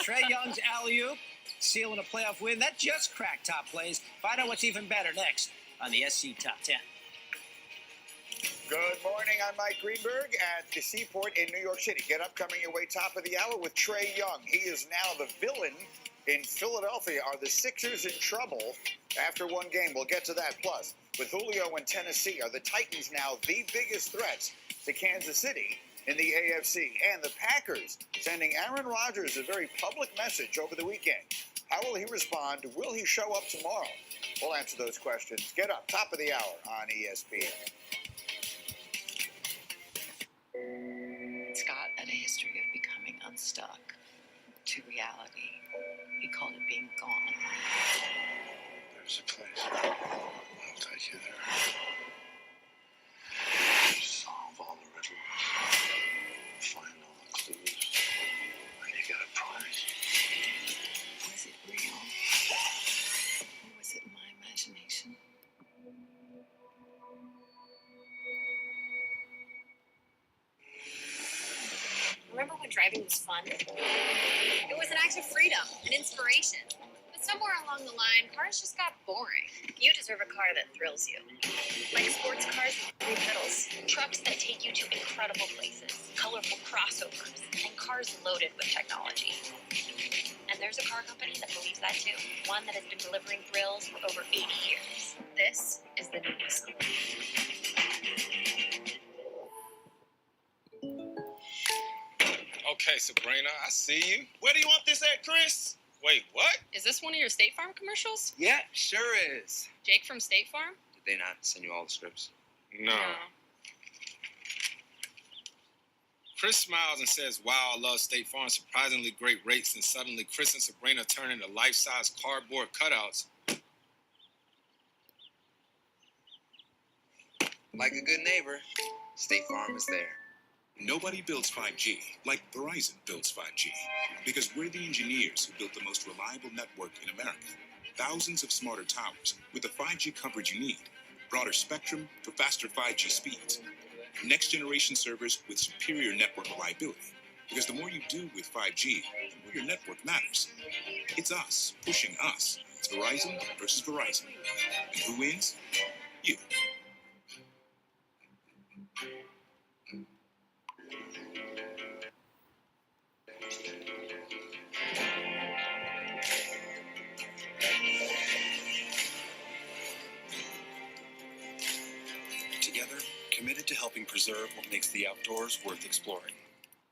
Trae Young's alley-oop, sealing a playoff win. That just cracked top plays. Find out what's even better next on the SC Top 10. Good morning, I'm Mike Greenberg at the Seaport in New York City. Get up, coming your way, top of the hour with Trae Young. He is now the villain in Philadelphia. Are the Sixers in trouble after one game? We'll get to that. Plus, with Julio in Tennessee, are the Titans now the biggest threats to Kansas City in the AFC? And the Packers sending Aaron Rodgers a very public message over the weekend. How will he respond? Will he show up tomorrow? We'll answer those questions. Get up, top of the hour on ESPN. Scott had a history of becoming unstuck to reality. He called it being gone. There's a place. I'll take you there. Solve all the riddles. Find all the clues. And you get a prize. Was it real? Or was it my imagination? Remember when driving was fun? It was an act of freedom, an inspiration. But somewhere along the line, cars just got boring. You deserve a car that thrills you. Like sports cars with 3 pedals, trucks that take you to incredible places, colorful crossovers, and cars loaded with technology. And there's a car company that believes that too. One that has been delivering thrills for over 80 years. This is the new Nissan. Okay, Sabrina, I see you. Where do you want this at, Chris? Wait, what? Is this one of your State Farm commercials? Yeah, sure is. Jake from State Farm? Did they not send you all the scripts? No. Chris smiles and says, wow, I love State Farm's surprisingly great rates, and suddenly Chris and Sabrina turn into life-size cardboard cutouts. Like a good neighbor, State Farm is there. Nobody builds 5G like Verizon builds 5G, because we're the engineers who built the most reliable network in America. Thousands of smarter towers with the 5G coverage you need, broader spectrum for faster 5G speeds, next generation servers with superior network reliability. Because the more you do with 5G, the more your network matters. It's us pushing us. It's Verizon versus Verizon. And who wins? You. Committed to helping preserve what makes the outdoors worth exploring.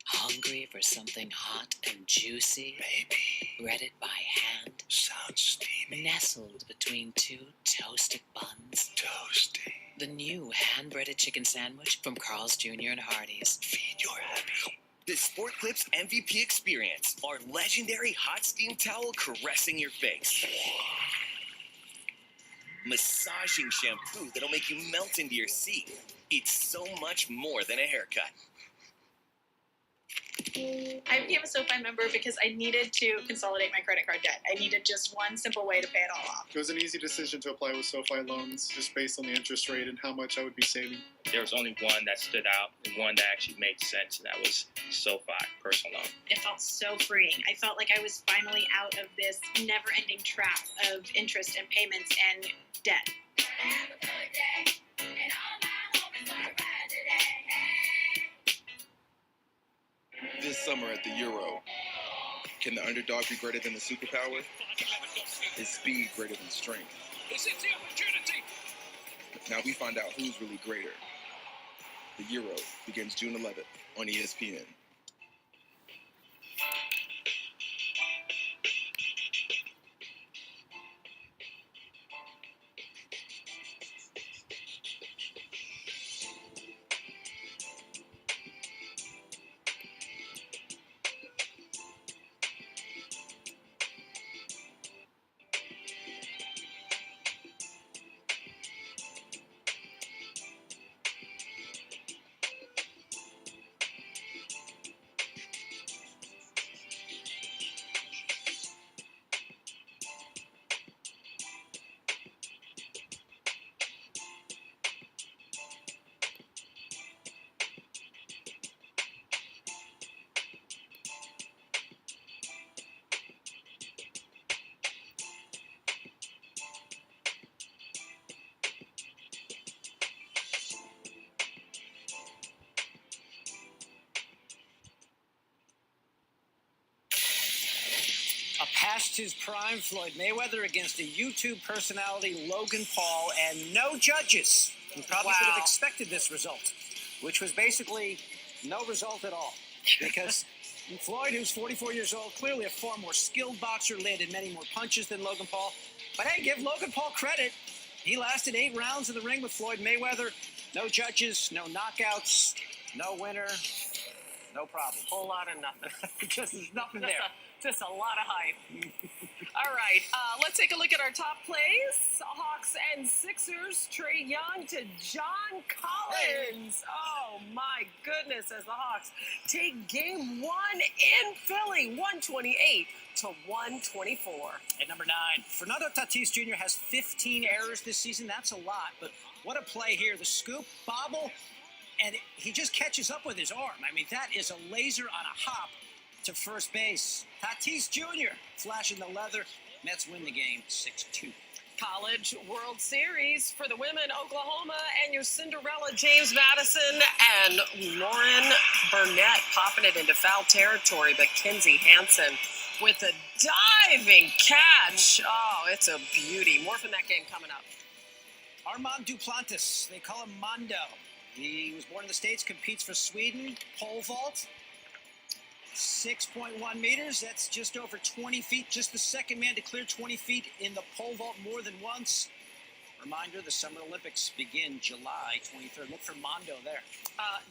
Hungry for something hot and juicy? Baby. Breaded by hand? Sounds steamy. Nestled between 2 toasted buns? Toasty. The new hand-breaded chicken sandwich from Carl's Jr. and Hardee's. Feed your happy. The Sport Clips MVP experience. Our legendary hot steam towel caressing your face. Massaging shampoo that'll make you melt into your seat. It's so much more than a haircut. I became a SoFi member because I needed to consolidate my credit card debt. I needed just one simple way to pay it all off. It was an easy decision to apply with SoFi loans, just based on the interest rate and how much I would be saving. There was only one that stood out and one that actually made sense, and that was SoFi personal loan. It felt so freeing. I felt like I was finally out of this never-ending trap of interest and payments and debt. Have a good day, and all my hopes are right today. This summer at the Euro, can the underdog be greater than the superpower? Is speed greater than strength? This is the opportunity. Now we find out who's really greater. The Euro begins June 11th on ESPN. Past his prime, Floyd Mayweather against a YouTube personality, Logan Paul, and no judges. You probably could have expected this result, which was basically no result at all. Because Floyd, who's 44 years old, clearly a far more skilled boxer, landed many more punches than Logan Paul. But hey, give Logan Paul credit. He lasted 8 rounds in the ring with Floyd Mayweather. No judges, no knockouts, no winner, no problem. Whole lot of nothing. Just nothing there. Just a lot of hype. All right, let's take a look at our top plays. Hawks and Sixers, Trae Young to John Collins. Oh, my goodness, as the Hawks take game 1 in Philly, 128 to 124. At number 9, Fernando Tatis Jr. has 15 errors this season. That's a lot, but what a play here. The scoop, bobble, and he just catches up with his arm. I mean, that is a laser on a hop to first base. Tatis Jr. flashing the leather. Mets win the game 6-2. College World Series for the women, Oklahoma, and your Cinderella James Madison and Lauren Burnett popping it into foul territory, but Kinsey Hansen with a diving catch. Oh, it's a beauty. More from that game coming up. Armand Duplantis, they call him Mondo. He was born in the States, competes for Sweden, pole vault. 6.1 meters, that's just over 20 feet. Just the second man to clear 20 feet in the pole vault more than once. Reminder, the Summer Olympics begin July 23rd. Look for Mondo there.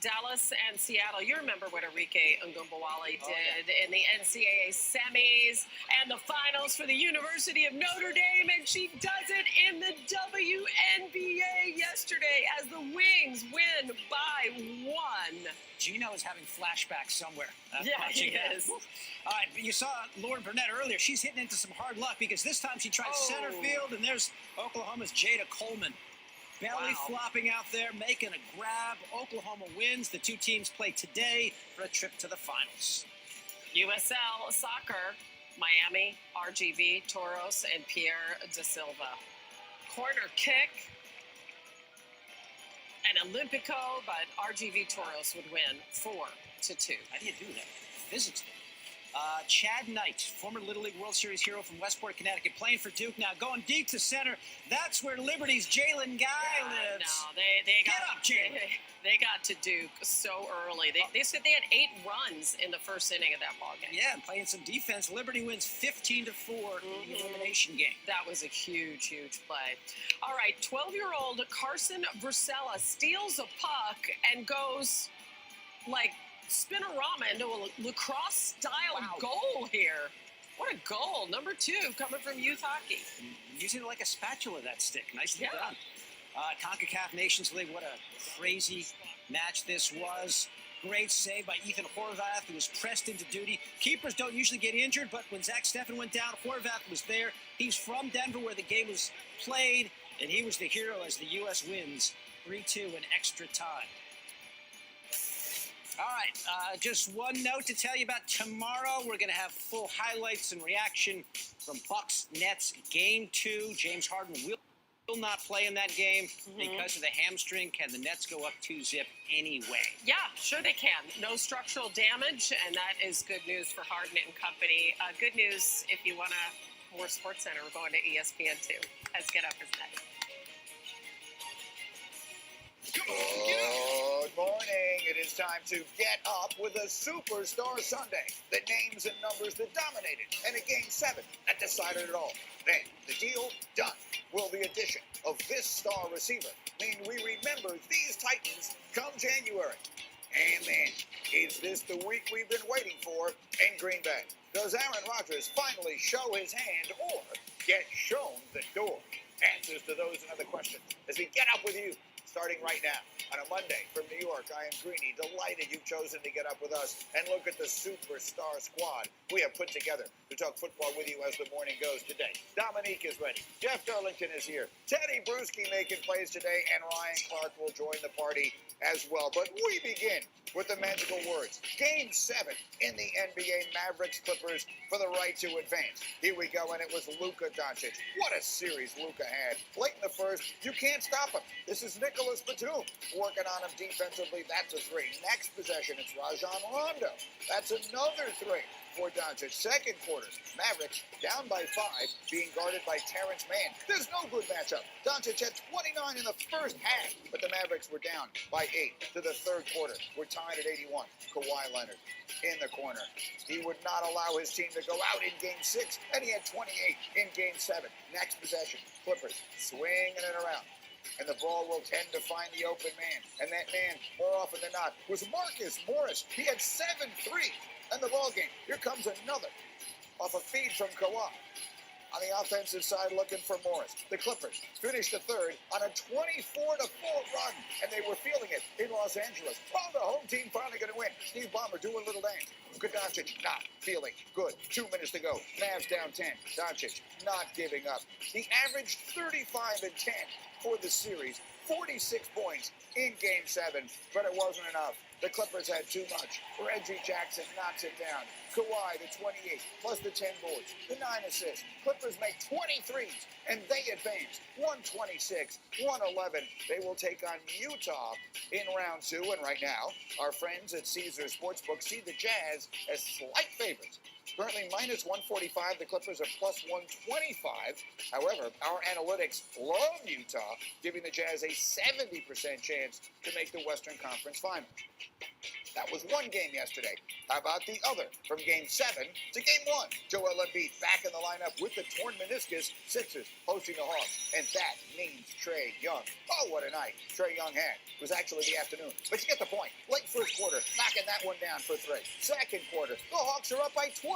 Dallas and Seattle. You remember what Enrique Ngumbawale did in the NCAA semis and the finals for the University of Notre Dame, and she does it in the WNBA yesterday as the Wings win by 1. Gino is having flashbacks somewhere. Yeah, he is. All right, but you saw Lauren Burnett earlier. She's hitting into some hard luck because this time she tried center field, and there's Oklahoma's Jada Coleman. Belly flopping out there, making a grab. Oklahoma wins. The two teams play today for a trip to the finals. USL Soccer, Miami, RGV, Toros, and Pierre Da Silva. Corner kick. And Olympico, but RGV Toros would win 4-2. How do you do that? Physics. Chad Knight, former Little League World Series hero from Westport, Connecticut, playing for Duke now, going deep to center. That's where Liberty's Jalen Guy lives. No, they Get up, Jalen. They got to Duke so early. They said they had 8 runs in the first inning of that ball game. Yeah, and playing some defense. Liberty wins 15-4 in the elimination game. That was a huge, huge play. All right, 12-year-old Carson Versella steals a puck and goes like spinorama into a lacrosse-style goal here. What a goal. Number 2 coming from youth hockey. Using it like a spatula, that stick. Nicely done. CONCACAF Nations League, what a crazy match this was. Great save by Ethan Horvath, who was pressed into duty. Keepers don't usually get injured, but when Zach Steffen went down, Horvath was there. He's from Denver, where the game was played, and he was the hero as the U.S. wins 3-2 in extra time. All right, just one note to tell you about tomorrow. We're going to have full highlights and reaction from Bucks-Nets Game 2. James Harden will not play in that game because of the hamstring. Can the Nets go up 2-0 anyway? Yeah, sure they can. No structural damage, and that is good news for Harden and company. Good news if you want more Sports Center. We're going to ESPN too. As Get Up is next. Good morning. It is time to get up with a Superstar Sunday. The names and numbers that dominated, and a Game 7 that decided it all. Then, the deal done. Will the addition of this star receiver mean we remember these Titans come January? And then, is this the week we've been waiting for in Green Bay? Does Aaron Rodgers finally show his hand or get shown the door? Answers to those and other questions as we get up with you. Starting right now on a Monday from New York, I am Greeny, delighted you've chosen to get up with us and look at the superstar squad we have put together to talk football with you as the morning goes today. Dominique is ready. Jeff Darlington is here. Teddy Bruschi making plays today, and Ryan Clark will join the party as well. But we begin with the magical words. Game 7 in the NBA, Mavericks Clippers for the right to advance. Here we go, and it was Luka Doncic. What a series Luka had. Late in the first, you can't stop him. This is Nikola Nicholas Batum working on him defensively. That's a three. Next possession, it's Rajon Rondo. That's another three for Doncic. Second quarter, Mavericks down by 5, being guarded by Terrence Mann. There's no good matchup. Doncic had 29 in the first half, but the Mavericks were down by 8 to the third quarter. We're tied at 81. Kawhi Leonard in the corner. He would not allow his team to go out in Game 6, and he had 28 in Game 7. Next possession, Clippers swinging it around. And the ball will tend to find the open man. And that man, more often than not, was Marcus Morris. He had 7 threes in the ball game. Here comes another off a feed from Kawhi. On the offensive side, looking for Morris. The Clippers finished the third on a 24-4 run, and they were feeling it in Los Angeles. Oh, the home team finally going to win. Steve Ballmer doing a little dance. Doncic not feeling good. 2 minutes to go. Mavs down 10. Doncic not giving up. He averaged 35 and 10 for the series. 46 points in Game 7, but it wasn't enough. The Clippers had too much. Reggie Jackson knocks it down. Kawhi, the 28, plus the 10 boards, the 9 assists. Clippers make 23s, and they advance 126-111. They will take on Utah in round 2, and right now, our friends at Caesars Sportsbook see the Jazz as slight favorites. Currently minus 145, the Clippers are plus 125. However, our analytics love Utah, giving the Jazz a 70% chance to make the Western Conference Final. That was one game yesterday. How about the other? From Game 7 to Game 1. Joel Embiid back in the lineup with the torn meniscus. Sixers hosting the Hawks. And that means Trae Young. Oh, what a night Trae Young had. It was actually the afternoon. But you get the point. Late first quarter, knocking that one down for 3. Second quarter, the Hawks are up by 20.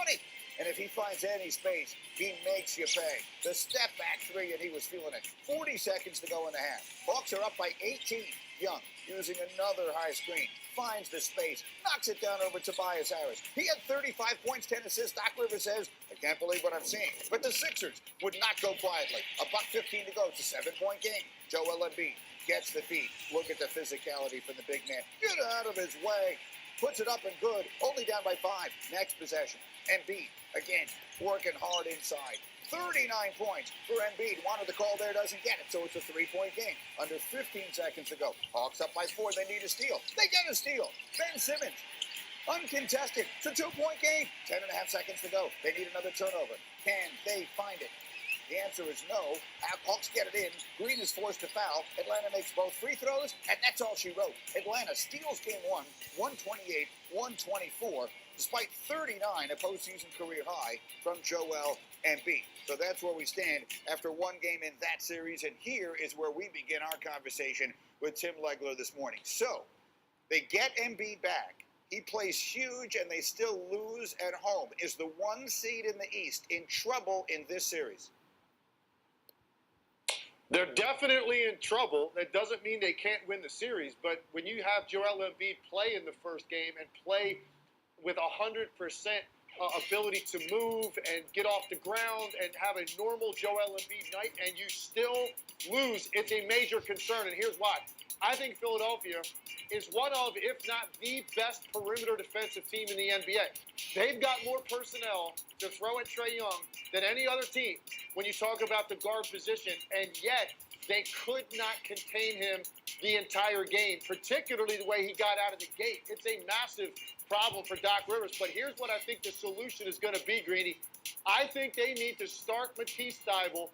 And if he finds any space, he makes you pay. The step back 3, and he was feeling it. 40 seconds to go in the half. Hawks are up by 18. Young using another high screen. Finds the space, knocks it down over Tobias Harris. He had 35 points, 10 assists. Doc Rivers says, I can't believe what I'm seeing. But the Sixers would not go quietly. $1:15 to go. It's a 7-point game. Joel Embiid gets the feed. Look at the physicality from the big man. Get out of his way. Puts it up and good. Only down by 5. Next possession. Embiid, again, working hard inside. 39 points for Embiid. Wanted the call there, doesn't get it, so it's a 3-point game. Under 15 seconds to go. Hawks up by 4. They need a steal. They get a steal. Ben Simmons, uncontested. It's a 2-point game. 10.5 seconds to go. They need another turnover. Can they find it? The answer is no. Hawks get it in. Green is forced to foul. Atlanta makes both free throws, and that's all she wrote. Atlanta steals Game 1, 128-124, despite 39, a postseason career high from Joel Embiid. So that's where we stand after one game in that series, and here is where we begin our conversation with Tim Legler this morning. So, they get Embiid back. He plays huge, and they still lose at home. Is the 1 seed in the East in trouble in this series? They're definitely in trouble. That doesn't mean they can't win the series, but when you have Joel Embiid play in the first game and play with 100% ability to move and get off the ground and have a normal Joel Embiid night, and you still lose, it's a major concern, and here's why. I think Philadelphia is one of, if not the best perimeter defensive team in the NBA. They've got more personnel to throw at Trae Young than any other team when you talk about the guard position, and yet they could not contain him the entire game, particularly the way he got out of the gate. It's a massive problem for Doc Rivers, but here's what I think the solution is going to be, Greeny. I think they need to start Matisse Thybulle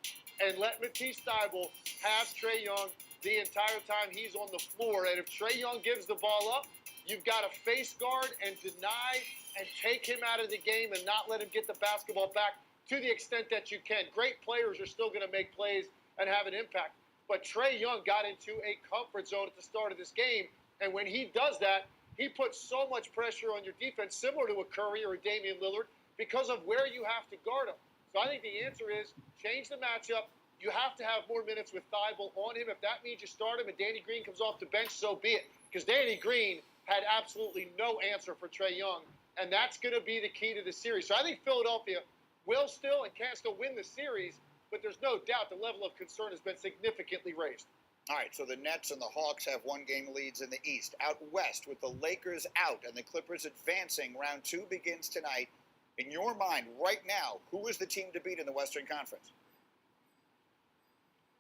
and let Matisse Thybulle have Trae Young the entire time he's on the floor. And if Trae Young gives the ball up, you've got to face guard and deny and take him out of the game and not let him get the basketball back to the extent that you can. Great players are still going to make plays and have an impact. But Trae Young got into a comfort zone at the start of this game, and when he does that, he puts so much pressure on your defense, similar to a Curry or a Damian Lillard, because of where you have to guard him. So I think the answer is change the matchup. You have to have more minutes with Thybulle on him. If that means you start him and Danny Green comes off the bench, so be it. Because Danny Green had absolutely no answer for Trae Young, and that's going to be the key to the series. So I think Philadelphia will still and can still win the series, but there's no doubt the level of concern has been significantly raised. All right, so the Nets and the Hawks have 1-game leads in the East. Out West, with the Lakers out and the Clippers advancing, round 2 begins tonight. In your mind, right now, who is the team to beat in the Western Conference?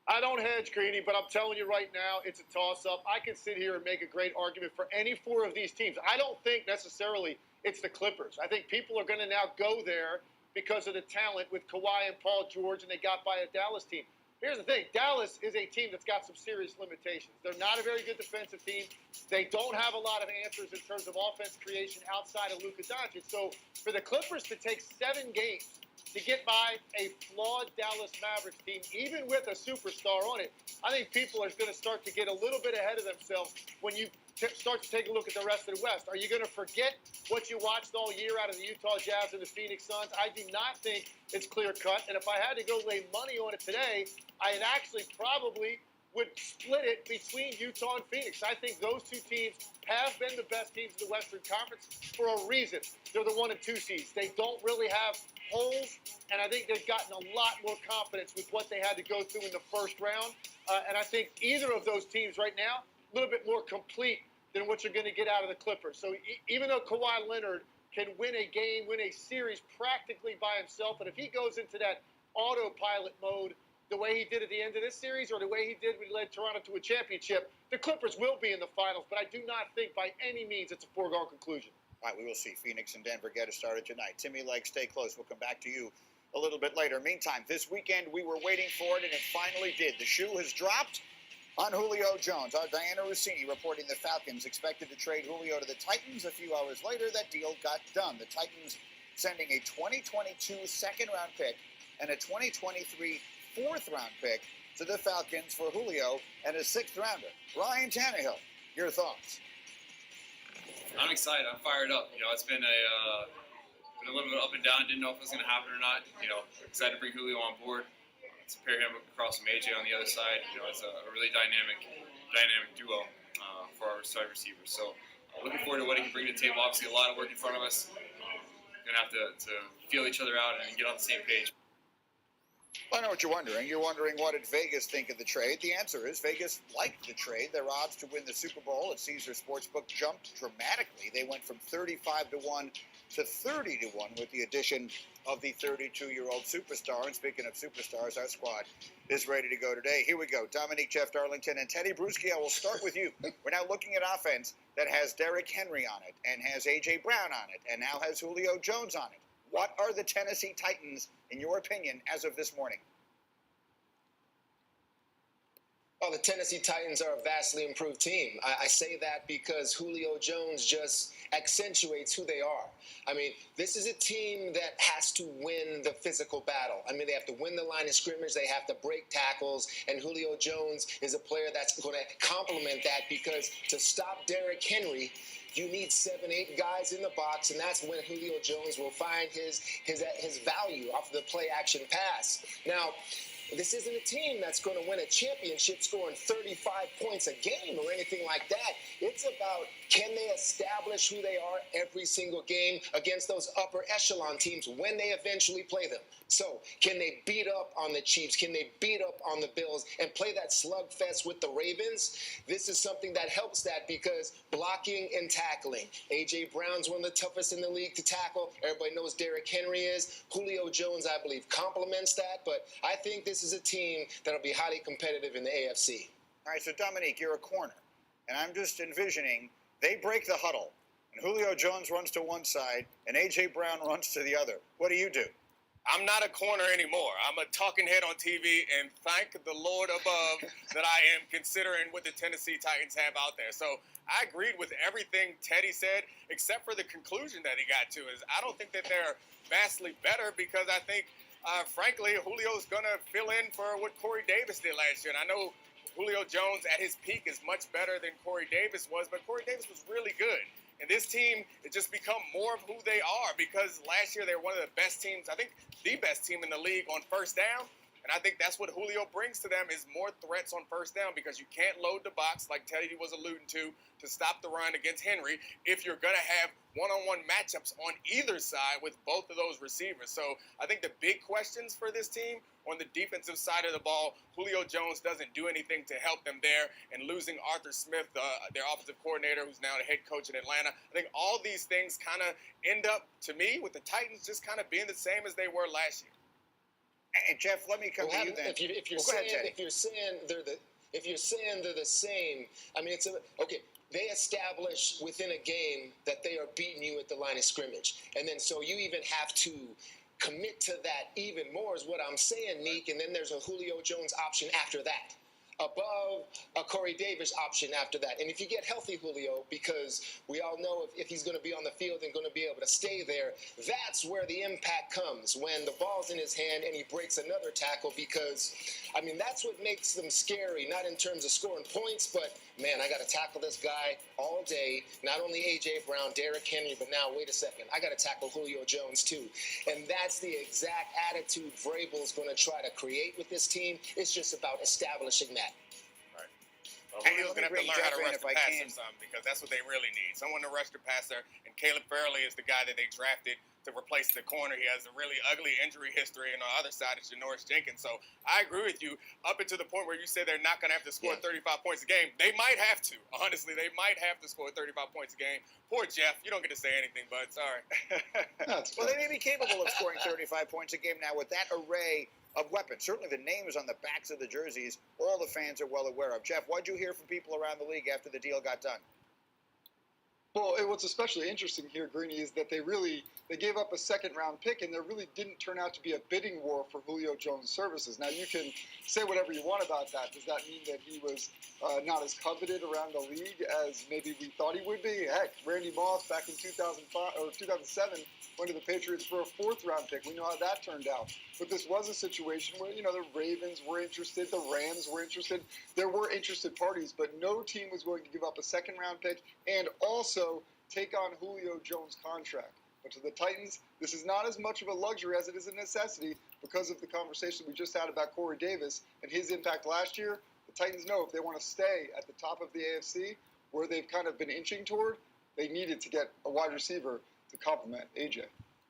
I don't hedge, Greeny, but I'm telling you right now, it's a toss-up. I could sit here and make a great argument for any four of these teams. I don't think necessarily it's the Clippers. I think people are going to now go there because of the talent with Kawhi and Paul George, and they got by a Dallas team. Here's the thing. Dallas is a team that's got some serious limitations. They're not a very good defensive team. They don't have a lot of answers in terms of offense creation outside of Luka Doncic. So for the Clippers to take 7 games to get by a flawed Dallas Mavericks team, even with a superstar on it, I think people are going to start to get a little bit ahead of themselves when you start to take a look at the rest of the West. Are you going to forget what you watched all year out of the Utah Jazz and the Phoenix Suns? I do not think it's clear-cut, and if I had to go lay money on it today, I actually probably would split it between Utah and Phoenix. I think those two teams have been the best teams in the Western Conference for a reason. They're the 1 and 2 seeds. They don't really have holes, and I think they've gotten a lot more confidence with what they had to go through in the first round. And I think either of those teams right now, a little bit more complete than what you're going to get out of the Clippers. So even though Kawhi Leonard can win a game, win a series practically by himself, and if he goes into that autopilot mode the way he did at the end of this series or the way he did when he led Toronto to a championship, the Clippers will be in the finals, but I do not think by any means it's a foregone conclusion. All right, we will see Phoenix and Denver get it started tonight. Timmy Lake, stay close. We'll come back to you a little bit later. Meantime, this weekend we were waiting for it, and it finally did. The shoe has dropped on Julio Jones. Our Diana Rossini reporting the Falcons expected to trade Julio to the Titans. A few hours later, that deal got done. The Titans sending a 2022 second-round pick and a 2023 fourth-round pick to the Falcons for Julio and a 6th-rounder. Ryan Tannehill, your thoughts? I'm excited. I'm fired up. You know, it's been a little bit up and down. Didn't know if it was going to happen or not. You know, excited to bring Julio on board. To pair him across from AJ on the other side. You know, it's a really dynamic duo for our side receivers. So looking forward to what he can bring to the table. Obviously, a lot of work in front of us. Gonna have to feel each other out and get on the same page. I know what you're wondering. You're wondering what did Vegas think of the trade. The answer is Vegas liked the trade. Their odds to win the Super Bowl at Caesars Sportsbook jumped dramatically. They went from 35-1 to 30-1 with the addition of the 32-year-old superstar. And speaking of superstars, our squad is ready to go today. Here we go. Dominique, Jeff Darlington, and Teddy Bruschi. I will start with you. We're now looking at offense that has Derrick Henry on it and has A.J. Brown on it and now has Julio Jones on it. What are the Tennessee Titans, in your opinion, as of this morning? Oh, the Tennessee Titans are a vastly improved team. I say that because Julio Jones just accentuates who they are. I mean, this is a team that has to win the physical battle. I mean, they have to win the line of scrimmage. They have to break tackles. And Julio Jones is a player that's going to complement that because to stop Derrick Henry, you need 7-8 guys in the box, and that's when Julio Jones will find his value off the play-action pass. Now, this isn't a team that's going to win a championship scoring 35 points a game or anything like that. It's about can they establish who they are every single game against those upper echelon teams when they eventually play them. So can they beat up on the Chiefs? Can they beat up on the Bills and play that slugfest with the Ravens? This is something that helps that because blocking and tackling. A.J. Brown's one of the toughest in the league to tackle. Everybody knows Derrick Henry is. Julio Jones, I believe, complements that. But I think this is a team that will be highly competitive in the AFC. All right, so Dominique, you're a corner. And I'm just envisioning they break the huddle. And Julio Jones runs to one side and A.J. Brown runs to the other. What do you do? I'm not a corner anymore. I'm a talking head on TV, and thank the Lord above that I am considering what the Tennessee Titans have out there. So I agreed with everything Teddy said, except for the conclusion that he got to. Is I don't think that they're vastly better because I think, frankly, Julio's going to fill in for what Corey Davis did last year. And I know Julio Jones at his peak is much better than Corey Davis was, but Corey Davis was really good. And this team has just become more of who they are because last year they were one of the best teams, I think the best team in the league on first down. And I think that's what Julio brings to them is more threats on first down because you can't load the box like Teddy was alluding to stop the run against Henry if you're going to have one-on-one matchups on either side with both of those receivers. So I think the big questions for this team on the defensive side of the ball, Julio Jones doesn't do anything to help them there. And losing Arthur Smith, their offensive coordinator, who's now the head coach in Atlanta, I think all these things kind of end up, to me, with the Titans just kind of being the same as they were last year. And Jeff, let me come to you then. If you're Well, go ahead, saying Teddy. if you're saying they're the same, I mean okay. They establish within a game that they are beating you at the line of scrimmage, and then so you even have to commit to that even more is what I'm saying, Neek. And then there's a Julio Jones option after that, above a Corey Davis option after that. And if you get healthy, Julio, because we all know if he's going to be on the field and going to be able to stay there, that's where the impact comes, when the ball's in his hand and he breaks another tackle, because, I mean, that's what makes them scary, not in terms of scoring points, but, man, I got to tackle this guy all day, not only A.J. Brown, Derrick Henry, but now, wait a second, I got to tackle Julio Jones too. And that's the exact attitude Vrabel's going to try to create with this team. It's just about establishing that. And he's going to have to learn how to rush the passer some, because that's what they really need. Someone to rush the passer, and Caleb Farley is the guy that they drafted to replace the corner. He has a really ugly injury history, and on the other side is Janoris Jenkins. So I agree with you up until the point where you say they're not going to have to score 35 points a game. They might have to. Honestly, they might have to score 35 points a game. Poor Jeff. You don't get to say anything, bud. Sorry. Well, they may be capable of scoring 35 points a game now with that array of weapons. Certainly the names on the backs of the jerseys, all the fans are well aware of. Jeff, what did you hear from people around the league after the deal got done? Well, what's especially interesting here, Greeny, is that they gave up a second-round pick, and there really didn't turn out to be a bidding war for Julio Jones' services. Now, you can say whatever you want about that. Does that mean that he was not as coveted around the league as maybe we thought he would be? Heck, Randy Moss back in 2005 or 2007 went to the Patriots for a fourth-round pick. We know how that turned out. But this was a situation where, the Ravens were interested, the Rams were interested. There were interested parties, but no team was going to give up a second-round pick and also take on Julio Jones' contract. But to the Titans, this is not as much of a luxury as it is a necessity because of the conversation we just had about Corey Davis and his impact last year. The Titans know if they want to stay at the top of the AFC, where they've kind of been inching toward, they needed to get a wide receiver to complement AJ.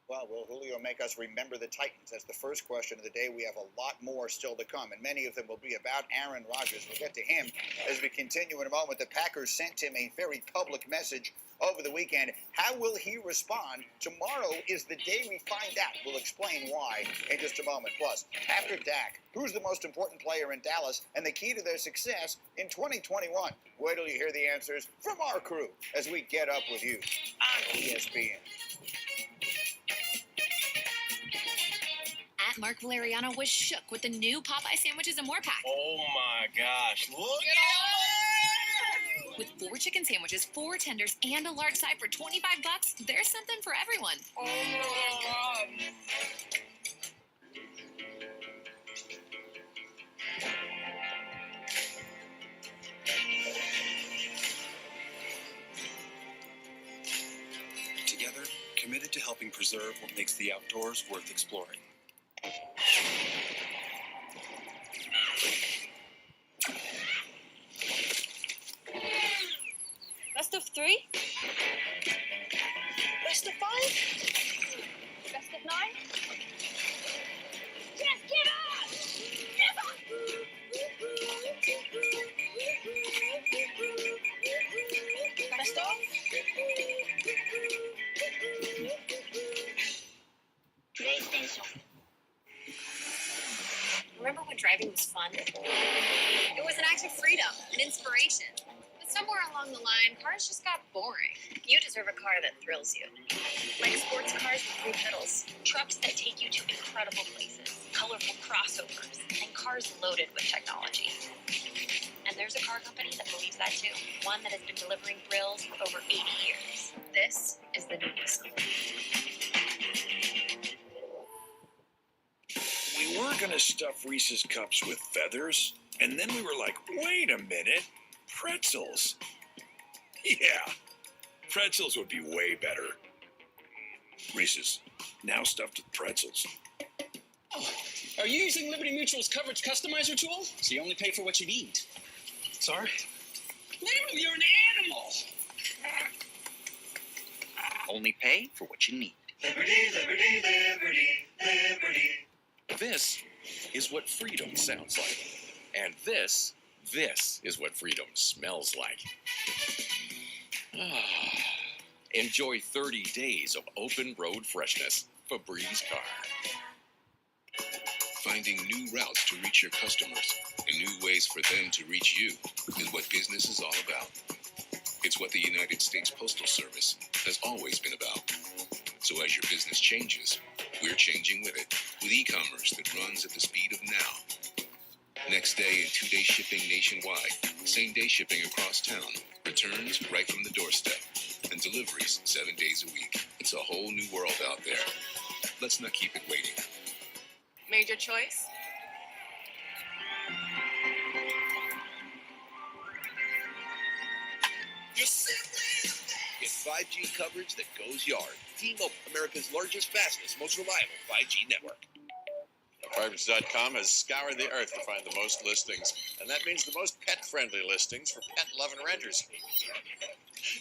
Well, will Julio make us remember the Titans? That's the first question of the day. We have a lot more still to come, and many of them will be about Aaron Rodgers. We'll get to him as we continue in a moment. The Packers sent him a very public message over the weekend. How will he respond? Tomorrow is the day we find out. We'll explain why in just a moment. Plus, after Dak, who's the most important player in Dallas and the key to their success in 2021? Wait till you hear the answers from our crew as we get up with you on ESPN. Mark Valeriano was shook with the new Popeye sandwiches and more pack. Oh my gosh, look With 4 chicken sandwiches, 4 tenders, and a large side for $25, there's something for everyone. Oh my God. Together, committed to helping preserve what makes the outdoors worth exploring. Best of 3? Best of 5? Best of 9? Yes, give up! Best of? PlayStation. Remember when driving was fun? It was an act of freedom, an inspiration. But somewhere along the line, cars just got boring. You deserve a car that thrills you. Like sports cars with 3 pedals, trucks that take you to incredible places, colorful crossovers, and cars loaded with technology. And there's a car company that believes that too. One that has been delivering thrills for over 80 years. This is the new Nissan. We were going to stuff Reese's Cups with feathers, and then we were like, wait a minute, pretzels. Yeah, pretzels would be way better. Reese's, now stuffed with pretzels. Oh, are you using Liberty Mutual's coverage customizer tool? So you only pay for what you need. Sorry? Liberty, you're an animal! Only pay for what you need. Liberty, liberty, liberty, liberty. This is what freedom sounds like. And this is what freedom smells like. Enjoy 30 days of open road freshness. Febreze Car. Finding new routes to reach your customers and new ways for them to reach you is what business is all about. It's what the United States Postal Service has always been about. So as your business changes, we're changing with it, with e-commerce that runs at the speed of now. Next day and 2-day shipping nationwide, same-day shipping across town, returns right from the doorstep, and deliveries 7 days a week. It's a whole new world out there. Let's not keep it waiting. Made your choice? Get 5G coverage that goes yard. T-Mobile, America's largest, fastest, most reliable 5G network. Apartments.com has scoured the earth to find the most listings, and that means the most pet-friendly listings for pet-loving renters.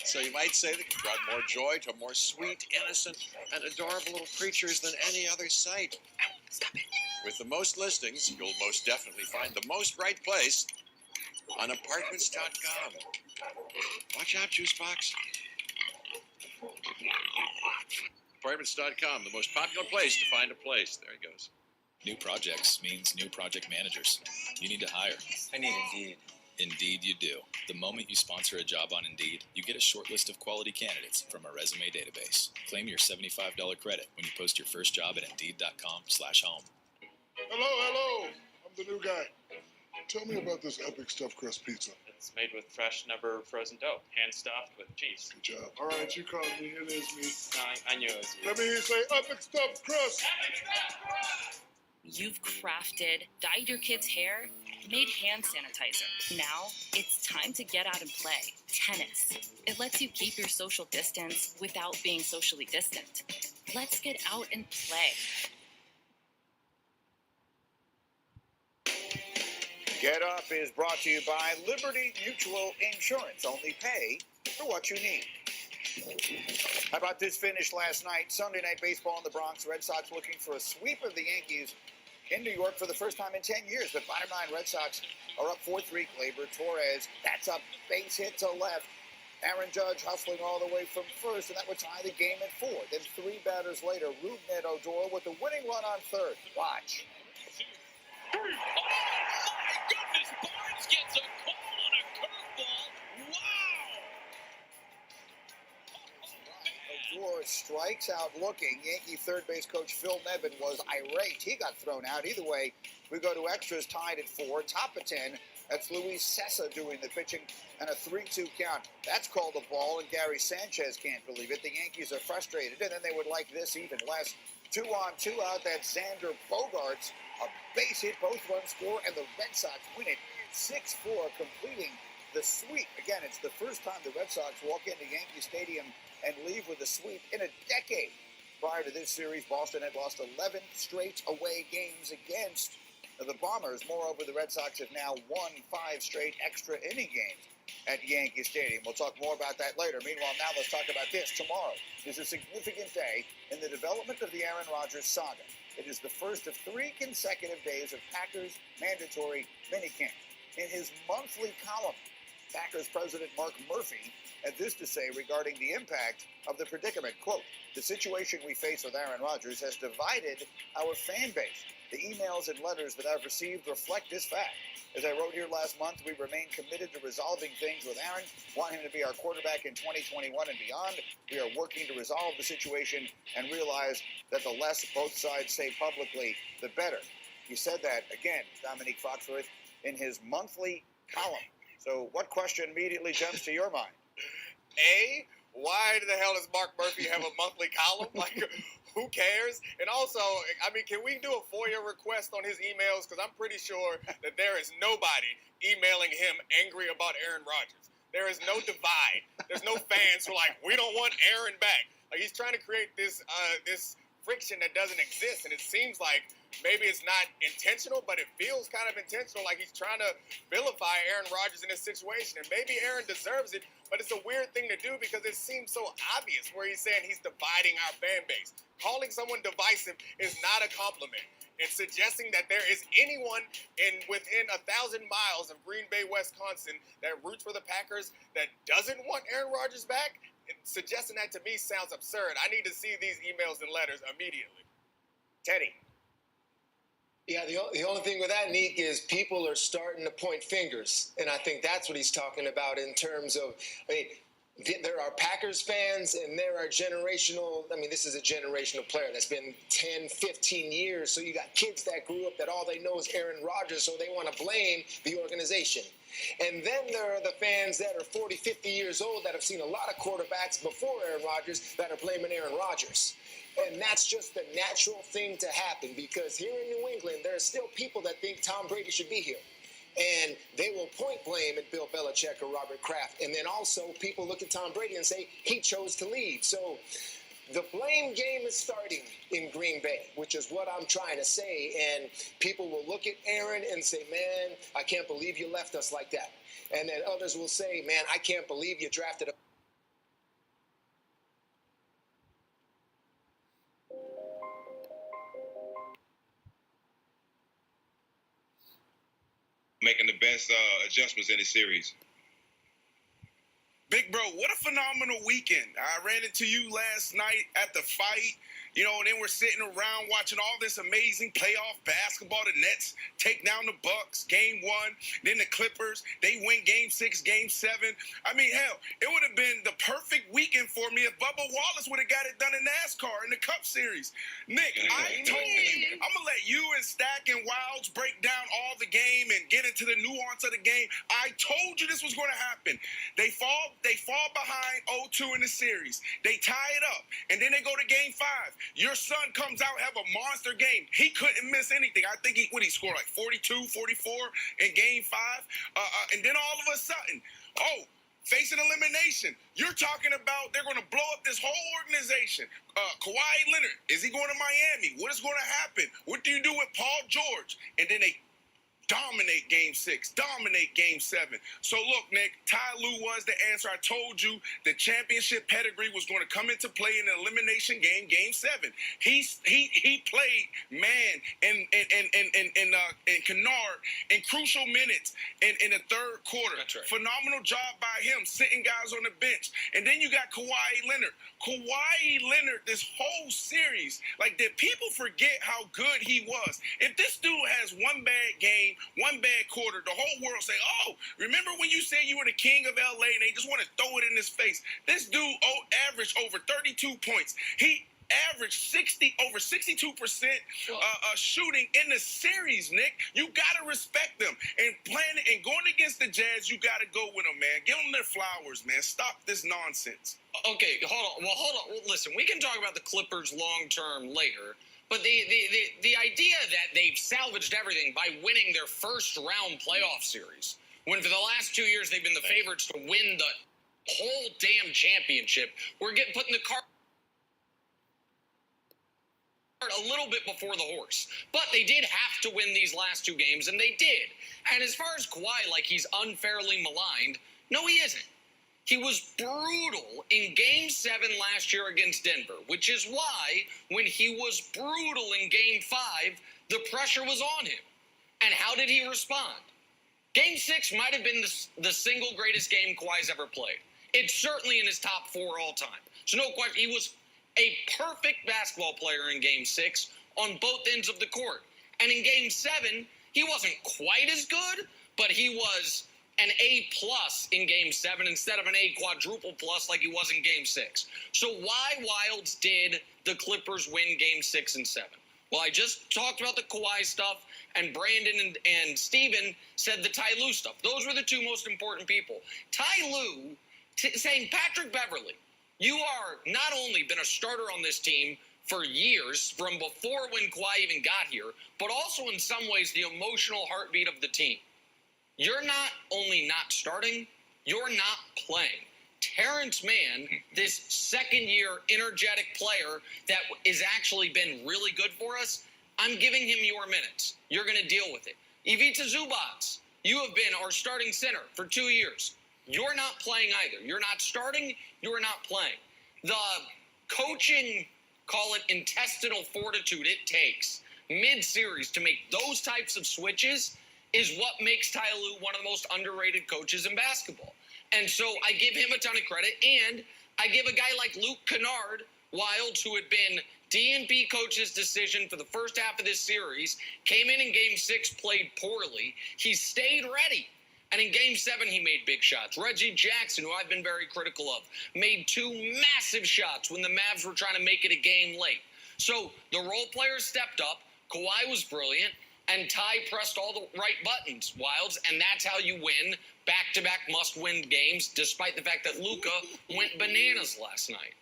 So you might say that you brought more joy to more sweet, innocent, and adorable little creatures than any other site. Stop it. With the most listings, you'll most definitely find the most right place on Apartments.com. Watch out, Juice Box. Apartments.com, the most popular place to find a place. There he goes. New projects means new project managers. You need to hire. I need Indeed. Indeed you do. The moment you sponsor a job on Indeed, you get a short list of quality candidates from our resume database. Claim your $75 credit when you post your first job at Indeed.com/home. Hello. I'm the new guy. Tell me about this epic stuffed crust pizza. It's made with fresh, never frozen dough, hand-stuffed with cheese. Good job. All right, you called me. It is me. No, I knew it was you. Let me hear you say epic stuffed crust. You've crafted, dyed your kid's hair, made hand sanitizer. Now it's time to get out and play. Tennis. It lets you keep your social distance without being socially distant. Let's get out and play. Get Up is brought to you by Liberty Mutual Insurance. Only pay for what you need. How about this finish last night? Sunday Night Baseball in the Bronx. Red Sox looking for a sweep of the Yankees in New York for the first time in 10 years. But bottom line, Red Sox are up 4-3. Gleyber Torres, that's a base hit to left. Aaron Judge hustling all the way from first, and that would tie the game at 4. Then 3 batters later, Rougned Odor with the winning run on third. Watch. Oh, my goodness, Barnes gets a call on a curveball. Wow! Odor strikes out looking. Yankee third base coach Phil Nevin was irate. He got thrown out. Either way, we go to extras, tied at 4. Top of 10. That's Luis Sessa doing the pitching and a 3-2 count. That's called a ball, and Gary Sanchez can't believe it. The Yankees are frustrated, and then they would like this even less. 2 on, 2 out. That's Xander Bogaerts. A base hit, both runs score, and the Red Sox win it 6-4, completing the sweep. Again, it's the first time the Red Sox walk into Yankee Stadium and leave with a sweep in a decade. Prior to this series, Boston had lost 11 straight away games against the Bombers. Moreover, the Red Sox have now won 5 straight extra inning games at Yankee Stadium. We'll talk more about that later. Meanwhile, now let's talk about this. Tomorrow is a significant day in the development of the Aaron Rodgers saga. It is the first of 3 consecutive days of Packers mandatory minicamp. In his monthly column, Packers president Mark Murphy had this to say regarding the impact of the predicament. Quote, "The situation we face with Aaron Rodgers has divided our fan base. The emails and letters that I've received reflect this fact. As I wrote here last month, we remain committed to resolving things with Aaron, want him to be our quarterback in 2021 and beyond. We are working to resolve the situation and realize that the less both sides say publicly, the better." He said that, again, Dominique Foxworth, in his monthly column. So what question immediately jumps to your mind? A, why the hell does Mark Murphy have a monthly column? Like, who cares? And also, I mean, can we do a FOIA request on his emails? Because I'm pretty sure that there is nobody emailing him angry about Aaron Rodgers. There is no divide. There's no fans who are like, we don't want Aaron back. Like, he's trying to create this this friction that doesn't exist, and it seems like maybe it's not intentional, but it feels kind of intentional, like he's trying to vilify Aaron Rodgers in this situation, and maybe Aaron deserves it, but it's a weird thing to do because it seems so obvious where he's saying he's dividing our fan base. Calling someone divisive is not a compliment. It's suggesting that there is anyone within 1,000 miles of Green Bay, Wisconsin that roots for the Packers that doesn't want Aaron Rodgers back. Suggesting that to me sounds absurd. I need to see these emails and letters immediately. Teddy. Yeah, the only thing with that, Neek, is people are starting to point fingers. And I think that's what he's talking about in terms of, there are Packers fans and there are this is a generational player that's been 10, 15 years. So you got kids that grew up that all they know is Aaron Rodgers, so they want to blame the organization. And then there are the fans that are 40, 50 years old that have seen a lot of quarterbacks before Aaron Rodgers that are blaming Aaron Rodgers. And that's just the natural thing to happen because here in New England, there are still people that think Tom Brady should be here. And they will point blame at Bill Belichick or Robert Kraft. And then also people look at Tom Brady and say he chose to leave. So the blame game is starting in Green Bay, which is what I'm trying to say. And people will look at Aaron and say, man, I can't believe you left us like that. And then others will say, man, I can't believe you drafted a making the best adjustments in the series. Big bro, what a phenomenal weekend. I ran into you last night at the fight, and then we're sitting around watching all this amazing playoff basketball. The Nets take down the Bucks, game 1. Then the Clippers, they win game 6, game 7. I mean, hell, it would have been the perfect weekend for me if Bubba Wallace would have got it done in NASCAR in the Cup Series. Nick, I told you, I'm going to let you and Stack and Wilds break down all the game and get into the nuance of the game. I told you this was going to happen. They fall behind 0-2 in the series. They tie it up, and then they go to game 5. Your son comes out, have a monster game. He couldn't miss anything. I think he scored like 42, 44 in game 5. And then all of a sudden, facing elimination. You're talking about they're going to blow up this whole organization. Kawhi Leonard, is he going to Miami? What is going to happen? What do you do with Paul George? And then they dominate game 6, dominate game 7. So look, Nick, Ty Lue was the answer. I told you the championship pedigree was going to come into play in the elimination game, game 7. He played man and Kennard in crucial minutes in the third quarter. That's right. Phenomenal job by him, sitting guys on the bench. And then you got Kawhi Leonard. Kawhi Leonard, this whole series, did people forget how good he was? If this dude has one bad game, one bad quarter, the whole world say, remember when you said you were the king of LA and they just want to throw it in his face? This dude averaged over 32 points. He averaged over 62% shooting in the series, Nick. You got to respect them. And going against the Jazz, you got to go with them, man. Give them their flowers, man. Stop this nonsense. Okay, hold on. Well, listen, we can talk about the Clippers long-term later. But the idea that they've salvaged everything by winning their first-round playoff series, when for the last 2 years they've been the favorites to win the whole damn championship, we're putting the cart a little bit before the horse. But they did have to win these last 2 games, and they did. And as far as Kawhi, he's unfairly maligned, no, he isn't. He was brutal in Game 7 last year against Denver, which is why when he was brutal in Game 5, the pressure was on him. And how did he respond? Game 6 might have been the single greatest game Kawhi's ever played. It's certainly in his top 4 all time. So no question, he was a perfect basketball player in Game 6 on both ends of the court. And in Game 7, he wasn't quite as good, but he was an A+ in Game 7 instead of an A quadruple plus like he was in Game 6. So why, Wilds, did the Clippers win Game 6 and 7? Well, I just talked about the Kawhi stuff, and Brandon and Steven said the Ty Lue stuff. Those were the 2 most important people. Ty Lue saying, Patrick Beverley, you are not only been a starter on this team for years, from before when Kawhi even got here, but also in some ways the emotional heartbeat of the team. You're not only not starting, you're not playing. Terrence Mann, this second-year energetic player that has actually been really good for us, I'm giving him your minutes. You're going to deal with it. Ivica Zubac, you have been our starting center for 2 years. You're not playing either. You're not starting, you're not playing. The coaching, call it intestinal fortitude it takes mid-series to make those types of switches is what makes Ty Lue one of the most underrated coaches in basketball. And so I give him a ton of credit, and I give a guy like Luke Kennard Wilds, who had been D&B coach's decision for the first half of this series, came in Game 6, played poorly. He stayed ready. And in Game 7, he made big shots. Reggie Jackson, who I've been very critical of, made 2 massive shots when the Mavs were trying to make it a game late. So the role players stepped up. Kawhi was brilliant. And Ty pressed all the right buttons, Wilds. And that's how you win back-to-back must-win games, despite the fact that Luka went bananas last night.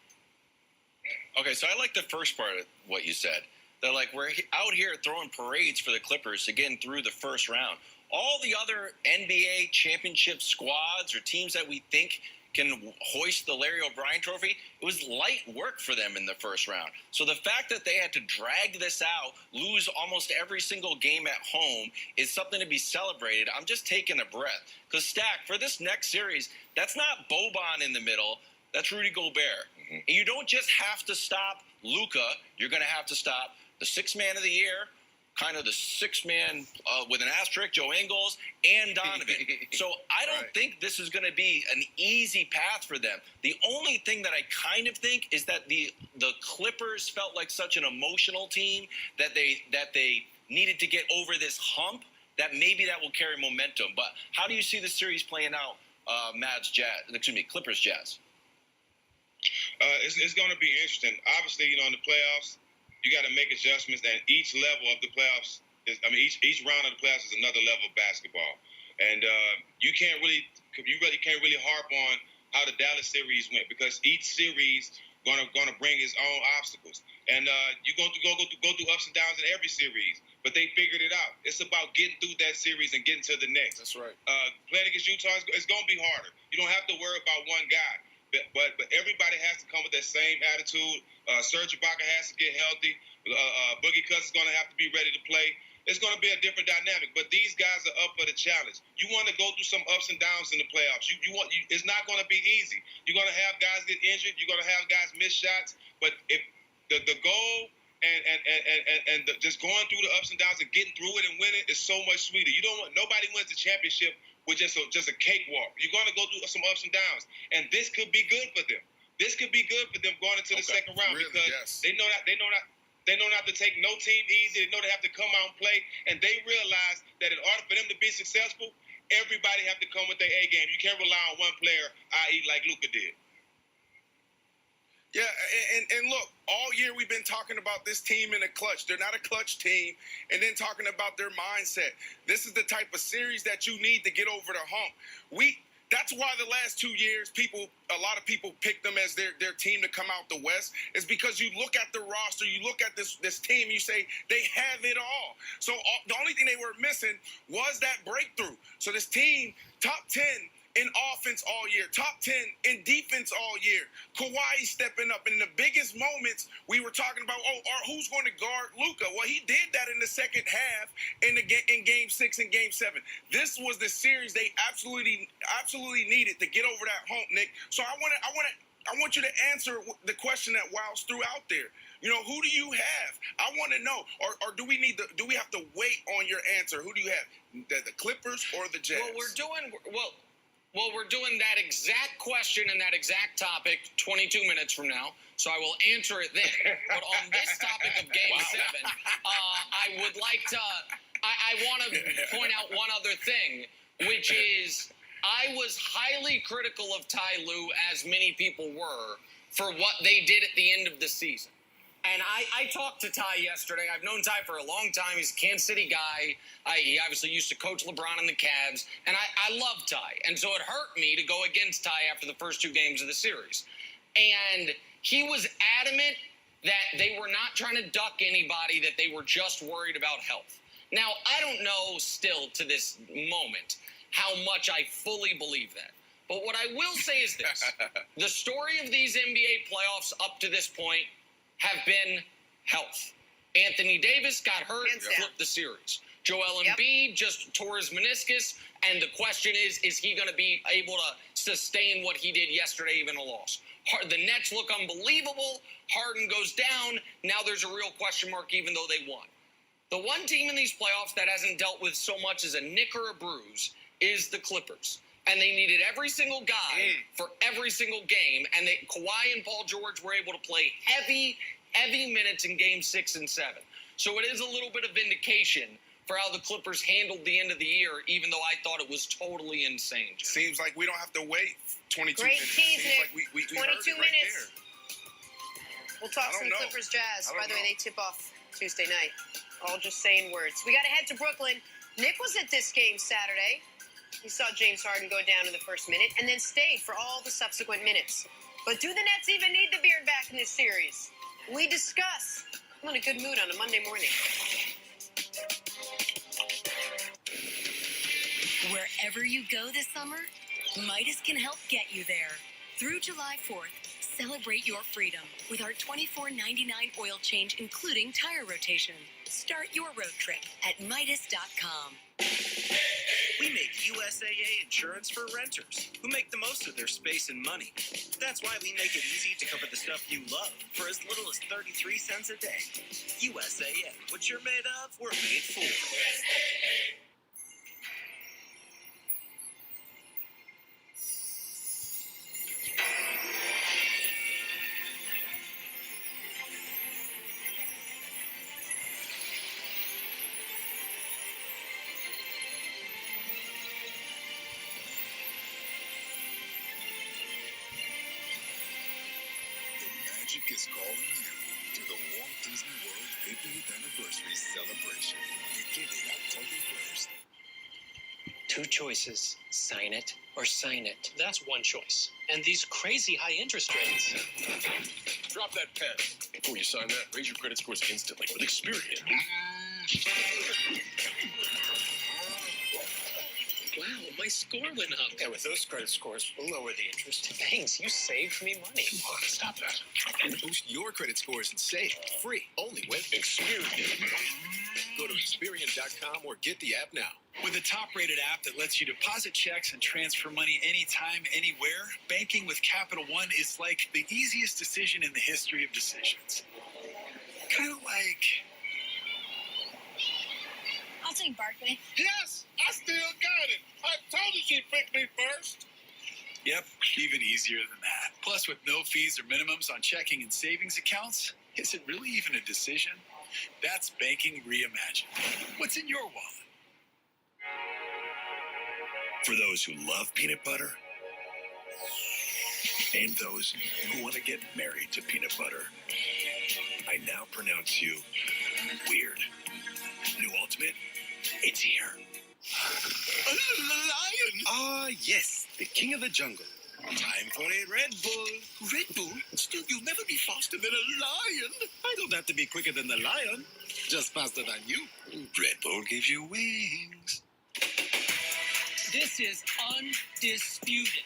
Okay, so I like the first part of what you said. They're like, we're out here throwing parades for the Clippers to get through the first round. All the other NBA championship squads or teams that we think can hoist the Larry O'Brien trophy, it was light work for them in the first round. So the fact that they had to drag this out, lose almost every single game at home, is something to be celebrated. I'm just taking a breath. Because, Stack, for this next series, that's not Boban in the middle. That's Rudy Gobert. And you don't just have to stop Luka. You're going to have to stop the sixth man of the year, kind of the sixth man with an asterisk, Joe Ingles, and Donovan. So I don't think this is going to be an easy path for them. The only thing that I kind of think is that the Clippers felt like such an emotional team that they needed to get over this hump, that maybe that will carry momentum. But how do you see the series playing out, Clippers Jazz? It's going to be interesting. Obviously, in the playoffs, you got to make adjustments, and each level of the playoffs each round of the playoffs is another level of basketball, and you can't really harp on how the Dallas series went, because each series gonna bring its own obstacles, and you're going to go through ups and downs in every series. But they figured it out. It's about getting through that series and getting to the next. That's right. Playing against Utah is going to be harder. You don't have to worry about one guy. But everybody has to come with that same attitude. Serge Ibaka has to get healthy. Boogie Cousins is going to have to be ready to play. It's going to be a different dynamic. But these guys are up for the challenge. You want to go through some ups and downs in the playoffs. It's not going to be easy. You're going to have guys get injured. You're going to have guys miss shots. But if the goal and just going through the ups and downs and getting through it and winning is so much sweeter. Nobody wins the championship with just a cakewalk. You're going to go through some ups and downs, and this could be good for them. This could be good for them going into the second round, because they know not to take no team easy. They know they have to come out and play, and they realize that in order for them to be successful, everybody have to come with their A game. You can't rely on one player, i.e. like Luka did. Yeah, and look, all year we've been talking about this team in a clutch. They're not a clutch team, and then talking about their mindset. This is the type of series that you need to get over the hump. That's why the last 2 years, a lot of people pick them as their team to come out the West, is because you look at the roster, you look at this team, you say they have it all. So the only thing they were missing was that breakthrough. So this team, top 10 in offense all year, top 10 in defense all year. Kawhi stepping up. In the biggest moments, we were talking about, who's going to guard Luka? Well, he did that in the second half in Game 6 and Game 7. This was the series they absolutely needed to get over that hump, Nick. So I want you to answer the question that Wiles threw out there. Who do you have? I want to know. Or do we have to wait on your answer? Who do you have? The Clippers or the Jazz? Well, we're doing that exact question and that exact topic 22 minutes from now, so I will answer it then. But on this topic of Game 7, I would like to I want to point out one other thing, which is I was highly critical of Ty Lue, as many people were, for what they did at the end of the season. And I talked to Ty yesterday. I've known Ty for a long time. He's a Kansas City guy. He obviously used to coach LeBron and the Cavs. And I love Ty. And so it hurt me to go against Ty after the first 2 games of the series. And he was adamant that they were not trying to duck anybody, that they were just worried about health. Now, I don't know still to this moment how much I fully believe that. But what I will say is this. The story of these NBA playoffs up to this point have been health. Anthony Davis got hurt and flipped the series. Joel Embiid just tore his meniscus, and the question is he going to be able to sustain what he did yesterday, even a loss? The Nets look unbelievable. Harden goes down. Now there's a real question mark, even though they won. The one team in these playoffs that hasn't dealt with so much as a nick or a bruise is the Clippers. And they needed every single guy for every single game. And Kawhi and Paul George were able to play heavy minutes in Game 6 and 7. So it is a little bit of vindication for how the Clippers handled the end of the year, even though I thought it was totally insane. Seems like we don't have to wait 22 Great minutes. tease, Seems Nick. like we 22 heard it right minutes. there. We'll talk I don't some know. Clippers Jazz. I don't By the way, know. they tip off Tuesday night. All just saying words. We got to head to Brooklyn. Nick was at this game Saturday. He saw James Harden go down in the first minute and then stayed for all the subsequent minutes. But do the Nets even need the beard back in this series? We discuss. I'm in a good mood on a Monday morning. Wherever you go this summer, Midas can help get you there. Through July 4th, celebrate your freedom with our $24.99 oil change, including tire rotation. Start your road trip at Midas.com. We make USAA insurance for renters who make the most of their space and money. That's why we make it easy to cover the stuff you love for as little as 33 cents a day. USAA. What you're made of, we're made for. Magic is calling you to the Walt Disney World 50th Anniversary Celebration, beginning October 1st. Two choices, sign it or sign it. That's one choice. And these crazy high interest rates. Drop that pen. Before you sign that, raise your credit scores instantly with Experian. Wow, my score went up. Yeah, with those credit scores, we'll lower the interest. Thanks, you saved me money. Come on, stop that. And boost your credit scores and save free only with Experian. Go to Experian.com or get the app now. With a top-rated app that lets you deposit checks and transfer money anytime, anywhere, banking with Capital One is like the easiest decision in the history of decisions. Kind of like... I'll take Barkley. Yes, I still got it. I told you she'd pick me first. Yep, even easier than that. Plus, with no fees or minimums on checking and savings accounts, is it really even a decision? That's banking reimagined. What's in your wallet? For those who love peanut butter and those who want to get married to peanut butter, I now pronounce you weird. New Ultimate, it's here. A lion! Ah, yes, the king of the jungle. Time for a Red Bull. Red Bull? Still, you'll never be faster than a lion. I don't have to be quicker than the lion, just faster than you. Red Bull gives you wings. This is undisputed.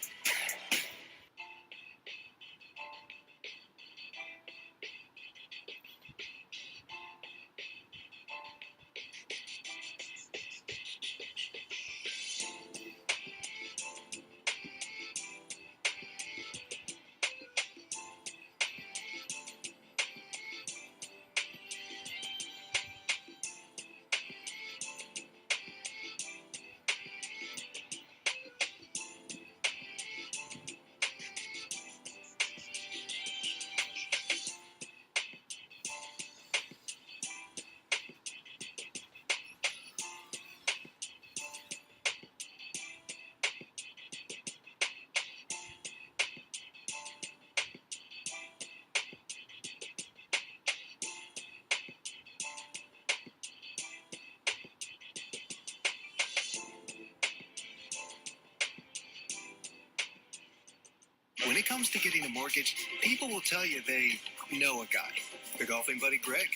When it comes to getting a mortgage, people will tell you they know a guy. Their golfing buddy, Greg.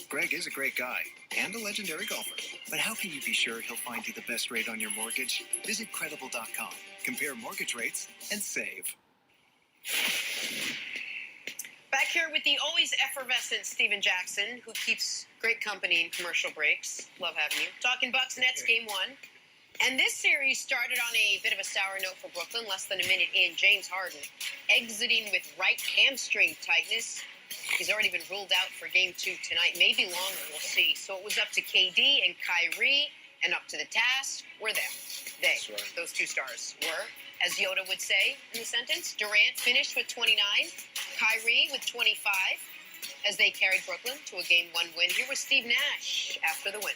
Greg is a great guy and a legendary golfer. But how can you be sure he'll find you the best rate on your mortgage? Visit Credible.com. Compare mortgage rates and save. Back here with the always effervescent Steven Jackson, who keeps great company in commercial breaks. Love having you. Talking Bucks Nets game 1. And this series started on a bit of a sour note for Brooklyn. Less than a minute in, James Harden exiting with right hamstring tightness. He's already been ruled out for game 2 tonight. Maybe longer, we'll see. So it was up to KD and Kyrie, and up to the task were them. They, those two stars, were, as Yoda would say in the sentence, Durant finished with 29, Kyrie with 25, as they carried Brooklyn to a Game 1 win. Here was Steve Nash after the win.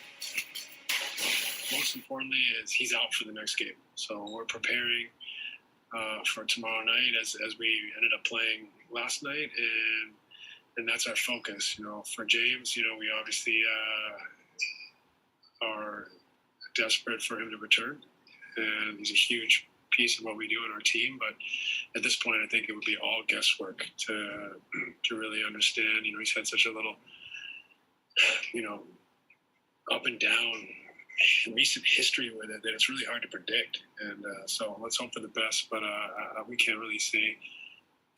Most importantly is he's out for the next game. So we're preparing for tomorrow night as we ended up playing last night, and that's our focus. For James, we obviously are desperate for him to return, and he's a huge piece of what we do in our team. But at this point, I think it would be all guesswork to really understand. He's had such a little, up and down recent history with it that it's really hard to predict. And so let's hope for the best. But we can't really say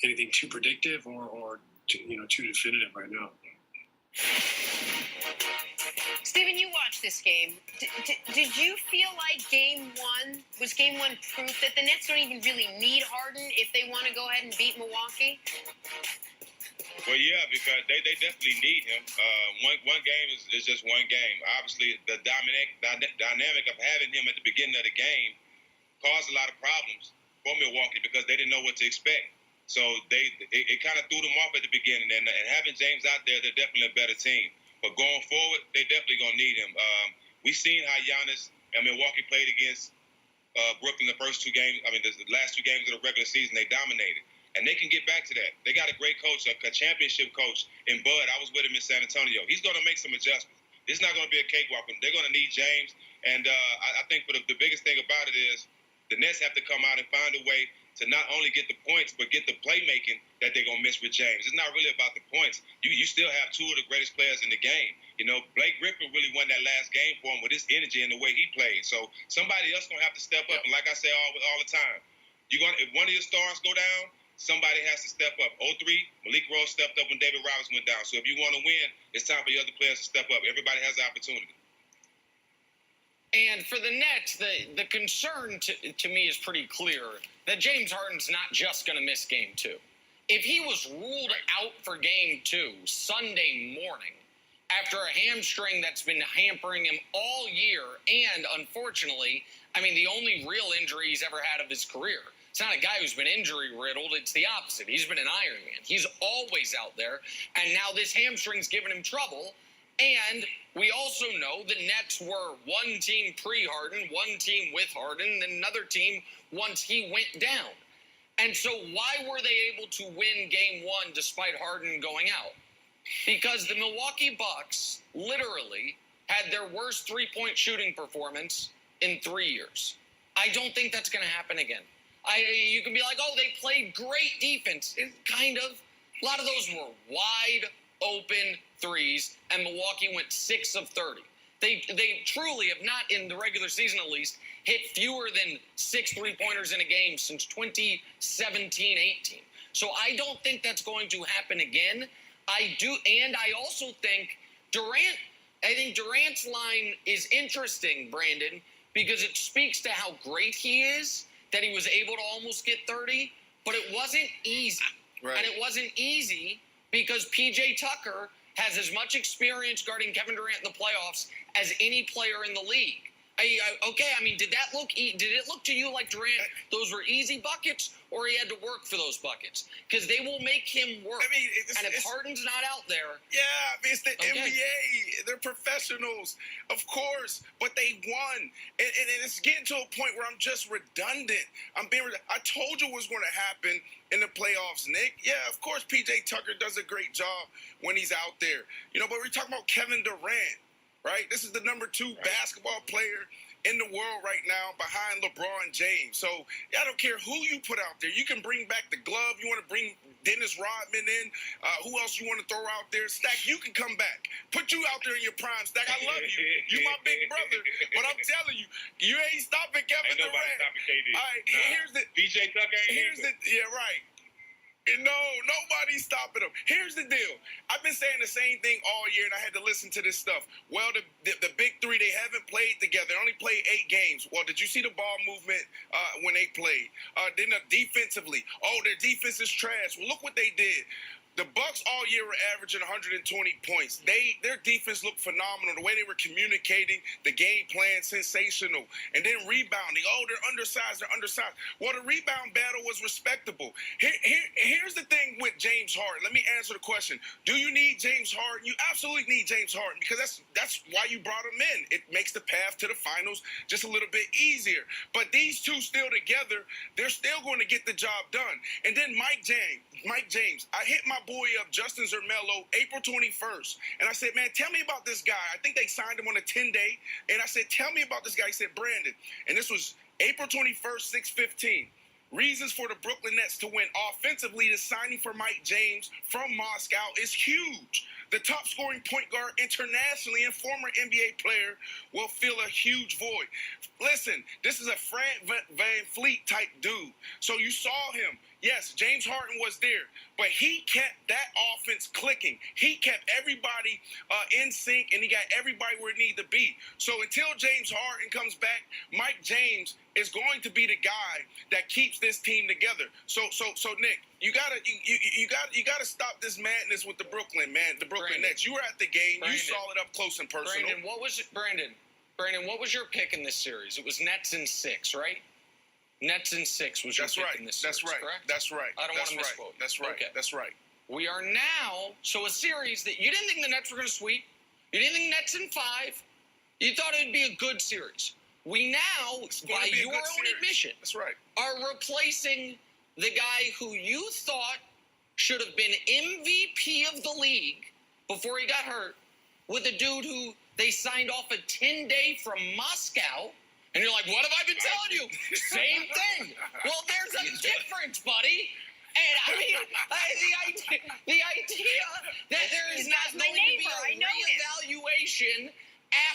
anything too predictive or too definitive right now. Steven, you watched this game. Did you feel like Game 1 was Game 1 proof that the Nets don't even really need Harden if they want to go ahead and beat Milwaukee? Well, yeah, because they definitely need him. One game is just one game. Obviously, the dynamic of having him at the beginning of the game caused a lot of problems for Milwaukee because they didn't know what to expect. So it kind of threw them off at the beginning. And having James out there, they're definitely a better team. But going forward, they definitely going to need him. We've seen how Giannis and Milwaukee played against Brooklyn the first two games. I mean, the last two games of the regular season, they dominated. And they can get back to that. They got a great coach, a championship coach in Bud. I was with him in San Antonio. He's going to make some adjustments. It's not going to be a cakewalk. They're going to need James. And I think for the biggest thing about it is the Nets have to come out and find a way to not only get the points, but get the playmaking that they're going to miss with James. It's not really about the points. You still have two of the greatest players in the game. Blake Griffin really won that last game for him with his energy and the way he played. So somebody else going to have to step up. And like I say all the time, if one of your stars go down, somebody has to step up. 03, Malik Rose stepped up when David Robinson went down. So if you want to win, it's time for the other players to step up. Everybody has the opportunity. And for the Nets, the concern to me is pretty clear that James Harden's not just going to miss Game 2. If he was ruled out for Game 2 Sunday morning after a hamstring that's been hampering him all year, and unfortunately, the only real injury he's ever had of his career. It's not a guy who's been injury-riddled. It's the opposite. He's been an Iron Man. He's always out there, and now this hamstring's giving him trouble. And we also know the Nets were one team pre-Harden, one team with Harden, and another team once he went down. And so why were they able to win Game 1 despite Harden going out? Because the Milwaukee Bucks literally had their worst three-point shooting performance in 3 years. I don't think that's going to happen again. You can be like, oh, they played great defense. Kind of. A lot of those were wide open threes, and Milwaukee went 6 of 30. They truly have not, in the regular season at least, hit fewer than 6 3-pointers in a game since 2017-18. So I don't think that's going to happen again. I also think Durant's line is interesting, Brandon, because it speaks to how great he is, that he was able to almost get 30, but it wasn't easy. Right. And it wasn't easy because P.J. Tucker has as much experience guarding Kevin Durant in the playoffs as any player in the league. Did it look to you like Durant, those were easy buckets, or he had to work for those buckets? Because they will make him work. And if Harden's not out there... Yeah, it's the NBA. They're professionals, of course, but they won. And it's getting to a point where I'm just redundant. I told you what was going to happen in the playoffs, Nick. Yeah, of course, P.J. Tucker does a great job when he's out there. But we're talking about Kevin Durant. Right? This is the number 2 basketball player in the world right now behind LeBron James. So I don't care who you put out there. You can bring back the glove. You want to bring Dennis Rodman in. Who else you want to throw out there? Stack, you can come back. Put you out there in your prime, Stack. I love you. You my big brother. But I'm telling you, you ain't stopping Kevin Durant. Nobody stopping KD. All right, here's the... PJ Tucker ain't yeah, right. No, nobody's stopping them. Here's the deal. I've been saying the same thing all year, and I had to listen to this stuff. Well, the big three, they haven't played together. They only played 8 games. Well, did you see the ball movement when they played? Then defensively, their defense is trash. Well, look what they did. The Bucks all year were averaging 120 points. Their defense looked phenomenal. The way they were communicating, the game plan, sensational. And then rebounding. Oh, they're undersized. Well, the rebound battle was respectable. Here's the thing with James Harden. Let me answer the question. Do you need James Harden? You absolutely need James Harden because that's why you brought him in. It makes the path to the finals just a little bit easier. But these two still together, they're still going to get the job done. And then Mike James, I hit my boy up, Justin Zermello, April 21st. And I said, man, tell me about this guy. I think they signed him on a 10-day. And I said, tell me about this guy. He said, Brandon. And this was April 21st, 6:15. Reasons for the Brooklyn Nets to win. Offensively, the signing for Mike James from Moscow is huge. The top scoring point guard internationally and former NBA player will fill a huge void. Listen, this is a Fred Van Fleet type dude. So you saw him. Yes, James Harden was there, but he kept that offense clicking. He kept everybody in sync, and he got everybody where it needed to be. So until James Harden comes back, Mike James is going to be the guy that keeps this team together. So Nick, you gotta stop this madness with the Brooklyn Nets. You were at the game. You saw it up close and personal. Brandon, what was your pick in this series? It was Nets in 6, right? Nets in 6 was your pick in this series, correct? That's right. I don't want to misquote. That's right. Okay. That's right. We are now, so a series that you didn't think the Nets were going to sweep. You didn't think Nets in 5. You thought it would be a good series. We now, by your own admission, that's right, are replacing the guy who you thought should have been MVP of the league before he got hurt with a dude who they signed off a 10-day from Moscow. And you're like, what have I been telling you? Same thing. Well, there's a difference, buddy. And I mean, the idea that there is not going to be a reevaluation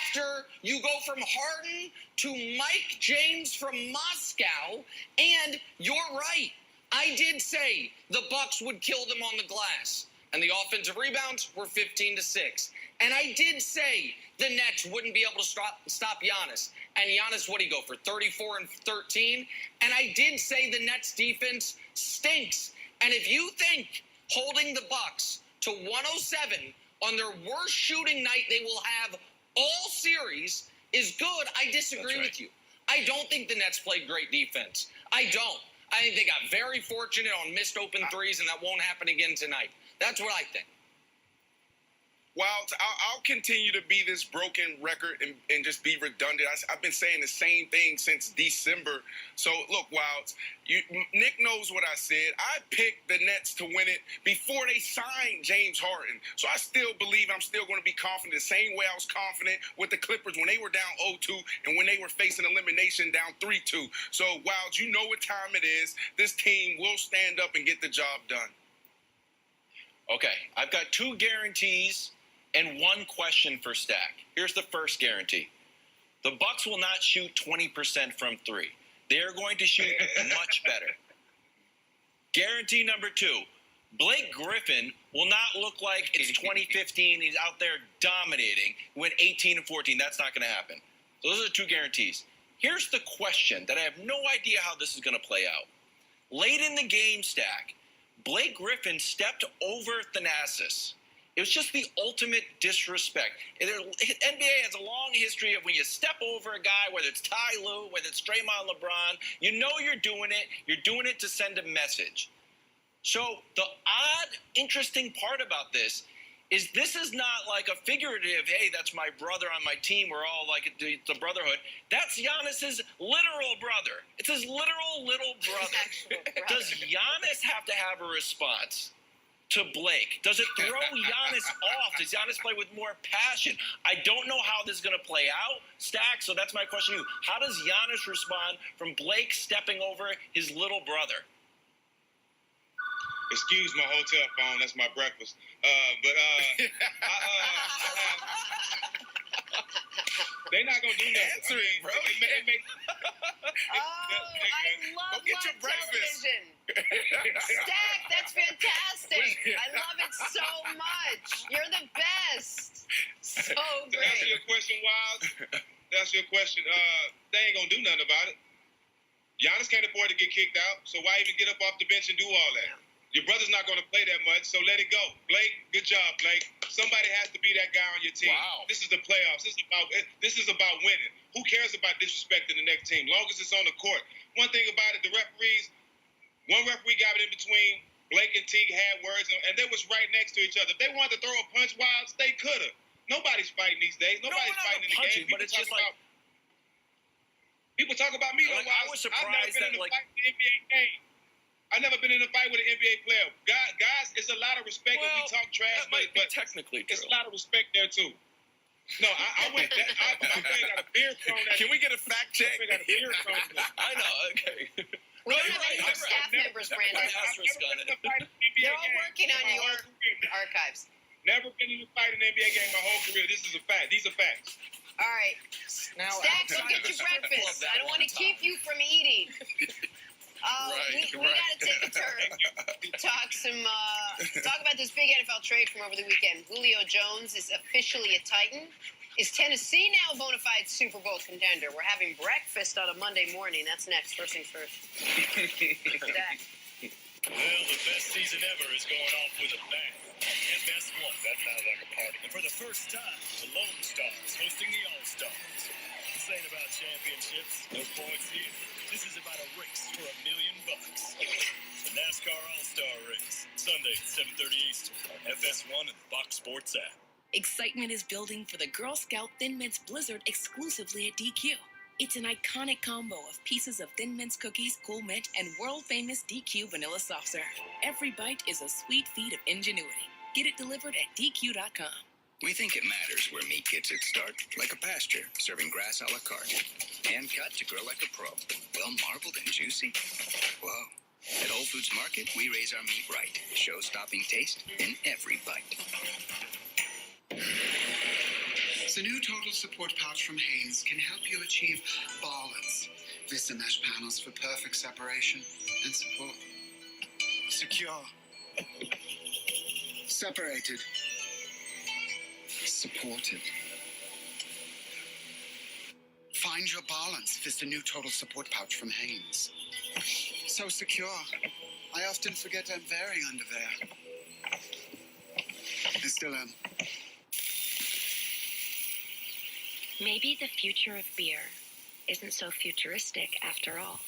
after you go from Harden to Mike James from Moscow, and you're right. I did say the Bucks would kill them on the glass, and the offensive rebounds were 15-6. And I did say the Nets wouldn't be able to stop Giannis. And Giannis, what did he go for? 34 and 13? And I did say the Nets defense stinks. And if you think holding the Bucks to 107 on their worst shooting night they will have all series is good, I disagree with you. I don't think the Nets played great defense. I don't. I think they got very fortunate on missed open threes, and that won't happen again tonight. That's what I think. Well, I'll continue to be this broken record and just be redundant. I've been saying the same thing since December. So, look, Wilds, Nick knows what I said. I picked the Nets to win it before they signed James Harden. So I still believe I'm still going to be confident the same way I was confident with the Clippers when they were down 0-2 and when they were facing elimination down 3-2. So, Wilds, you know what time it is. This team will stand up and get the job done. Okay, I've got 2 guarantees and 1 question for Stack. Here's the first guarantee. The Bucks will not shoot 20% from 3. They're going to shoot much better. Guarantee number 2. Blake Griffin will not look like it's 2015. He's out there dominating. Went 18 and 14. That's not going to happen. So those are the 2 guarantees. Here's the question that I have no idea how this is going to play out. Late in the game, Stack, Blake Griffin stepped over Thanasis. It was just the ultimate disrespect. NBA has a long history of when you step over a guy, whether it's Ty Lue, whether it's Draymond LeBron, you know you're doing it. You're doing it to send a message. So the odd, interesting part about this is not like a figurative, hey, that's my brother on my team. We're all like the brotherhood. That's Giannis's literal brother. It's his literal little brother. Does Giannis have to have a response to Blake? Does it throw Giannis off? Does Giannis play with more passion? I don't know how this is going to play out, Stack, so that's my question to you. How does Giannis respond from Blake stepping over his little brother? Excuse my hotel phone. That's my breakfast. They're not gonna do that. Answer it, bro. I love get your breakfast. television. Stack, that's fantastic. I love it so much. You're the best. So To great. answer your question, Wild, they ain't gonna do nothing about it. Giannis can't afford to get kicked out, so why even get up off the bench and do all that? Your brother's not going to play that much, so let it go. Blake, good job, Blake. Somebody has to be that guy on your team. Wow. This is the playoffs. This is about winning. Who cares about disrespecting the next team? Long as it's on the court. One thing about it, the referees, one referee got it in between. Blake and Teague had words, and they was right next to each other. If they wanted to throw a punch wilds, they could have. Nobody's fighting these days. Nobody's fighting in the punching, game. but it's just like People talk about me. Like, I was surprised I've never been that, in a like- fight in the NBA game. I've never been in a fight with an NBA player. Guys, it's a lot of respect if we talk trash, that might be but technically it's true. a lot of respect there too. No, I went. My friend got a beer thrown at Can we get a fact check? My friend got a beer thrown at me. I know. Okay. We don't have any more staff members, Brandon. Asterisk on it. They're all working on your archives. Never been in a fight in an NBA game my whole career. This is a fact. These are facts. All right. Now, Stacks, you get your breakfast. I don't want to keep you from eating. We got to take a turn. Talk about this big NFL trade from over the weekend. Julio Jones is officially a Titan. Is Tennessee now a bona fide Super Bowl contender? We're having breakfast on a Monday morning. That's next. First things first. Stack. Well, the best season ever is going off with a bang. FS1, that sounds like a party. And for the first time, the Lone Stars hosting the All-Stars. This ain't about championships, no points here. This is about a race for $1 million. The NASCAR All-Star Race, Sunday at 7:30 Eastern on FS1 and the Fox Sports app. Excitement is building for the Girl Scout Thin Mints Blizzard exclusively at DQ. It's an iconic combo of pieces of Thin Mints cookies, Cool Mint, and world-famous DQ vanilla soft serve. Every bite is a sweet feat of ingenuity. Get it delivered at DQ.com. We think it matters where meat gets its start, like a pasture, serving grass a la carte. Hand cut to grow like a pro. Well marbled and juicy. Whoa. At Whole Foods Market, we raise our meat right. Show-stopping taste in every bite. The new total support pouch from Hanes can help you achieve balance. Vista mesh panels for perfect separation and support. Secure. Separated. Supported. Find your balance with the new total support pouch from Hanes. So secure. I often forget I'm wearing underwear. I still am. Maybe the future of beer isn't so futuristic after all.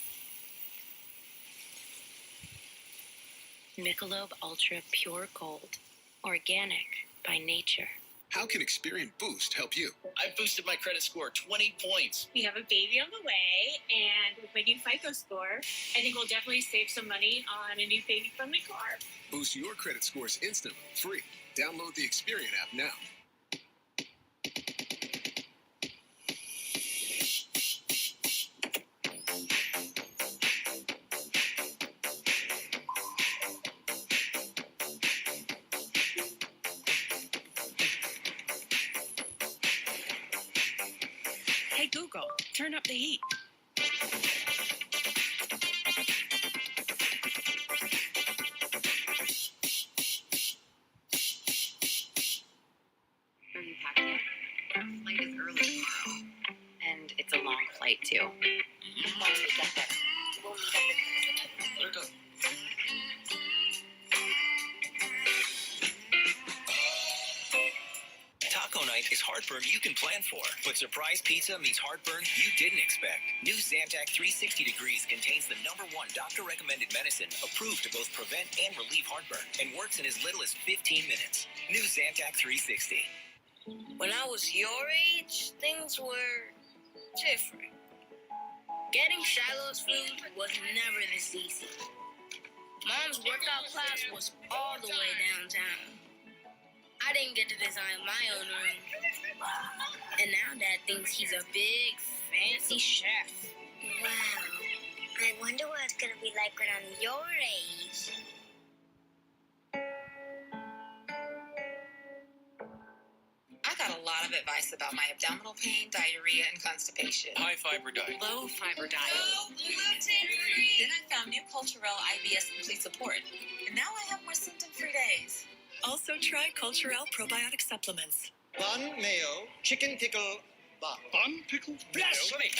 Michelob Ultra Pure Gold. Organic by nature. How can Experian Boost help you? I boosted my credit score 20 points. We have a baby on the way, and with my new FICO score, I think we'll definitely save some money on a new baby-friendly car. Boost your credit scores instantly, free. Download the Experian app now. Hey Google, turn up the heat. Flight is early tomorrow, and it's a long flight too. Once we get there, we'll meet up with Taco night is heartburn you can plan for, but surprise pizza means heartburn you didn't expect. New Zantac 360 Degrees contains the #1 doctor-recommended medicine approved to both prevent and relieve heartburn and works in as little as 15 minutes. New Zantac 360. When I was your age, things were different. Getting Shiloh's food was never this easy. Mom's workout class was all the way downtown. I didn't get to design my own room. And now Dad thinks he's a big, fancy chef. Wow. I wonder what it's going to be like when I'm your age. I got a lot of advice about my abdominal pain, diarrhea, and constipation. High fiber diet. Low fiber diet. Then I found New Culturelle IBS Complete Support. And now I have more symptom-free days. Also try Culturelle probiotic supplements. Bun, mayo, chicken pickle, bun. Bun, pickle, blasphemy!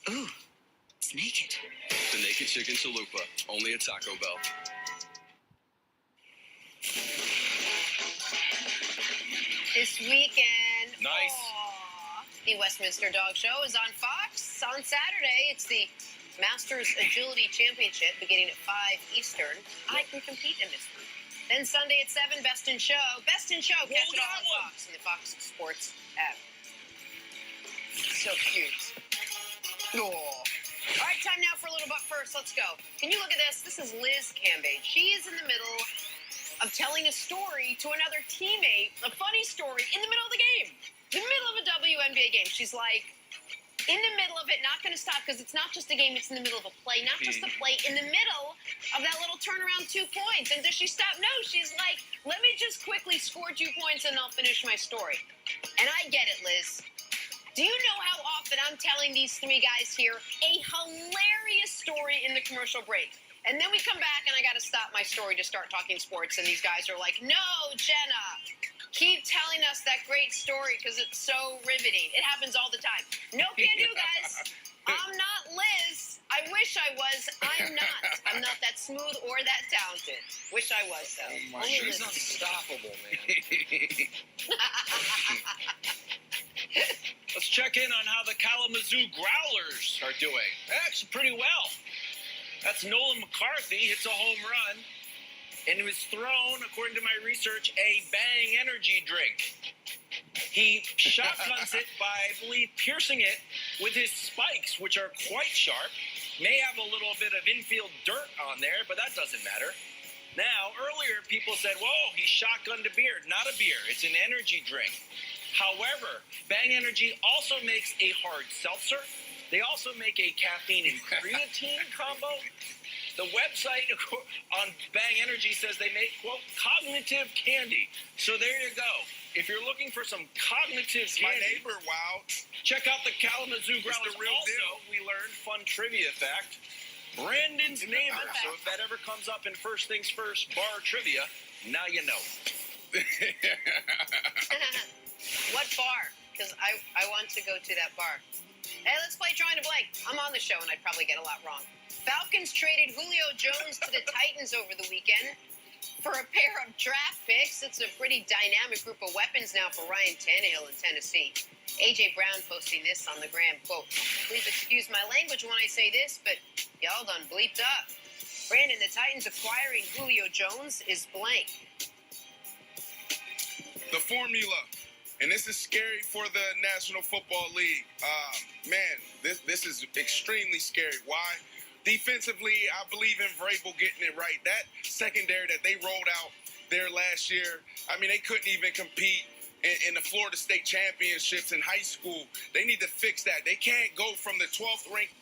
Ooh, It's naked. The Naked Chicken Chalupa, only at Taco Bell. This weekend. Nice. The Westminster Dog Show is on Fox on Saturday. It's the Masters Agility Championship beginning at 5 Eastern. I can compete in this one. Then Sunday at 7, Best in Show. Best in Show, catch it all on Fox and the Fox Sports app. So cute. Oh. All right, time now for a little but first. Let's go. Can you look at this? This is Liz Cambage. She is in the middle of telling a story to another teammate, a funny story, in the middle of the game. In the middle of a WNBA game. She's like, in the middle of it, not going to stop, because it's not just a game, it's in the middle of a play. Not just the play, in the middle of that little turnaround 2 points. And does she stop? No, she's like, let me just quickly score 2 points and I'll finish my story. And I get it, Liz. Do you know how often I'm telling these 3 guys here a hilarious story in the commercial break? And then we come back and I got to stop my story to start talking sports. And these guys are like, no, Jenna, keep telling us that great story because it's so riveting. It happens all the time. No can do, guys. I'm not Liz. I wish I was. I'm not. I'm not that smooth or that talented. Wish I was, though. Oh my, she's unstoppable, man. Let's check in on how the Kalamazoo Growlers are doing. Actually, pretty well. That's Nolan McCarthy, hits a home run, and it was thrown, according to my research, a Bang energy drink. He shotguns it by, I believe, piercing it with his spikes, which are quite sharp. May have a little bit of infield dirt on there, but that doesn't matter. Now, earlier, people said, whoa, he shotgunned a beer. Not a beer. It's an energy drink. However, Bang Energy also makes a hard seltzer. They also make a caffeine and creatine combo. The website on Bang Energy says they make, quote, cognitive candy. So there you go. If you're looking for some cognitive candy, my neighbor, wow. Check out the Kalamazoo Growlers. The real also, deal. we learned, fun trivia fact, Brandon's neighbor. So if that ever comes up in First Things First bar trivia, now you know. What bar? Because I want to go to that bar. Hey, let's play Trying to Blank. I'm on the show, and I'd probably get a lot wrong. Falcons traded Julio Jones to the Titans over the weekend for a pair of draft picks. It's a pretty dynamic group of weapons now for Ryan Tannehill in Tennessee. A.J. Brown posting this on the gram, quote, please excuse my language when I say this, but y'all done bleeped up. Brandon, the Titans acquiring Julio Jones is blank. The formula. And this is scary for the National Football League. Man, this is extremely scary. Why? Defensively, I believe in Vrabel getting it right. That secondary that they rolled out there last year, I mean, they couldn't even compete in the Florida State Championships in high school. They need to fix that. They can't go from the 12th ranked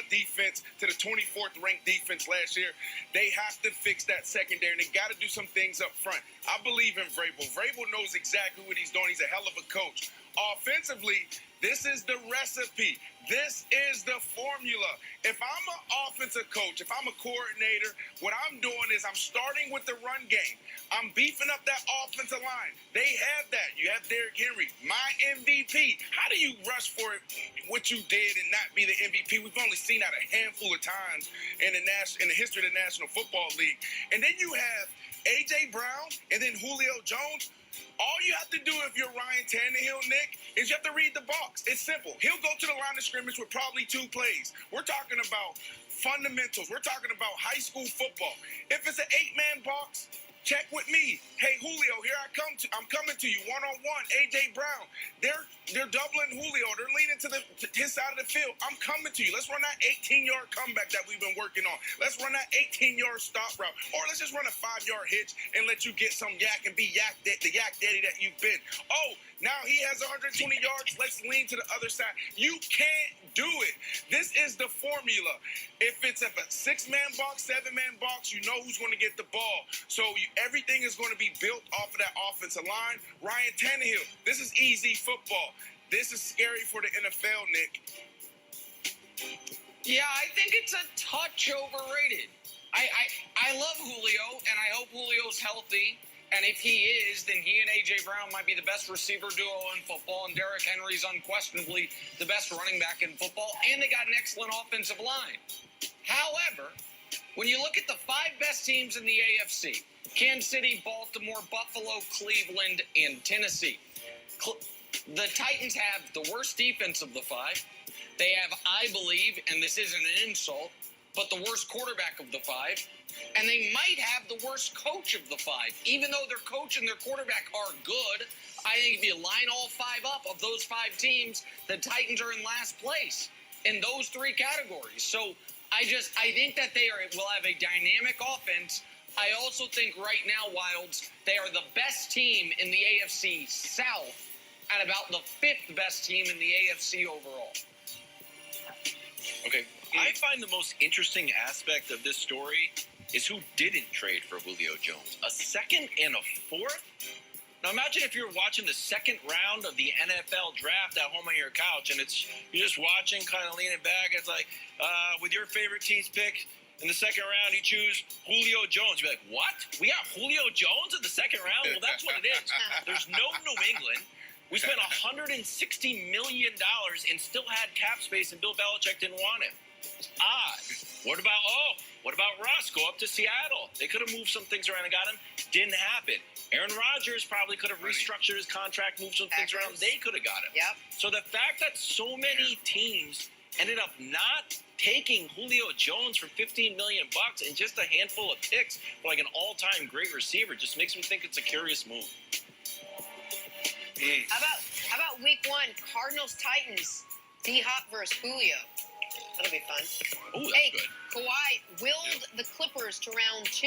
defense to the 24th ranked defense last year. They have to fix that secondary, and they got to do some things up front. I believe in Vrabel. Vrabel knows exactly what he's doing. He's a hell of a coach. Offensively, this is the recipe. This is the formula. If I'm an offensive coach, if I'm a coordinator, what I'm doing is I'm starting with the run game. I'm beefing up that offensive line. They have that. You have Derrick Henry, my MVP. How do you rush for it, what you did, and not be the MVP? We've only seen that a handful of times in the history of the National Football League. And then you have A.J. Brown and then Julio Jones. All you have to do if you're Ryan Tannehill, Nick, is you have to read the box. It's simple. He'll go to the line of scrimmage with probably 2 plays. We're talking about fundamentals. We're talking about high school football. If it's an 8-man box, check with me. Hey, Julio, here I come. I'm coming to you one-on-one. A.J. Brown. They're doubling Julio. They're leaning to his side of the field. I'm coming to you. Let's run that 18-yard comeback that we've been working on. Let's run that 18-yard stop route. Or let's just run a 5-yard hitch and let you get some yak and be the yak daddy that you've been. Oh, now he has 120 yards. Let's lean to the other side. You can't do it. This is the formula. If it's a 6-man box, 7-man box, you know who's going to get the ball. So everything is going to be built off of that offensive line. Ryan Tannehill, this is easy football. This is scary for the NFL, Nick. Yeah, I think it's a touch overrated. I love Julio, and I hope Julio's healthy. And if he is, then he and A.J. Brown might be the best receiver duo in football, and Derrick Henry's unquestionably the best running back in football, and they got an excellent offensive line. However, when you look at the 5 best teams in the AFC, Kansas City, Baltimore, Buffalo, Cleveland, and Tennessee, the Titans have the worst defense of the 5. They have, I believe, and this isn't an insult, but the worst quarterback of the 5. And they might have the worst coach of the 5. Even though their coach and their quarterback are good, I think if you line all 5 up of those 5 teams, the Titans are in last place in those 3 categories. So I think that they will have a dynamic offense. I also think right now, Wilds, they are the best team in the AFC South and about the 5th best team in the AFC overall. Okay, I find the most interesting aspect of this story is who didn't trade for Julio Jones. A 2nd and a 4th? Now imagine if you're watching the 2nd round of the NFL draft at home on your couch, and you're just watching, kind of leaning back. It's like, with your favorite team's pick in the 2nd round, you choose Julio Jones. You're like, what? We got Julio Jones in the 2nd round? Well, that's what it is. There's no New England. We spent $160 million and still had cap space, and Bill Belichick didn't want him. It's odd. What about Russ? Go up to Seattle. They could have moved some things around and got him. Didn't happen. Aaron Rodgers probably could have restructured his contract, moved some things around. They could have got him. Yep. So the fact that so many teams ended up not taking Julio Jones for $15 million and just a handful of picks for like an all-time great receiver just makes me think it's a curious move. How about week 1, Cardinals-Titans, D-Hop versus Julio? That'll be fun. Oh, that's good. Kawhi willed the Clippers to round 2.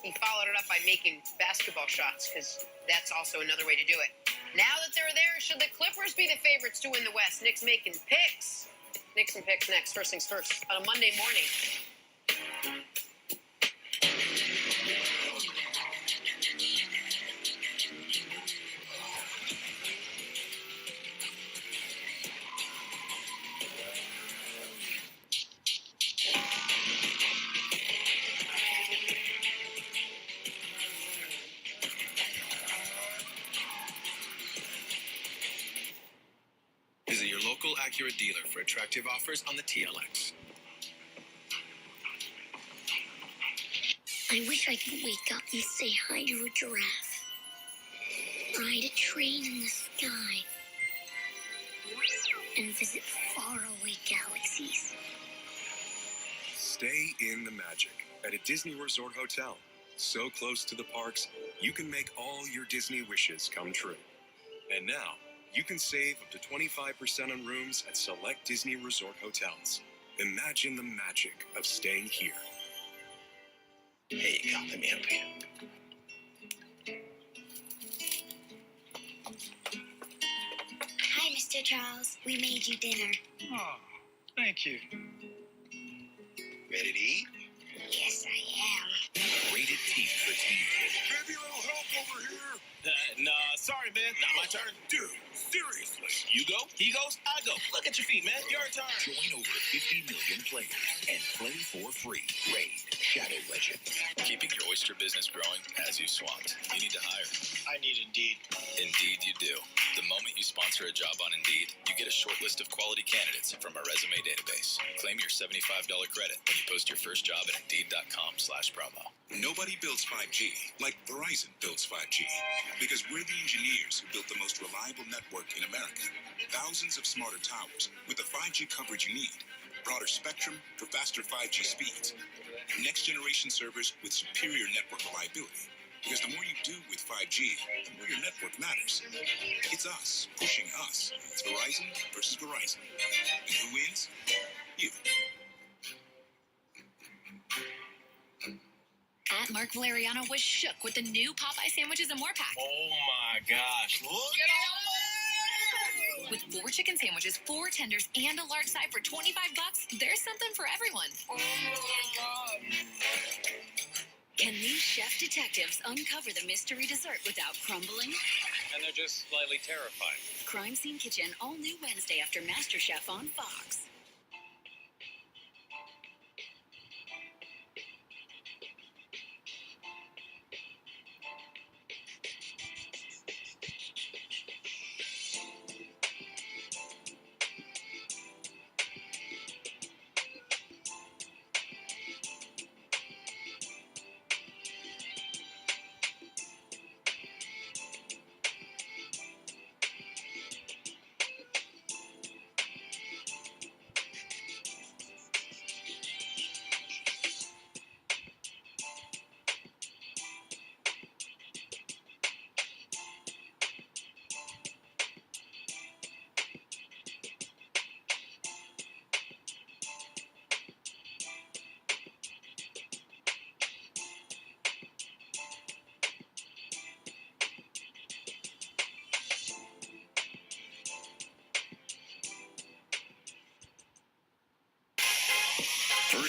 He followed it up by making basketball shots, because that's also another way to do it. Now that they're there, should the Clippers be the favorites to win the West? Nick's making picks. Nick's and picks next. First things first, on a Monday morning. Visit your local Acura dealer for attractive offers on the TLX. I wish I could wake up and say hi to a giraffe. Ride a train in the sky. And visit faraway galaxies. Stay in the magic at a Disney Resort Hotel. So close to the parks, you can make all your Disney wishes come true. And now, you can save up to 25% on rooms at select Disney Resort hotels. Imagine the magic of staying here. Hey, got the man. Hi, Mr. Charles. We made you dinner. Oh, thank you. Ready to eat? Yes, I am. Rated T for teen. Maybe a little help over here. Nah, sorry, man. Not my turn. Dude, seriously. You go, he goes, I go. Look at your feet, man. Your turn. Join over 50 million players and play for free. Raid Shadow Legend. Keeping your oyster business growing has you swamped. You need to hire. I need Indeed. Indeed you do. The moment you sponsor a job on Indeed, you get a short list of quality candidates from our resume database. Claim your $75 credit when you post your first job at Indeed.com/promo. Nobody builds 5G like Verizon builds 5G. Because we're the engineers who built the most reliable network in America. Thousands of smarter towers with the 5G coverage you need. Broader spectrum for faster 5G speeds. Next generation servers with superior network reliability. Because the more you do with 5G, the more your network matters. It's us pushing us. It's Verizon versus Verizon. And who wins? You. At Mark Valeriano was shook with the new Popeye sandwiches and more pack. Oh my gosh. Look at all With 4 chicken sandwiches, 4 tenders, and a large side for $25, there's something for everyone. Oh my God. Can these chef detectives uncover the mystery dessert without crumbling? And they're just slightly terrified. Crime Scene Kitchen, all new Wednesday after MasterChef on Fox.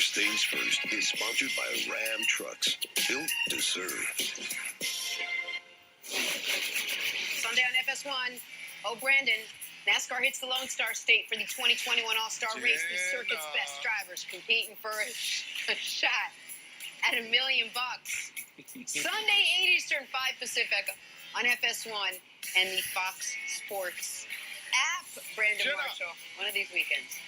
First Things First is sponsored by Ram Trucks, built to serve. Sunday on FS1. Oh, Brandon. NASCAR hits the Lone Star State for the 2021 All-Star Race. The circuit's best drivers competing for a shot at $1 million. Sunday, 8 Eastern, 5 Pacific on FS1 and the Fox Sports app. Brandon Marshall, one of these weekends.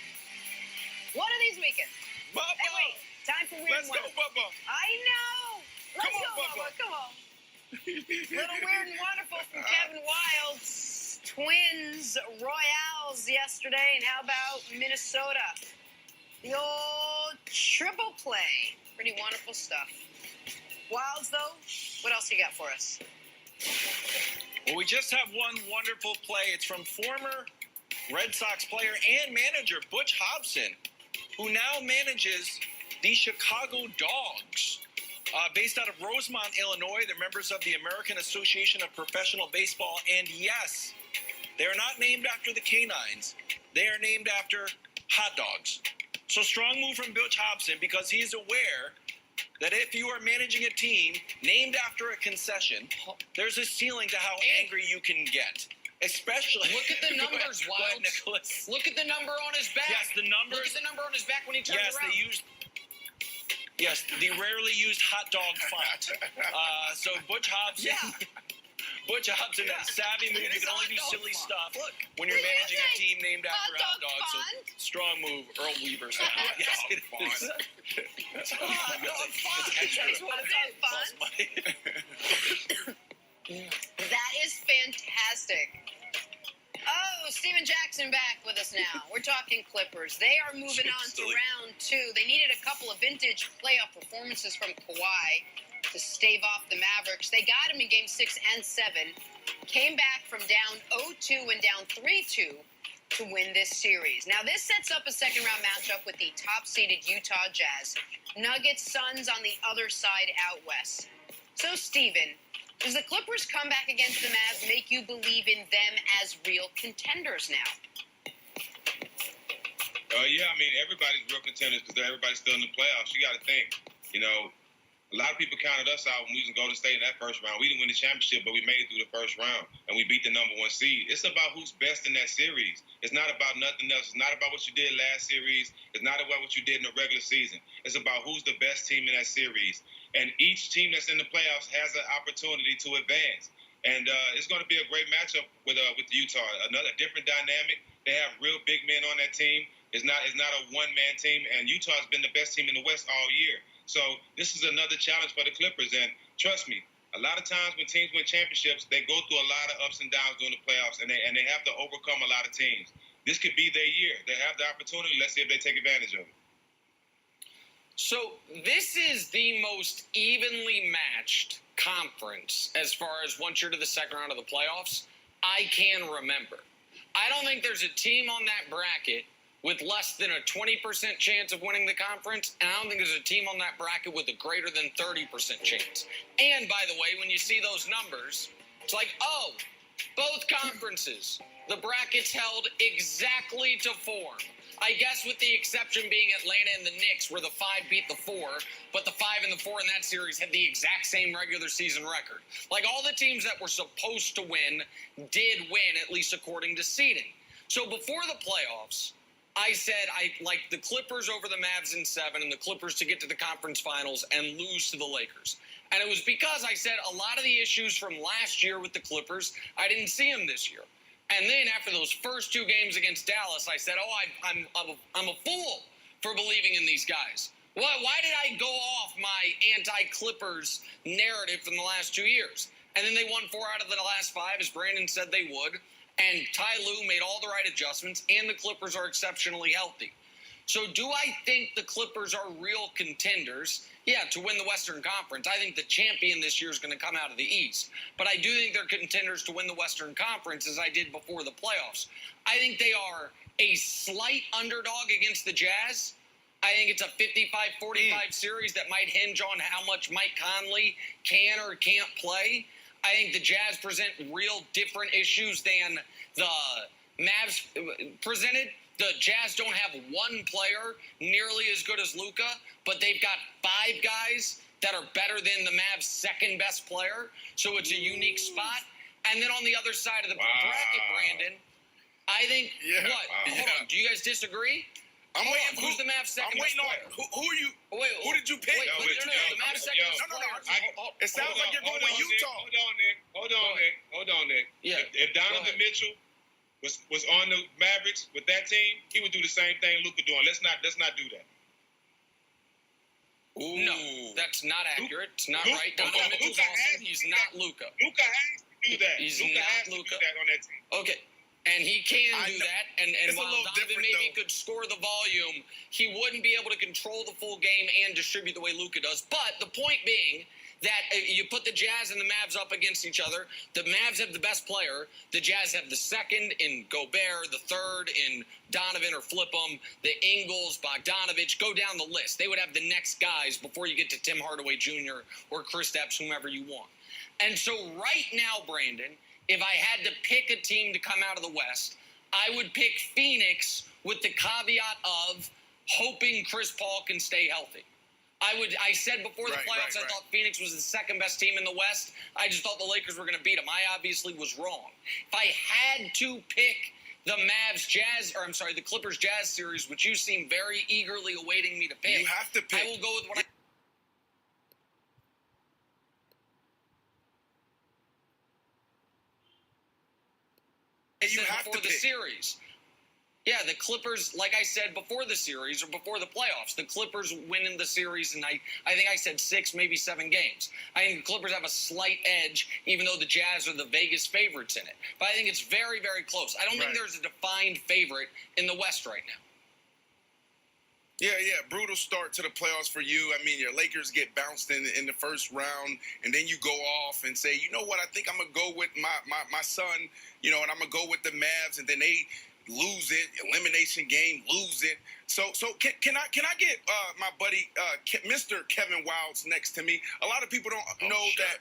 One of these weekends. Bubba! Hey, wait, time for Weird and Let's go, Wonderful. Bubba! I know! Let's go, Bubba. Come on. Little Weird and Wonderful from Kevin Wilde's Twins Royals yesterday. And how about Minnesota? The old triple play. Pretty wonderful stuff. Wilds, though, what else you got for us? Well, we just have one wonderful play. It's from former Red Sox player and manager Butch Hobson, who now manages the Chicago Dogs. Based out of Rosemont, Illinois, they're members of the American Association of Professional Baseball. And yes, they're not named after the canines. They are named after hot dogs. So strong move from Butch Hobson, because he's aware that if you are managing a team named after a concession, there's a ceiling to how angry you can get. Especially. Look at the numbers, Wild. Look at the number on his back. Yes, the numbers. Look at the number on his back when he turns around. Yes, the rarely used hot dog font. So Butch Hobson. Yeah. Butch Hobson, a savvy move. You can only do silly stuff when you're managing a team named after hot dogs. So strong move, Earl Weaver. Yes, it is. That is fantastic. Oh, Steven Jackson back with us now. We're talking Clippers. They are moving on to round 2. They needed a couple of vintage playoff performances from Kawhi to stave off the Mavericks. They got him in Game 6 and 7. Came back from down 0-2 and down 3-2 to win this series. Now, this sets up a second-round matchup with the top-seeded Utah Jazz. Nuggets, Suns on the other side out west. So, Steven, does the Clippers' comeback against the Mavs make you believe in them as real contenders now? Yeah, I mean, everybody's real contenders because everybody's still in the playoffs. You got to think, a lot of people counted us out when we was in Golden State in that first round. We didn't win the championship, but we made it through the first round, and we beat the number 1 seed. It's about who's best in that series. It's not about nothing else. It's not about what you did last series. It's not about what you did in the regular season. It's about who's the best team in that series. And each team that's in the playoffs has an opportunity to advance. And it's going to be a great matchup with Utah. Another different dynamic. They have real big men on that team. It's not a one-man team, and Utah's been the best team in the West all year. So this is another challenge for the Clippers. And trust me, a lot of times when teams win championships, they go through a lot of ups and downs during the playoffs, and they have to overcome a lot of teams. This could be their year. They have the opportunity. Let's see if they take advantage of it. So this is the most evenly matched conference as far as once you're to the second round of the playoffs I can remember. I don't think there's a team on that bracket with less than a 20% chance of winning the conference, and I don't think there's a team on that bracket with a greater than 30% chance. And by the way, when you see those numbers, it's like, oh, both conferences, the brackets held exactly to form. I guess with the exception being Atlanta and the Knicks, where the 5 beat the 4, but the 5 and the 4 in that series had the exact same regular season record. Like, all the teams that were supposed to win did win, at least according to seeding. So before the playoffs, I said I like the Clippers over the Mavs in 7 and the Clippers to get to the conference finals and lose to the Lakers. And it was because I said a lot of the issues from last year with the Clippers, I didn't see them this year. And then after those first 2 games against Dallas, I said, I'm a fool for believing in these guys. Why did I go off my anti-Clippers narrative from the last 2 years? And then they won 4 out of the last 5, as Brandon said they would. And Ty Lue made all the right adjustments, and the Clippers are exceptionally healthy. So do I think the Clippers are real contenders? Yeah, to win the Western Conference. I think the champion this year is going to come out of the East. But I do think they're contenders to win the Western Conference, as I did before the playoffs. I think they are a slight underdog against the Jazz. I think it's a 55-45 series that might hinge on how much Mike Conley can or can't play. I think the Jazz present real different issues than the Mavs presented. The Jazz don't have one player nearly as good as Luka, but they've got 5 guys that are better than the Mavs' second best player. So it's a unique spot. And then on the other side of the bracket, Brandon, I think Hold on. Do you guys disagree? I'm waiting. Who's the Mavs' second best player? Who are you? Wait, who did you pick? No, the Mavs' second best player. It sounds like you're going with Utah. Hold on, Nick. Yeah. If Donovan Mitchell was on the Mavericks with that team, he would do the same thing Luka doing. Let's not do that. Ooh. No, that's not accurate. It's not right. Donovan Mitchell's awesome. He's not Luka. Luka has to do that. He's Luka has not to Luka. do that on that team. Okay. And he can do that, and while Donovan maybe though. could score the volume, he wouldn't be able to control the full game and distribute the way Luka does. But the point being that you put the Jazz and the Mavs up against each other. The Mavs have the best player. The Jazz have the second in Gobert, the third in Donovan, or flip them, the Ingles, Bogdanovich. Go down the list. They would have the next guys before you get to Tim Hardaway Jr. or Kristaps, whomever you want. And so right now, Brandon, if I had to pick a team to come out of the West, I would pick Phoenix with the caveat of hoping Chris Paul can stay healthy. I said before the playoffs, I thought Phoenix was the second best team in the West. I just thought the Lakers were going to beat them. I obviously was wrong. If I had to pick the the Clippers Jazz series, which you seem very eagerly awaiting me to pick, you have to pick. I will go with what I. Before the series. Yeah, the Clippers, like I said before the series or before the playoffs, the Clippers win in the series, and I think I said 6, maybe 7 games. I think the Clippers have a slight edge, even though the Jazz are the Vegas favorites in it. But I think it's very, very close. I don't think there's a defined favorite in the West right now. Yeah, brutal start to the playoffs for you. I mean, your Lakers get bounced in the first round, and then you go off and say, you know what, I think I'm going to go with my son, and I'm going to go with the Mavs, and then they lose it, elimination game, lose it. So can I get my buddy Mr. Kevin Wilds next to me? A lot of people don't know that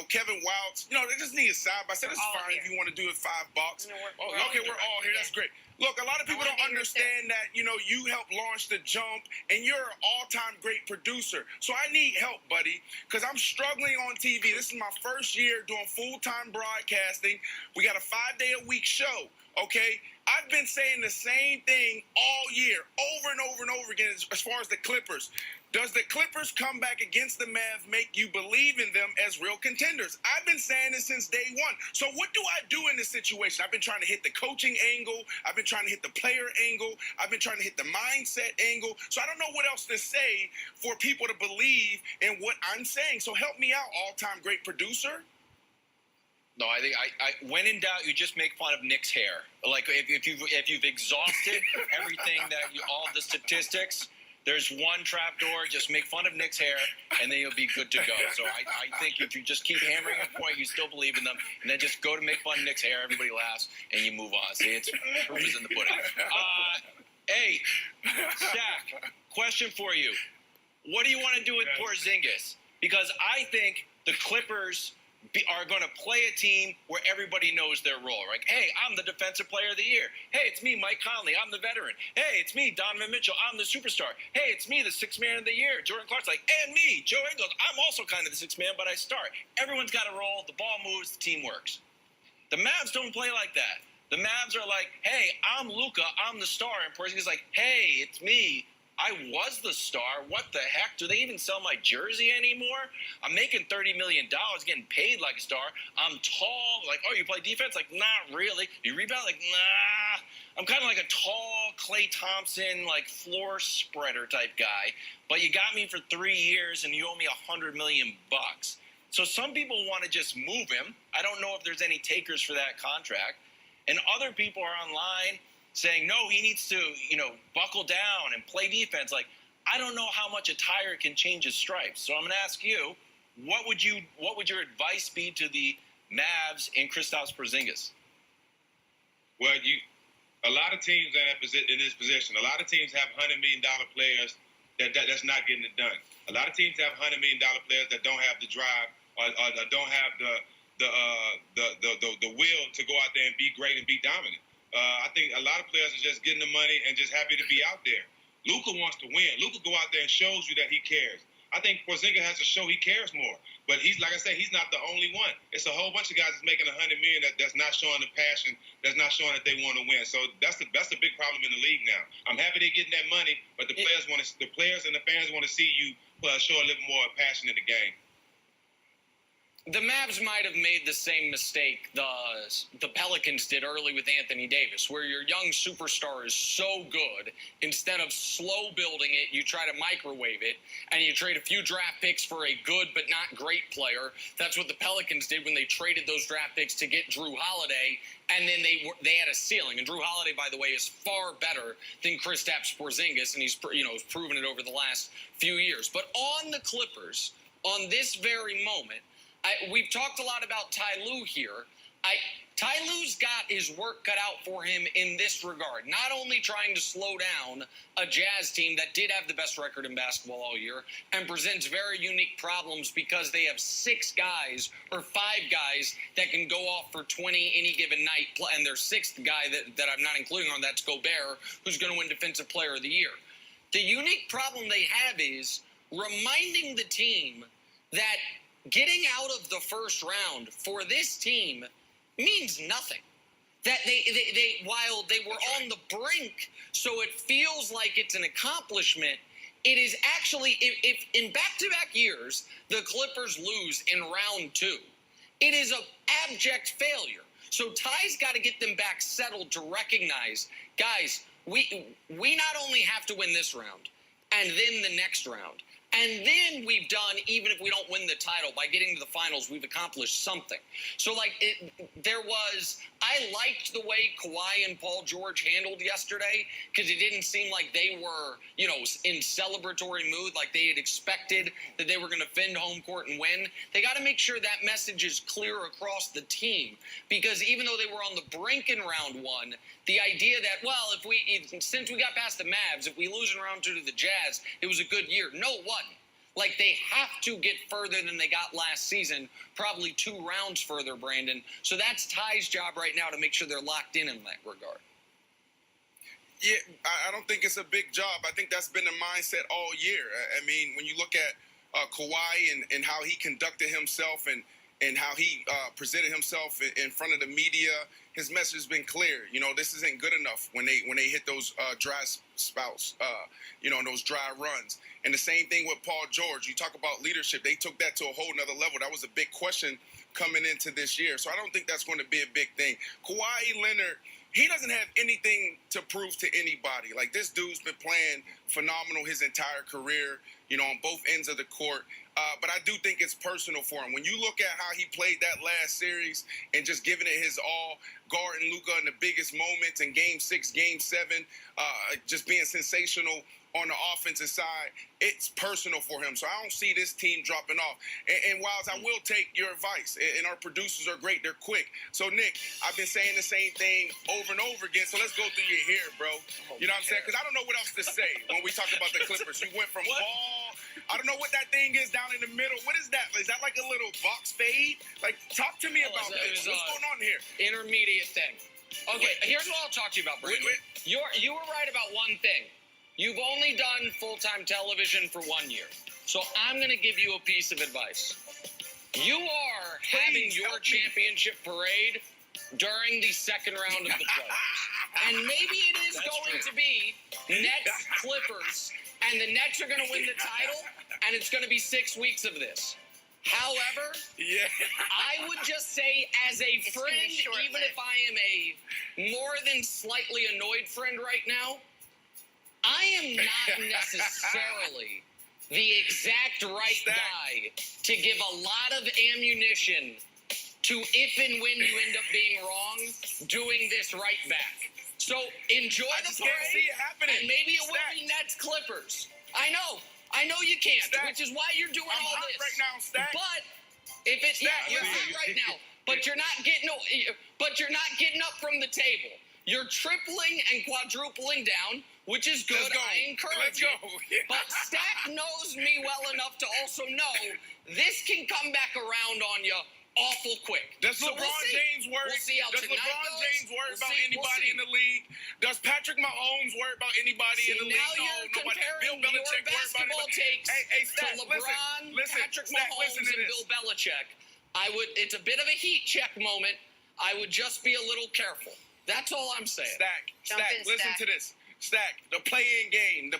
Kevin Wilds. They just need a side by side. It's fine if you want to do it $5. Okay, we're all here. That's great. Look, a lot of people don't understand that you helped launch The Jump, and you're an all-time great producer. So I need help, buddy, because I'm struggling on TV. This is my first year doing full-time broadcasting. We got a 5-day-a-week show. Okay, I've been saying the same thing all year, over and over and over again, as far as the Clippers. Does the Clippers come back against the Mavs make you believe in them as real contenders? I've been saying this since day one. So what do I do in this situation? I've been trying to hit the coaching angle. I've been trying to hit the player angle. I've been trying to hit the mindset angle. So I don't know what else to say for people to believe in what I'm saying. So help me out, all-time great producer. No, I think I when in doubt, you just make fun of Nick's hair. Like if you've exhausted everything all the statistics, there's one trapdoor. Just make fun of Nick's hair, and then you'll be good to go. So I think if you just keep hammering a point, you still believe in them, and then just go to make fun of Nick's hair, everybody laughs, and you move on. See, it's proof is in the pudding. Hey, Shaq, question for you. What do you want to do with Porzingis? Because I think the Clippers are going to play a team where everybody knows their role. Like, hey, I'm the defensive player of the year. Hey, it's me, Mike Conley. I'm the veteran. Hey, it's me, Donovan Mitchell. I'm the superstar. Hey, it's me, the sixth man of the year. Jordan Clark's like, and me, Joe Ingles. I'm also kind of the sixth man, but I start. Everyone's got a role. The ball moves. The team works. The Mavs don't play like that. The Mavs are like, hey, I'm Luka. I'm the star. And Porzingis is like, hey, it's me. I was the star. What the heck? Do they even sell my jersey anymore? I'm making $30 million, getting paid like a star. I'm tall. Like, oh, you play defense? Like, not really. You rebound? Like, nah. I'm kind of like a tall Klay Thompson, like floor spreader type guy. But you got me for 3 years, and you owe me $100 million. So some people want to just move him. I don't know if there's any takers for that contract. And other people are online saying, no, he needs to, buckle down and play defense. Like, I don't know how much a tire can change his stripes. So I'm going to ask you, what would your advice be to the Mavs and Kristaps Porzingis? Well, a lot of teams in this position, a lot of teams have $100 million players that's not getting it done. A lot of teams have $100 million players that don't have the drive or don't have the will to go out there and be great and be dominant. I think a lot of players are just getting the money and just happy to be out there. Luka wants to win. Luka go out there and shows you that he cares. I think Porzingis has to show he cares more. But he's, like I said, he's not the only one. It's a whole bunch of guys that's making $100 million that's not showing the passion, that's not showing that they want to win. So that's the big problem in the league now. I'm happy they're getting that money, but the players and the fans want to see you show a little more passion in the game. The Mavs might have made the same mistake the Pelicans did early with Anthony Davis, where your young superstar is so good, instead of slow building it, you try to microwave it, and you trade a few draft picks for a good but not great player. That's what the Pelicans did when they traded those draft picks to get Drew Holiday, and then they had a ceiling. And Drew Holiday, by the way, is far better than Kristaps Porzingis, and he's proven it over the last few years. But on the Clippers, on this very moment, we've talked a lot about Ty Lue here. Ty Lue's got his work cut out for him in this regard. Not only trying to slow down a Jazz team that did have the best record in basketball all year and presents very unique problems because they have 6 guys or 5 guys that can go off for 20 any given night, and their 6th guy that I'm not including on that's Gobert, who's going to win Defensive Player of the Year. The unique problem they have is reminding the team that getting out of the first round for this team means nothing. That they while they were on the brink, so it feels like it's an accomplishment, it is actually, if in back-to-back years the Clippers lose in round 2, it is an abject failure. So Ty's got to get them back settled to recognize, guys, we not only have to win this round and then the next round, and then we've done, even if we don't win the title, by getting to the finals, we've accomplished something. So, I liked the way Kawhi and Paul George handled yesterday, because it didn't seem like they were, in celebratory mood, like they had expected that they were going to defend home court and win. They got to make sure that message is clear across the team, because even though they were on the brink in round 1, the idea that, since we got past the Mavs, if we lose in round 2 to the Jazz, it was a good year. No, it wasn't. Like, they have to get further than they got last season, probably 2 rounds further, Brandon. So that's Ty's job right now to make sure they're locked in that regard. Yeah, I don't think it's a big job. I think that's been the mindset all year. I mean, when you look at Kawhi and how he conducted himself and how he presented himself in front of the media, his message has been clear. This isn't good enough when they hit those dry spouts, those dry runs. And the same thing with Paul George. You talk about leadership. They took that to a whole nother level. That was a big question coming into this year. So I don't think that's going to be a big thing. Kawhi Leonard, he doesn't have anything to prove to anybody. Like, this dude's been playing phenomenal his entire career, on both ends of the court. But I do think it's personal for him. When you look at how he played that last series and just giving it his all, guarding Luka in the biggest moments in Game 6, Game 7, just being sensational on the offensive side, it's personal for him. So I don't see this team dropping off. And Wiles, I will take your advice. And our producers are great. They're quick. So, Nick, I've been saying the same thing over and over again. So let's go through your hair, bro. You know what I'm saying? Because I don't know what else to say when we talk about the Clippers. You went from ball. I don't know what that thing is down in the middle. What is that? Is that like a little box fade? Like, talk to me about this. What's going on here? Intermediate thing. Okay, here's what I'll talk to you about, Brandon. You were right about one thing. You've only done full-time television for 1 year. So I'm going to give you a piece of advice. You are having your championship parade during the second round of the playoffs. And maybe it is going to be Nets, Clippers, and the Nets are going to win the title, and it's going to be 6 weeks of this. However, I would just say, as a friend, even if I am a more than slightly annoyed friend right now, I am not necessarily the exact right guy to give a lot of ammunition to, if and when you end up being wrong, doing this right back. So enjoy the parade, and maybe it will be Nets Clippers. I know you can't, which is why you're doing all this. Right now, Stack. But if it's you're hot right now, but you're not getting up from the table. You're tripling and quadrupling down, which is good. I encourage you. But Stack knows me well enough to also know this can come back around on you awful quick. Does So LeBron James worry? We'll see how Does tonight LeBron goes. James worry We'll about see. anybody in the league? Does Patrick Mahomes worry about anybody in the league? Now you're comparing your basketball takes to LeBron, Patrick Mahomes, and Bill Belichick. It's a bit of a heat check moment. I would just be a little careful. That's all I'm saying. Stack, listen to this. Stack, the play-in game.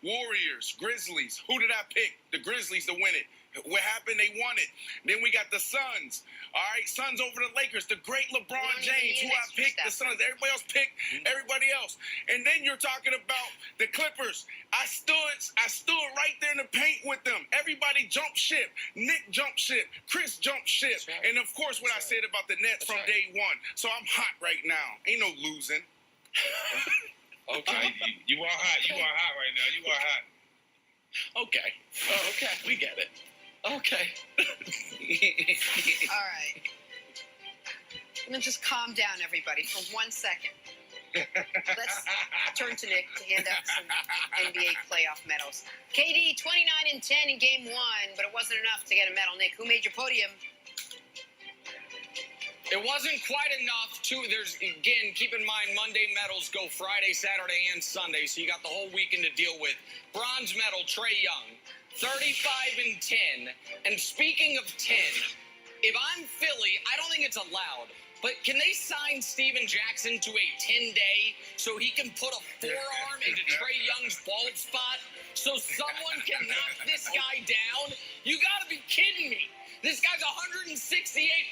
Warriors, Grizzlies. Who did I pick? The Grizzlies to win it. What happened? They won it. Then we got the Suns. All right, Suns over the Lakers. The great LeBron James, who I picked. The Suns. Everybody else picked everybody else. And then you're talking about the Clippers. I stood right there in the paint with them. Everybody jumped ship. Nick jumped ship. Chris jumped ship. Right. And of course, what I said about the Nets from day one. So I'm hot right now. Ain't no losing. Okay, you are hot. You are hot right now. You are hot. Okay. Oh, okay. We get it. Okay. All right. I'm going to just calm down, everybody, for 1 second. Let's turn to Nick to hand out some NBA playoff medals. KD, 29-10 in Game 1, but it wasn't enough to get a medal. Nick, who made your podium? It wasn't quite enough. There's, again, keep in mind, Monday medals go Friday, Saturday, and Sunday, so you got the whole weekend to deal with. Bronze medal, Trae Young, 35-10. And speaking of 10, if I'm Philly, I don't think it's allowed, but can they sign Steven Jackson to a 10-day so he can put a forearm into Trae Young's bald spot so someone can knock this guy down? You got to be kidding me. This guy's 168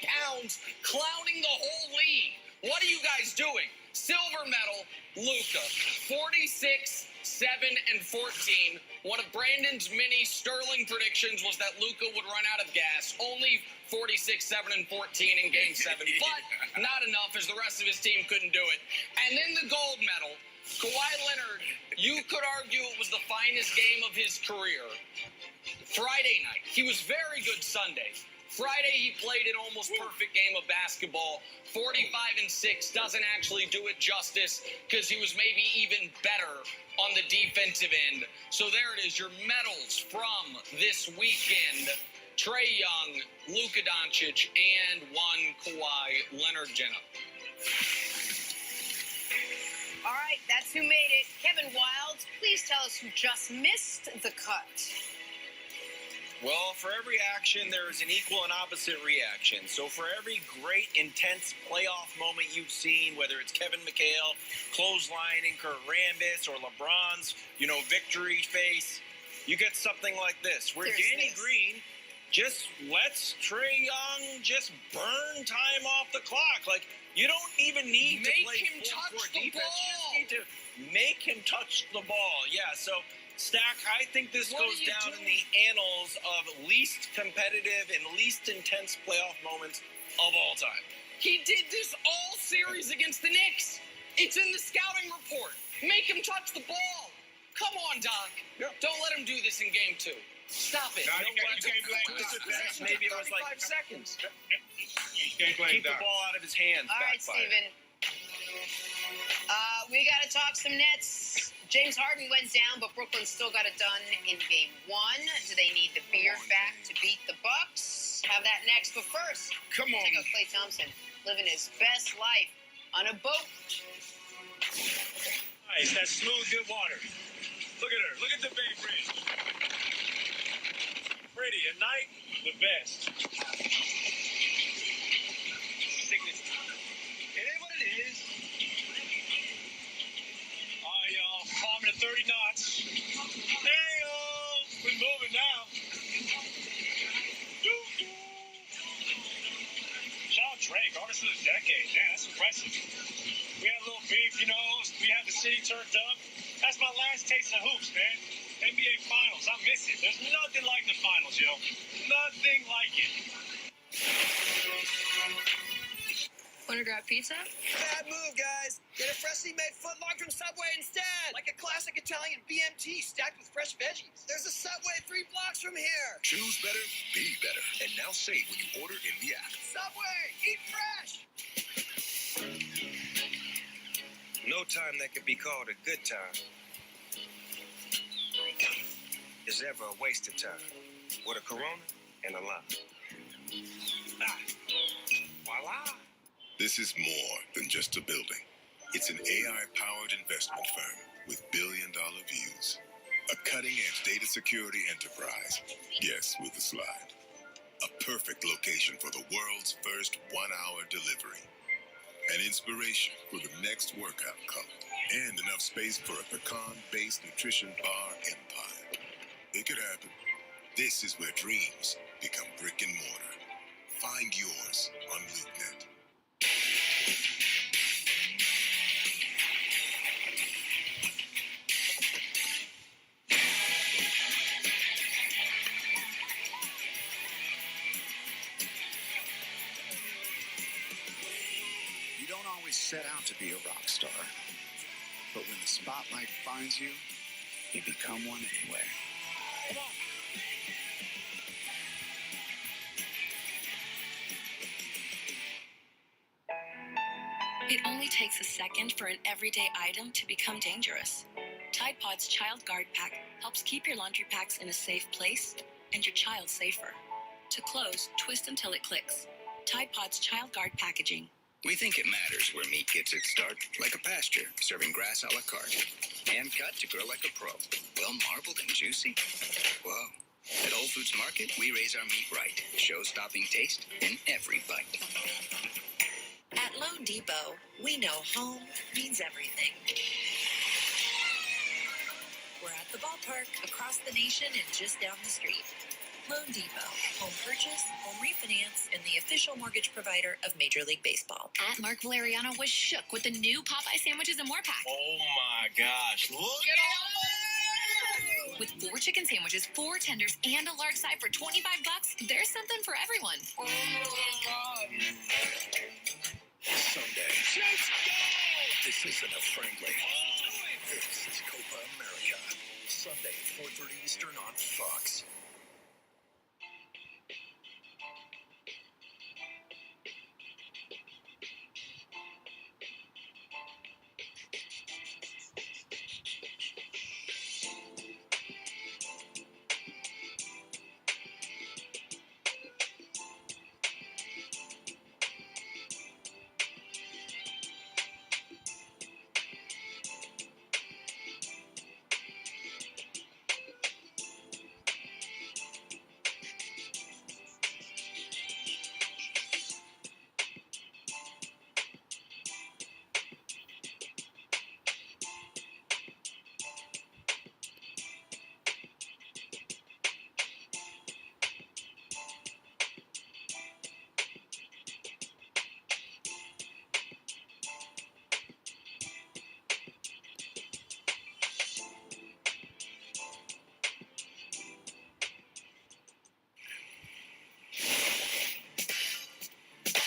pounds, clowning the whole league. What are you guys doing? Silver medal, Luka, 46, 7, and 14. One of Brandon's mini Sterling predictions was that Luka would run out of gas. Only 46, 7, and 14 in Game 7. But not enough, as the rest of his team couldn't do it. And then the gold medal, Kawhi Leonard. You could argue it was the finest game of his career. Friday night, he was very good Sunday. Friday, he played an almost perfect game of basketball. 45-6 doesn't actually do it justice because he was maybe even better on the defensive end. So there it is, your medals from this weekend. Trae Young, Luka Doncic, and one Kawhi Leonard Jenna. All right, that's who made it. Kevin Wildes, please tell us who just missed the cut. Well, for every action, there is an equal and opposite reaction. So for every great, intense playoff moment you've seen, whether it's Kevin McHale clotheslining Kurt Rambis or LeBron's, victory face, you get something like this, where Danny Green just lets Trae Young just burn time off the clock. Like, you don't even need to play full-court defense. You just need to make him touch the ball. Yeah, so Stack, I think this goes down in the annals of least competitive and least intense playoff moments of all time. He did this all series against the Knicks. It's in the scouting report. Make him touch the ball. Come on, Doc. Yep. Don't let him do this in Game 2. Stop it. No, you can't blame Doc. Maybe it was like 5 seconds. You can't blame Keep the ball out of his hands. All right, Steven. We got to talk some Nets. James Harden went down, but Brooklyn still got it done in Game 1. Do they need the beard back to beat the Bucks? Have that next, but first, check out Klay Thompson living his best life on a boat. Nice, that smooth, good water. Look at her. Look at the Bay Bridge. Pretty at night, the best. Sickness. It is what it is. All right, y'all. Climbing to 30 knots. Hey-o! We're moving now. Shout out Drake, artist of the decade. Man, that's impressive. We had a little beef, we had the city turned up. That's my last taste of hoops, man. NBA Finals, I miss it. There's nothing like the finals, yo. Nothing like it. Want to grab pizza? Bad move, guys. Get a freshly made footlong from Subway instead. Like a classic Italian BMT stacked with fresh veggies. There's a Subway 3 blocks from here. Choose better, be better. And now save when you order in the app. Subway, eat fresh. No time that could be called a good time is ever a waste of time. With a Corona and a lime. This is more than just a building. It's an AI-powered investment firm with billion-dollar views. A cutting-edge data security enterprise. Yes, with a slide. A perfect location for the world's first one-hour delivery. An inspiration for the next workout club. And enough space for a pecan-based nutrition bar empire. It could happen. This is where dreams become brick and mortar. Find yours on LoopNet. You don't always set out to be a rock star, but when the spotlight finds you, you become one anyway. It only takes a second for an everyday item to become dangerous. Tide Pod's Child Guard Pack helps keep your laundry packs in a safe place and your child safer. To close, twist until it clicks. Tide Pod's Child Guard Packaging. We think it matters where meat gets its start, like a pasture, serving grass a la carte. Hand cut to grow like a pro. Well marbled and juicy. Whoa. At Whole Foods Market, we raise our meat right. Show-stopping taste in every bite. At Loan Depot, we know home means everything. We're at the ballpark, across the nation, and just down the street. Loan Depot, home purchase, home refinance, and the official mortgage provider of Major League Baseball. At Mark Valeriano was shook with the new Popeye sandwiches and more pack. Oh my gosh, look at all With 4 chicken sandwiches, 4 tenders, and a large side for $25, there's something for everyone. Oh my God. Someday. This isn't a friendly. This is Copa America. Sunday at 4:30 Eastern on Fox.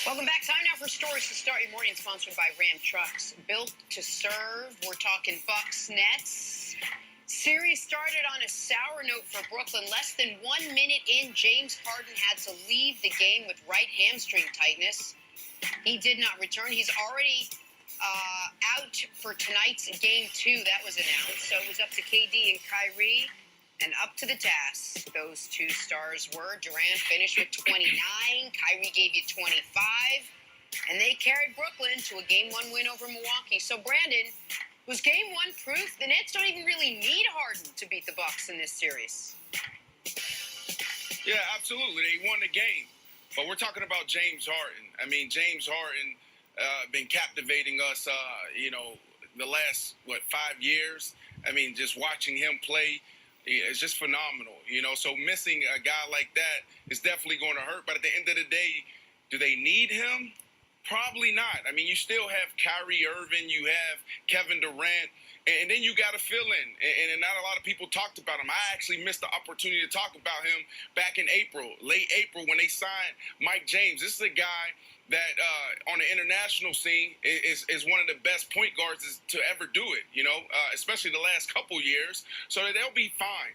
Welcome back. Time now for Stories to Start Your Morning, sponsored by Ram Trucks. Built to serve. We're talking Bucks Nets. Series started on a sour note for Brooklyn. Less than 1 minute in, James Harden had to leave the game with right hamstring tightness. He did not return. He's already out for tonight's Game 2. That was announced. So it was up to KD and Kyrie. And up to the task, those two stars were. Durant finished with 29. Kyrie gave you 25. And they carried Brooklyn to a Game 1 win over Milwaukee. So, Brandon, was Game 1 proof the Nets don't even really need Harden to beat the Bucks in this series? Yeah, absolutely. They won the game. But we're talking about James Harden. I mean, James Harden been captivating us, the last, 5 years. I mean, just watching him play, it's just phenomenal, So missing a guy like that is definitely going to hurt. But at the end of the day, do they need him? Probably not. I mean, you still have Kyrie Irving, you have Kevin Durant, and then you got to fill in. And not a lot of people talked about him. I actually missed the opportunity to talk about him back in late April, when they signed Mike James. This is a guy that on the international scene is one of the best point guards to ever do it, especially the last couple years. So that they'll be fine.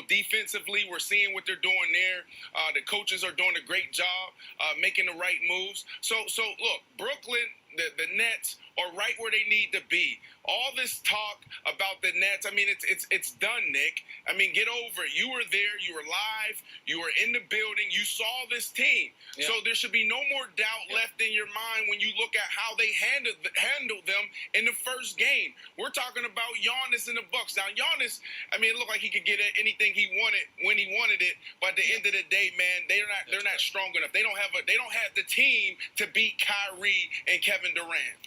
Defensively, we're seeing what they're doing there. The coaches are doing a great job making the right moves. So look, Brooklyn, the Nets are right where they need to be. all this talk about the Nets, I mean, it's done, Nick. I mean, get over it. You were there. You were live. You were in the building. You saw this team. Yeah. So there should be no more doubt left in your mind when you look at how they handled them in the first game. We're talking about Giannis and the Bucks. Now, Giannis, I mean, it looked like he could get anything he wanted when he wanted it. But at the end of the day, man, they're not strong enough. They don't have the team to beat Kyrie and Kevin Durant.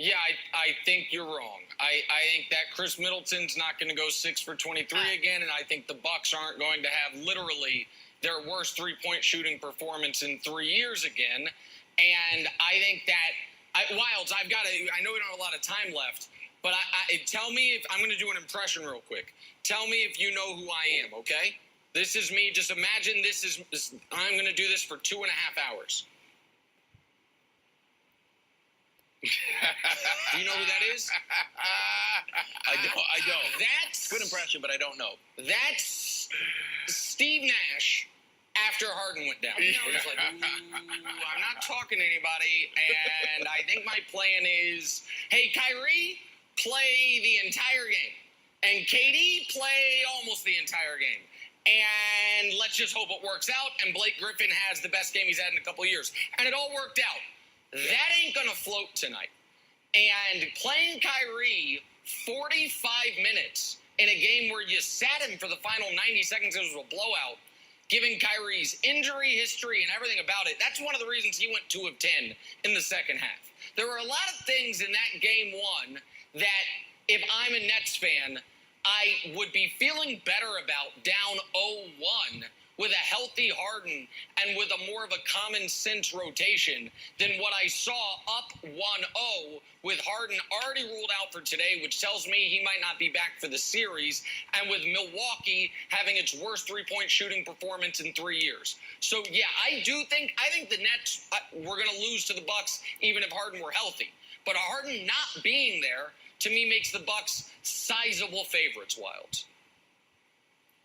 Yeah, I think you're wrong. I think that Chris Middleton's not going to go 6 for 23 again, and I think the Bucks aren't going to have literally their worst three-point shooting performance in 3 years again. And I think that Wilds, I know we don't have a lot of time left, but tell me if I'm going to do an impression real quick. Tell me if you know who I am, okay? This is me. Just imagine I'm going to do this for 2.5 hours. Do you know who that is? I don't. That's good impression, but I don't know. That's Steve Nash after Harden went down. He was like, ooh, I'm not talking to anybody, and I think my plan is, hey, Kyrie, play the entire game. And KD, play almost the entire game. And let's just hope it works out, and Blake Griffin has the best game he's had in a couple of years. And it all worked out. That ain't going to float tonight. And playing Kyrie 45 minutes in a game where you sat him for the final 90 seconds, it was a blowout, given Kyrie's injury history and everything about it, that's one of the reasons he went 2 of 10 in the second half. There were a lot of things in that game one that, if I'm a Nets fan, I would be feeling better about down 0-1 with a healthy Harden and with a more of a common sense rotation than what I saw up 1-0 with Harden already ruled out for today, which tells me he might not be back for the series, and with Milwaukee having its worst three-point shooting performance in 3 years. So, yeah, I think the Nets were going to lose to the Bucks even if Harden were healthy. But Harden not being there, to me, makes the Bucks sizable favorites, Wilds.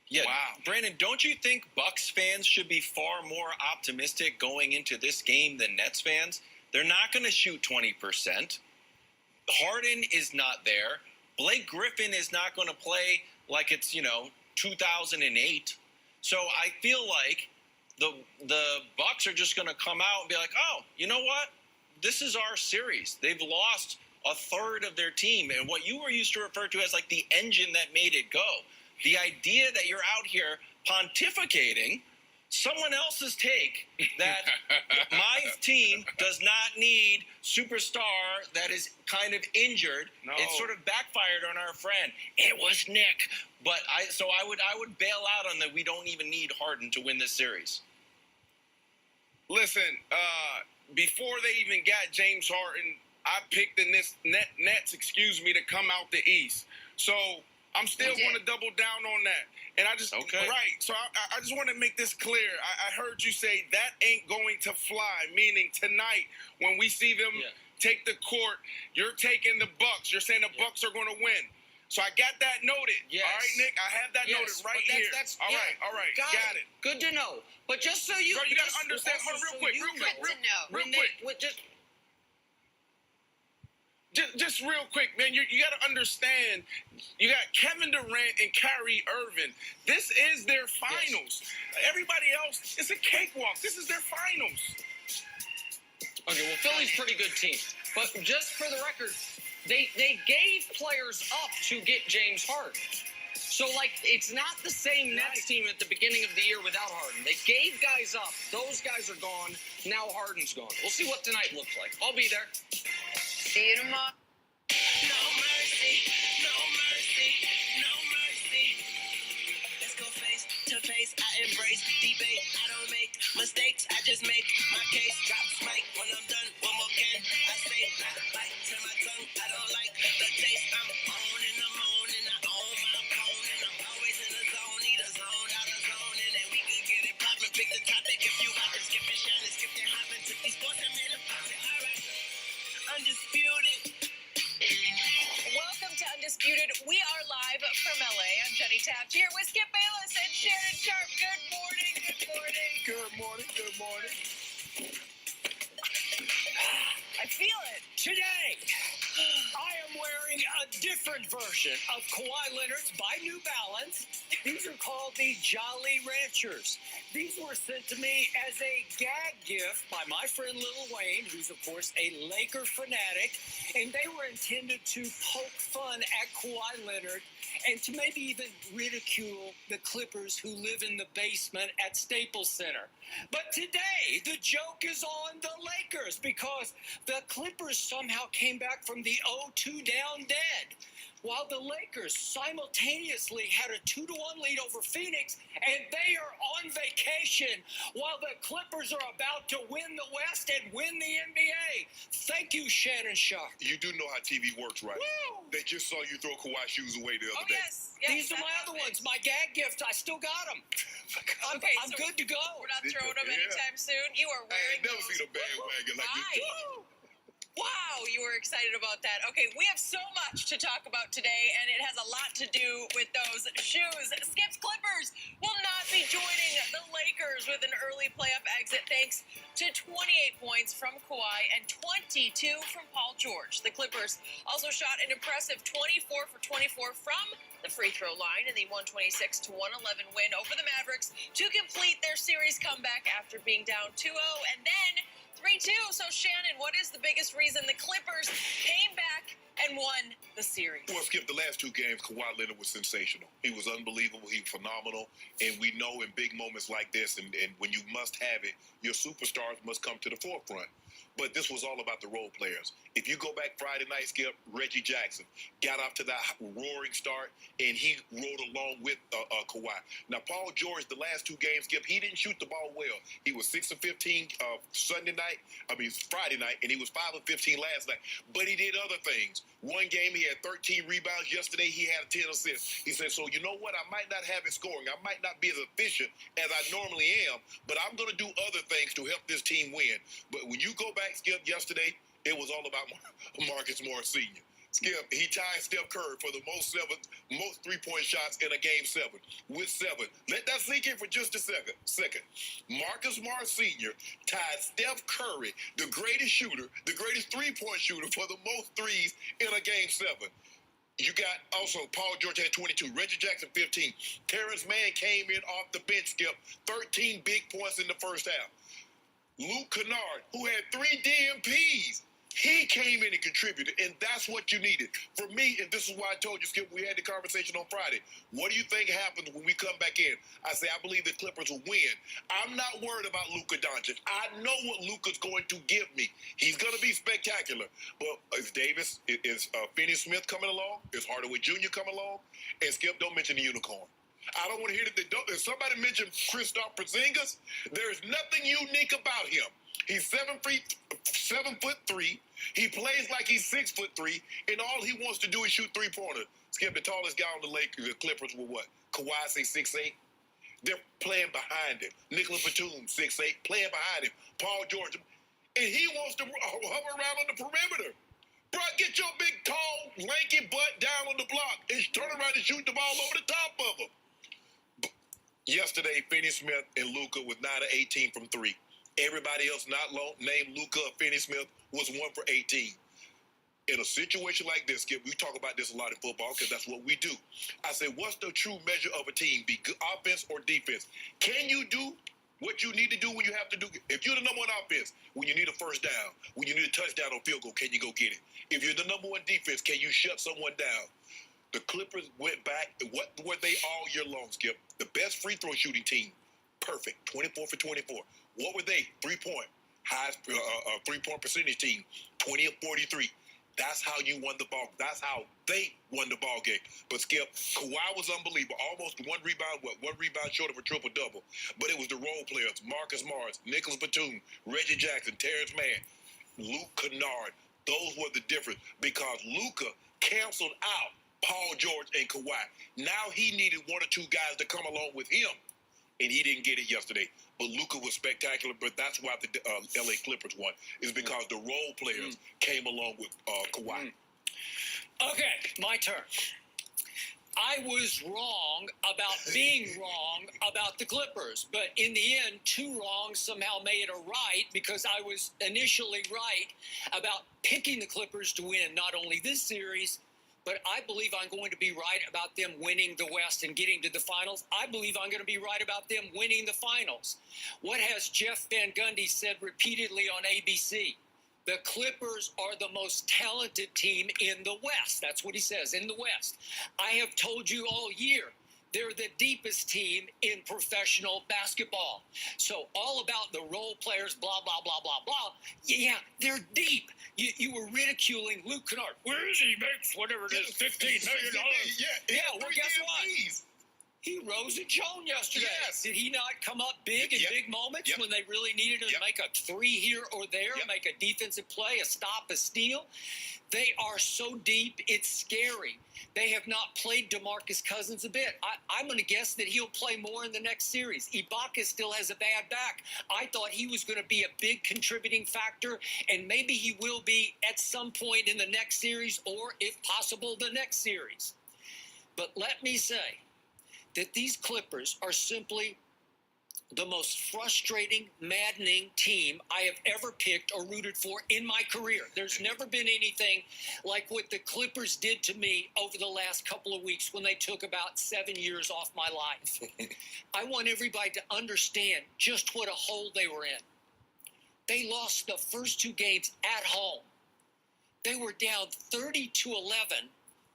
Yeah, wow. Brandon, don't you think Bucks fans should be far more optimistic going into this game than Nets fans? They're not going to shoot 20%. Harden is not there. Blake Griffin is not going to play like it's, 2008. So I feel like the Bucks are just going to come out and be like, oh, you know what? This is our series. They've lost a third of their team. And what you were used to refer to as like the engine that made it go. The idea that you're out here pontificating someone else's take that my team does not need superstar that is kind of injured. No. It sort of backfired on our friend. It was Nick. But I would bail out on that we don't even need Harden to win this series. Listen, before they even got James Harden, I picked the Nets, to come out the East. So I'm still going to double down on that. And I just, right. So I just want to make this clear. I heard you say that ain't going to fly, meaning tonight when we see them take the court, you're taking the Bucks. You're saying the Bucks are going to win. So I got that noted. Yes. All right, Nick, I have that noted right here. All right. Got it. Good to know. But just so you... Bro, you got to understand. Hold on, real quick. Just real quick, man, you got to understand, you got Kevin Durant and Kyrie Irving. This is their finals. Yes. Everybody else, it's a cakewalk. This is their finals. Okay, well, Philly's a pretty good team. But just for the record, they gave players up to get James Harden. So, it's not the same Nets team at the beginning of the year without Harden. They gave guys up. Those guys are gone. Now Harden's gone. We'll see what tonight looks like. I'll be there. See you tomorrow. No mercy, no mercy, no mercy. Let's go face to face. I embrace debate. I don't make mistakes. I just make my case. Drop mic when I'm done. One more can I say? Not bite to my tongue. I don't like the taste. I'm on in the moon and I own my cone and I'm always in the zone. Need a zone, out of zone, and then we could get it poppin'. Pick the topic if you want to skip it, Shannon, skip it, hoppin'. Took these sports and made it poppin'. All right, undisputed. Welcome to Undisputed. We are live from LA. I'm Jenny Taft here with Skip Bayless and Shannon Sharpe. Good morning. Good morning. I feel it. Today wearing a different version of Kawhi Leonard's by New Balance. These are called the Jolly Ranchers. These were sent to me as a gag gift by my friend Lil Wayne, who's, of course, a Laker fanatic, and they were intended to poke fun at Kawhi Leonard and to maybe even ridicule the Clippers who live in the basement at Staples Center. But today, the joke is on the Lakers because the Clippers somehow came back from the 0-2 down dead, while the Lakers simultaneously had a 2-1 lead over Phoenix, and they are on vacation while the Clippers are about to win the West and win the NBA. Thank you, Shannon Sharpe. You do know how TV works, right? Woo! They just saw you throw Kawhi shoes away the other day. Yes, These are my other ones. My gag gift, I still got them. I'm so good to go. We're not throwing them anytime soon. You are I wearing ain't never seen a bandwagon like this. Wow, you were excited about that. Okay, we have so much to talk about today, and it has a lot to do with those shoes. Skip's Clippers will not be joining the Lakers with an early playoff exit thanks to 28 points from Kawhi and 22 from Paul George. The Clippers also shot an impressive 24 for 24 from the free throw line in the 126-111 win over the Mavericks to complete their series comeback after being down 2-0 and then 3-2. So, Shannon, what is the biggest reason the Clippers came back and won the series? Well, Skip, the last two games, Kawhi Leonard was sensational. He was unbelievable. He was phenomenal. And we know in big moments like this, and when you must have it, your superstars must come to the forefront. But this was all about the role players. If you go back Friday night, Skip, Reggie Jackson got off to that roaring start, and he rode along with Kawhi. Now, Paul George, the last two games, Skip, he didn't shoot the ball well. He was 6 of 15 Friday night, and he was 5 of 15 last night. But he did other things. One game, he had 13 rebounds. Yesterday, he had 10 assists. He said, so you know what? I might not have it scoring. I might not be as efficient as I normally am, but I'm going to do other things to help this team win. But when you go back, Skip, yesterday, it was all about Marcus Morris Sr. Skip, he tied Steph Curry for the most three-point shots in a game 7 with 7. Let that sink in for just a second. Marcus Morris Sr. tied Steph Curry, the greatest shooter, the greatest three-point shooter for the most threes in a game 7. You got also Paul George had 22, Reggie Jackson 15. Terrence Mann came in off the bench, Skip, 13 big points in the first half. Luke Kennard, who had 3 DMPs, he came in and contributed, and that's what you needed. For me, and this is why I told you, Skip, we had the conversation on Friday. What do you think happens when we come back in? I say, I believe the Clippers will win. I'm not worried about Luka Doncic. I know what Luka's going to give me. He's going to be spectacular. But is Finney-Smith coming along? Is Hardaway Jr. coming along? And Skip, don't mention the unicorn. I don't want to hear that. If somebody mentioned Kristaps Porzingis, there's nothing unique about him. He's 7'3". He plays like he's 6'3", and all he wants to do is shoot three-pointers. Skip, the tallest guy on the Lakers, the Clippers were what? Kawhi, say 6'8". They're playing behind him. Nicolas Batum, 6'8", playing behind him. Paul George, and he wants to hover around on the perimeter. Bro, get your big, tall, lanky butt down on the block and turn around and shoot the ball over the top of him. Yesterday, Finney-Smith and Luka was 9 of 18 from 3. Everybody else not named Luka or Finney-Smith was 1 for 18. In a situation like this, Skip, we talk about this a lot in football because that's what we do. I say, what's the true measure of a team? Be good offense or defense? Can you do what you need to do when you have to do it? If you're the number 1 offense, when you need a first down, when you need a touchdown or field goal, can you go get it? If you're the number 1 defense, can you shut someone down? The Clippers went back. What were they all year long, Skip? The best free throw shooting team. Perfect. 24 for 24. What were they? 3-point. Highest 3-point percentage team. 20 of 43. That's how you won the ball. That's how they won the ball game. But Skip, Kawhi was unbelievable. Almost 1 rebound, 1 rebound short of a triple-double. But it was the role players. Marcus Morris, Nicolas Batum, Reggie Jackson, Terrence Mann, Luke Kennard. Those were the difference because Luka canceled out Paul George and Kawhi. Now he needed 1 or 2 guys to come along with him, and he didn't get it yesterday. But Luka was spectacular, but that's why the L.A. Clippers won, is because the role players came along with Kawhi. Okay, my turn. I was wrong about being wrong about the Clippers, but in the end, 2 wrongs somehow made a right because I was initially right about picking the Clippers to win not only this series, but I believe I'm going to be right about them winning the West and getting to the finals. I believe I'm going to be right about them winning the finals. What has Jeff Van Gundy said repeatedly on ABC? The Clippers are the most talented team in the West. That's what he says, in the West. I have told you all year, they're the deepest team in professional basketball. So all about the role players, blah, blah, blah, blah, blah. Yeah, they're deep. You were ridiculing Luke Kennard. Where is he? Makes whatever it is, $15 million. Yeah, well, guess what? He rose and shone yesterday. Yes. Did he not come up big in big moments when they really needed him to make a three here or there, make a defensive play, a stop, a steal? They are so deep, it's scary. They have not played DeMarcus Cousins a bit. I'm going to guess that he'll play more in the next series. Ibaka still has a bad back. I thought he was going to be a big contributing factor, and maybe he will be at some point in the next series or, if possible, the next series. But let me say that these Clippers are simply the most frustrating, maddening team I have ever picked or rooted for in my career. There's never been anything like what the Clippers did to me over the last couple of weeks when they took about 7 years off my life. I want everybody to understand just what a hole they were in. They lost the first two games at home. They were down 30-11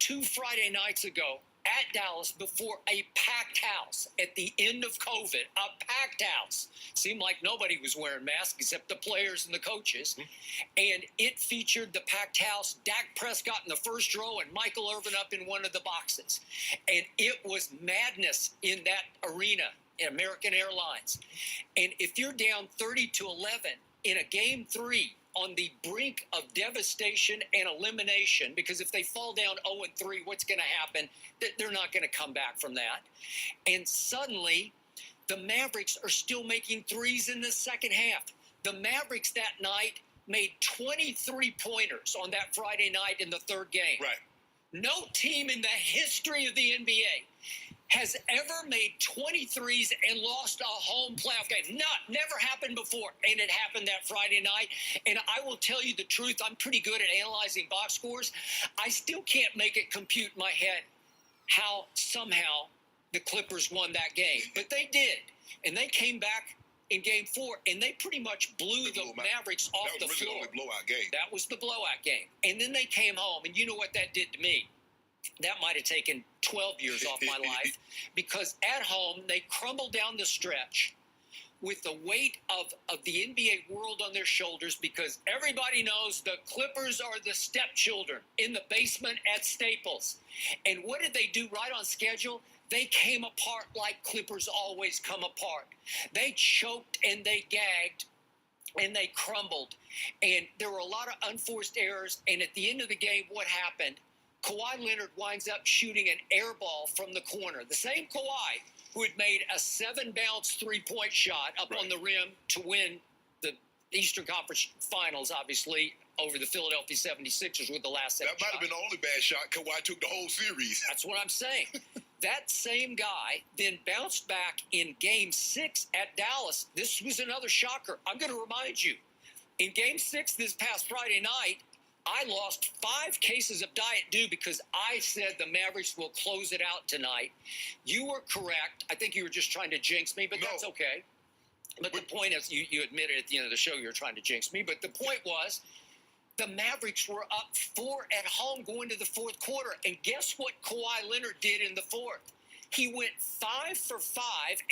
2 Friday nights ago at Dallas before a packed house at the end of COVID, a packed house. Seemed like nobody was wearing masks except the players and the coaches. And it featured the packed house, Dak Prescott in the first row and Michael Irvin up in one of the boxes. And it was madness in that arena in American Airlines. And if you're down 30-11 in a game 3, on the brink of devastation and elimination, because if they fall down 0-3, what's going to happen? They're not going to come back from that. And suddenly, the Mavericks are still making threes in the second half. The Mavericks that night made 23 pointers on that Friday night in the third game. Right. No team in the history of the NBA has ever made 23s and lost a home playoff game. Never happened before, and it happened that Friday night. And I will tell you the truth, I'm pretty good at analyzing box scores. I still can't make it compute in my head how somehow the Clippers won that game. But they did, and they came back in Game 4, and they pretty much blew the Mavericks off the floor. That was really the only blowout game. That was the blowout game. And then they came home, and you know what that did to me? That might have taken 12 years off my life, because at home they crumbled down the stretch with the weight of the NBA world on their shoulders, because everybody knows the Clippers are the stepchildren in the basement at Staples. And what did they do right on schedule? They came apart like Clippers always come apart. They choked and they gagged and they crumbled. And there were a lot of unforced errors. And at the end of the game, what happened? Kawhi Leonard winds up shooting an air ball from the corner. The same Kawhi who had made a 7-bounce three-point shot up on the rim to win the Eastern Conference Finals, obviously, over the Philadelphia 76ers with the last second shot. That might have been the only bad shot. Kawhi took the whole series. That's what I'm saying. That same guy then bounced back in Game 6 at Dallas. This was another shocker. I'm going to remind you, in Game 6 this past Friday night, I lost 5 cases of Diet Dew because I said the Mavericks will close it out tonight. You were correct. I think you were just trying to jinx me, but that's okay. But the point is, you admitted at the end of the show you were trying to jinx me, but the point was the Mavericks were up 4 at home going to the fourth quarter, and guess what Kawhi Leonard did in the fourth? He went 5 for 5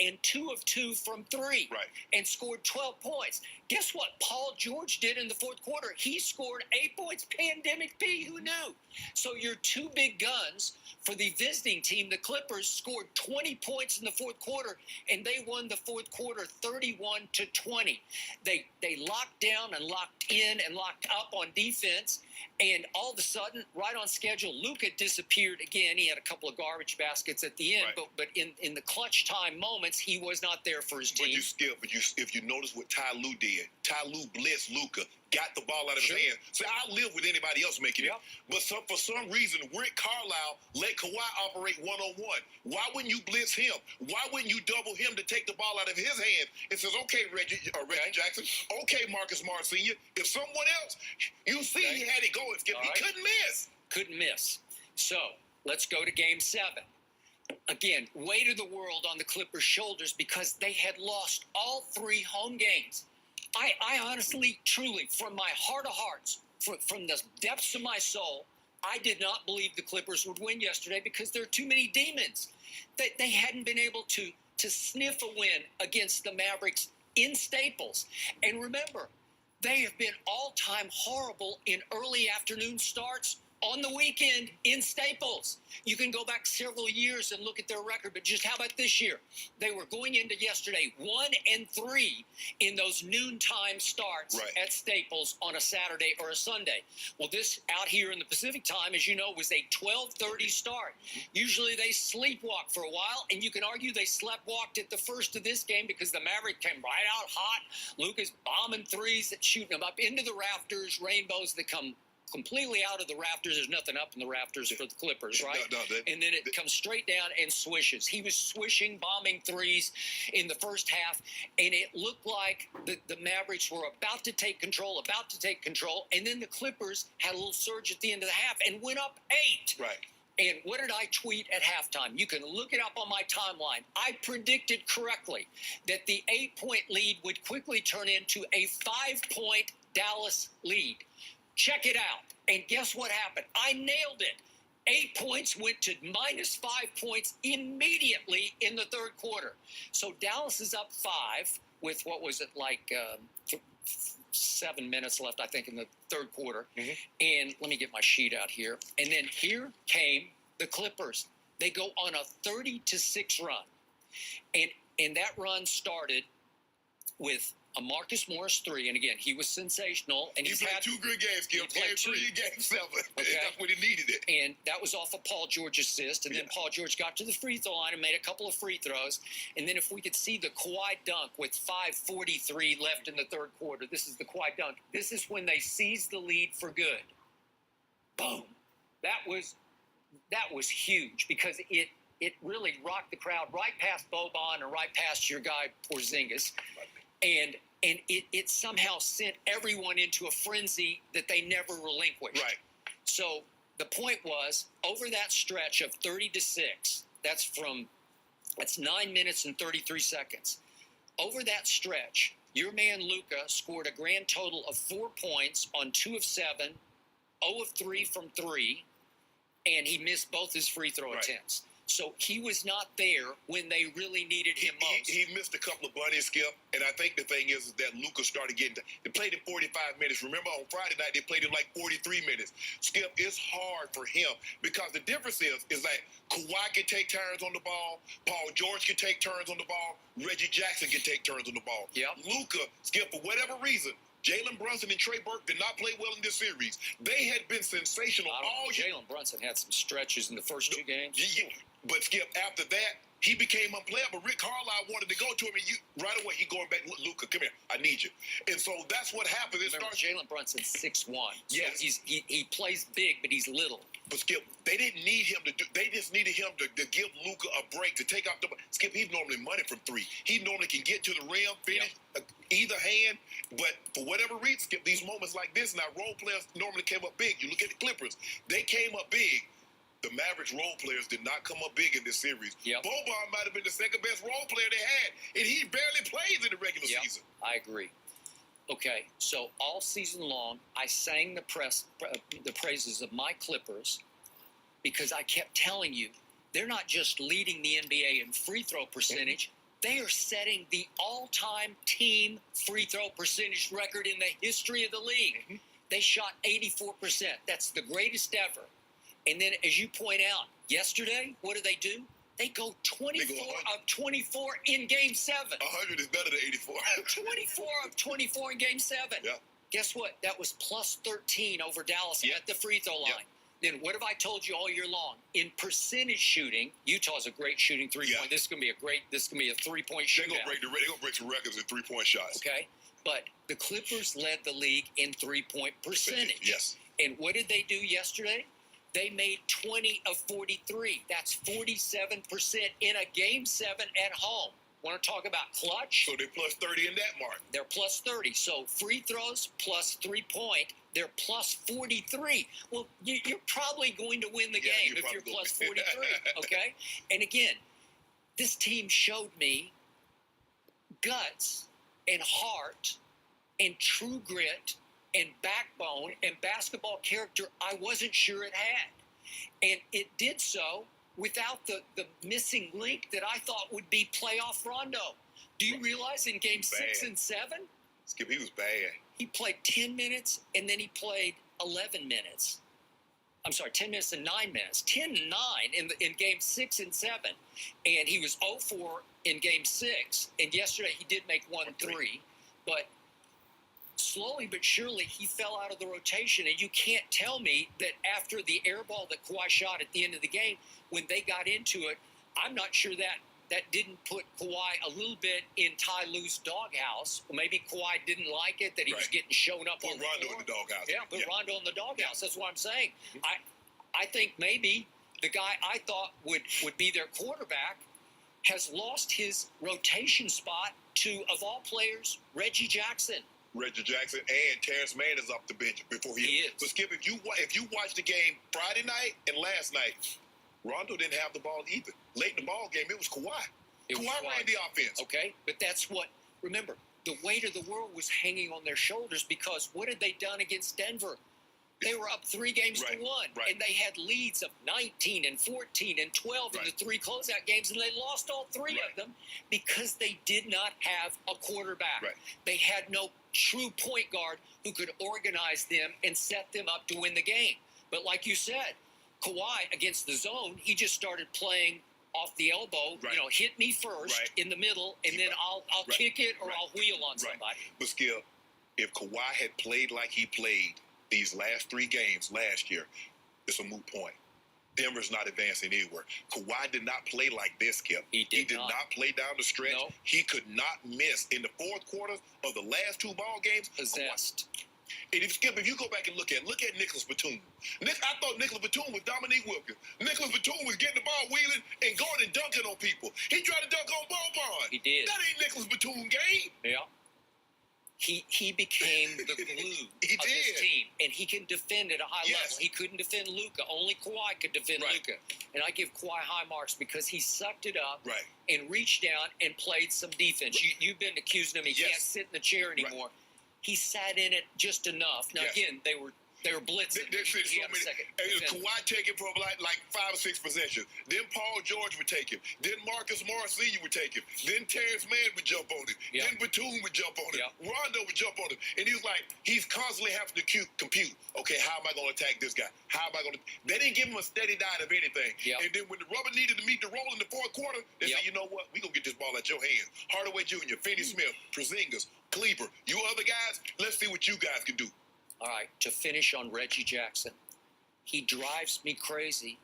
and 2 of 2 from 3 and scored 12 points. Guess what Paul George did in the fourth quarter? He scored 8 points. Pandemic P, who knew? So your 2 big guns for the visiting team, the Clippers, scored 20 points in the fourth quarter, and they won the fourth quarter 31-20. They locked down and locked in and locked up on defense, and all of a sudden, right on schedule, Luka disappeared again. He had a couple of garbage baskets at the end, but in the clutch time moments, he was not there for his team. If you notice what Ty Lue did, Ty Lue blitzed Luka, got the ball out of his hand. So I'll live with anybody else making it. But for some reason, Rick Carlisle let Kawhi operate one-on-one. Why wouldn't you blitz him? Why wouldn't you double him to take the ball out of his hand and says, okay, Reggie Jackson, okay, Marcus Smart Sr., if someone else, you see he had it going, Skip, he couldn't miss. Couldn't miss. So let's go to Game 7. Again, weight of the world on the Clippers' shoulders because they had lost all 3 home games. I honestly, truly, from my heart of hearts, from the depths of my soul, I did not believe the Clippers would win yesterday because there are too many demons. They hadn't been able to sniff a win against the Mavericks in Staples. And remember, they have been all-time horrible in early afternoon starts on the weekend in Staples. You can go back several years and look at their record, but just how about this year? They were going into yesterday 1-3 in those noontime starts at Staples on a Saturday or a Sunday. Well, this out here in the Pacific time, as you know, was a 12:30 start. Usually they sleepwalk for a while, and you can argue they sleptwalked at the first of this game because the Maverick came right out hot. Luka's bombing threes, shooting them up into the rafters, rainbows that come completely out of the rafters. There's nothing up in the rafters for the Clippers, right? And then it comes straight down and swishes. He was swishing, bombing threes in the first half, and it looked like the Mavericks were about to take control, and then the Clippers had a little surge at the end of the half and went up 8. Right. And what did I tweet at halftime? You can look it up on my timeline. I predicted correctly that the 8-point lead would quickly turn into a 5-point Dallas lead. Check it out. And guess what happened? I nailed it. 8 points went to -5 points immediately in the third quarter. So Dallas is up 5 with, what was it, like 7 minutes left, I think, in the third quarter. And let me get my sheet out here. And then here came the Clippers. They go on a 30-6 run. And that run started with a Marcus Morris 3, and again, he was sensational. And he played 2 good games, Skip. He played 3 in Game 7. Okay. That's when he needed it. And that was off of Paul George's assist, and then Paul George got to the free throw line and made a couple of free throws. And then if we could see the Kawhi dunk with 5:43 left in the third quarter, this is the Kawhi dunk. This is when they seized the lead for good. Boom. That was huge because it really rocked the crowd right past Boban and right past your guy Porzingis. And it somehow sent everyone into a frenzy that they never relinquished. Right. So the point was, over that stretch of 30-6, that's 9 minutes and 33 seconds. Over that stretch, your man Luka scored a grand total of 4 points on 2 of 7, 0 of 3 from 3, and he missed both his free throw attempts. So he was not there when they really needed him most. He missed a couple of bunnies, Skip, and I think the thing is that Luka started getting – they played him 45 minutes. Remember, on Friday night, they played him like 43 minutes. Skip, it's hard for him because the difference is like Kawhi can take turns on the ball, Paul George can take turns on the ball, Reggie Jackson can take turns on the ball. Luka, Skip, for whatever reason, Jalen Brunson and Trey Burke did not play well in this series. They had been sensational all year. Jalen Brunson had some stretches in the first 2 games. But, Skip, after that, he became unplayable. Rick Carlisle wanted to go to him, and right away, he going back, Luka, come here, I need you. And so that's what happened. Jalen Brunson's 6'1". Yes. So he plays big, but he's little. But, Skip, they didn't need him to do – they just needed him to give Luka a break, to take off the – Skip, he's normally money from 3. He normally can get to the rim, finish either hand. But for whatever reason, Skip, these moments like this, now role players normally came up big. You look at the Clippers. They came up big. The Mavericks role players did not come up big in this series. Boban might have been the second best role player they had, and he barely plays in the regular season. I agree. Okay, so all season long, I sang the praises of my Clippers because I kept telling you, they're not just leading the NBA in free throw percentage, they are setting the all-time team free throw percentage record in the history of the league. They shot 84%. That's the greatest ever. And then, as you point out, yesterday, what do? They go 24 of 24 in Game 7. 100 is better than 84. 24 of 24 in Game 7. Yeah. Guess what? That was plus 13 over Dallas at the free throw line. Then what have I told you all year long? In percentage shooting, Utah's a great shooting three-point. This is going to be a three-point shootout. They're going to break some records in three-point shots. Okay. But the Clippers led the league in three-point percentage. Yes. And what did they do yesterday? They made 20 of 43. That's 47% in a Game 7 at home. Want to talk about clutch? So they're plus 30 in that mark. They're plus 30. So free throws plus 3-point, they're plus 43. Well, you're probably going to win the game if you're plus 43, okay? And again, this team showed me guts and heart and true grit and backbone and basketball character I wasn't sure it had. And it did so without the missing link that I thought would be playoff Rondo. Do you realize in game 6 and 7? Skip, he was bad. He played 10 minutes, and then he played 11 minutes. I'm sorry, 10 minutes and 9 minutes. 10 and 9 in game 6 and 7. And he was 0-4 in game 6. And yesterday he did make 1-3. But slowly but surely he fell out of the rotation. And you can't tell me that after the air ball that Kawhi shot at the end of the game, when they got into it, I'm not sure that didn't put Kawhi a little bit in Ty Lue's doghouse. Well, maybe Kawhi didn't like it, that he was getting shown up on the Rondo floor. in the doghouse. Yeah, put Rondo in the doghouse. That's what I'm saying. I think maybe the guy I thought would be their quarterback has lost his rotation spot to, of all players, Reggie Jackson. Reggie Jackson and Terrence Mann is off the bench before he is. So, Skip, if you watch the game Friday night and last night, Rondo didn't have the ball either. Late in the ball game, it was Kawhi. Kawhi ran the offense. Okay, but that's what, remember, the weight of the world was hanging on their shoulders because what had they done against Denver? They were up 3 games to 1, and they had leads of 19 and 14 and 12 in the 3 closeout games, and they lost all 3 of them because they did not have a quarterback. They had no true point guard who could organize them and set them up to win the game. But like you said, Kawhi against the zone, he just started playing off the elbow, hit me first in the middle, and then I'll kick it or I'll wheel on somebody. But Skip, if Kawhi had played like he played these last 3 games last year, it's a moot point. Denver's not advancing anywhere. Kawhi did not play like this, Skip. He did not play down the stretch. No. He could not miss in the fourth quarter of the last 2 ball games. Possessed. And if you go back and look at Nicholas Batum. I thought Nicholas Batum was Dominique Wilkins. Nicholas Batum was getting the ball wheeling and going and dunking on people. He tried to dunk on Boban. He did. That ain't Nicholas Batum game. Yeah. He became the glue of his team, and he can defend at a high level. He couldn't defend Luka. Only Kawhi could defend Luka. And I give Kawhi high marks because he sucked it up and reached down and played some defense. You've been accusing him he can't sit in the chair anymore. He sat in it just enough. Now, again, they were blitzing. Kawhi take it for like 5 or 6 possessions. Then Paul George would take him. Then Marcus Morris Sr. would take him. Then Terrence Mann would jump on him. Then Batum would jump on him. Rondo would jump on him. And he was like, he's constantly having to compute. Okay, how am I going to attack this guy? How am I going to? They didn't give him a steady diet of anything. And then when the rubber needed to meet the roll in the fourth quarter, they said, you know what? We're going to get this ball at your hands. Hardaway Jr., Finney Smith, Porzingis, Kleber, you other guys, let's see what you guys can do. All right, to finish on Reggie Jackson, he drives me crazy.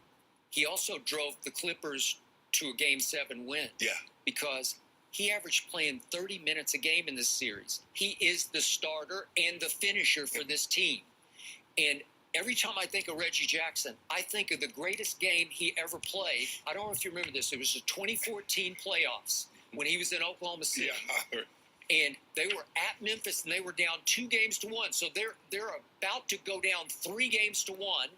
He also drove the Clippers to a Game 7 win. Yeah. Because he averaged playing 30 minutes a game in this series. He is the starter and the finisher for this team. And every time I think of Reggie Jackson, I think of the greatest game he ever played. I don't know if you remember this. It was the 2014 playoffs when he was in Oklahoma City. Yeah. And they were at Memphis, and they were down 2 games to 1. So they're about to go down 3 games to 1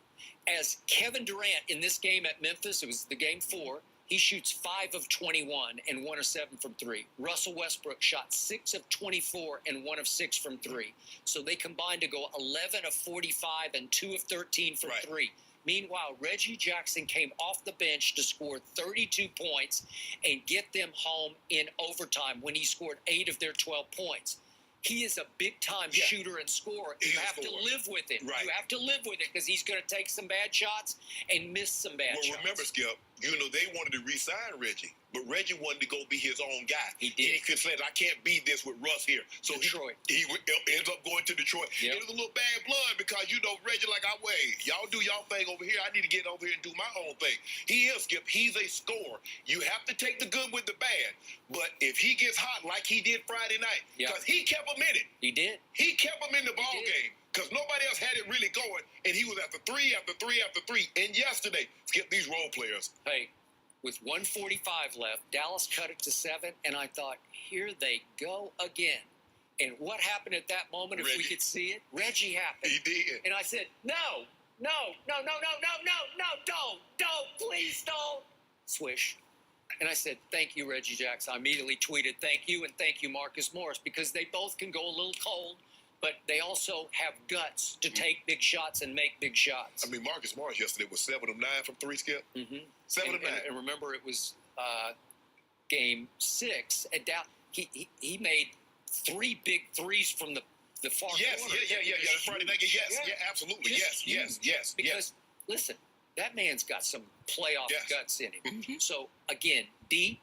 as Kevin Durant in this game at Memphis, it was the game 4, he shoots 5 of 21 and 1 of 7 from 3. Russell Westbrook shot 6 of 24 and 1 of 6 from 3. So they combined to go 11 of 45 and 2 of 13 from 3. Meanwhile, Reggie Jackson came off the bench to score 32 points and get them home in overtime when he scored 8 of their 12 points. He is a big-time shooter and scorer. You have to live with it. You have to live with it because he's going to take some bad shots and miss some bad shots. Remember, Skip, they wanted to re-sign Reggie, but Reggie wanted to go be his own guy. He did. He could say, I can't be this with Russ here. So Detroit. He ends up going to Detroit. It was a little bad blood because, Reggie, like, y'all do y'all thing over here. I need to get over here and do my own thing. He is, Skip. He's a scorer. You have to take the good with the bad. But if he gets hot like he did Friday night, because he kept him in it. He did. He kept him in the ball game. Because nobody else had it really going, and he was after 3 after 3 after 3. And yesterday, Skip, these role players. Hey, with 1:45 left. Dallas cut it to 7, and I thought, here they go again. And what happened at that moment, if we could see it? Reggie happened. He did. And I said, no, don't, please don't. Swish. And I said, thank you, Reggie Jackson. I immediately tweeted, thank you, and thank you, Marcus Morris, because they both can go a little cold, but they also have guts to take big shots and make big shots. I mean, Marcus Morris yesterday was 7 of 9 from 3, Skip. 7 of 9. And remember, it was game 6. And he made 3 big threes from the far corner. Yeah. The Friday night game. Yes, absolutely. Yes. Because, listen, that man's got some playoff guts in him. So, again, deep,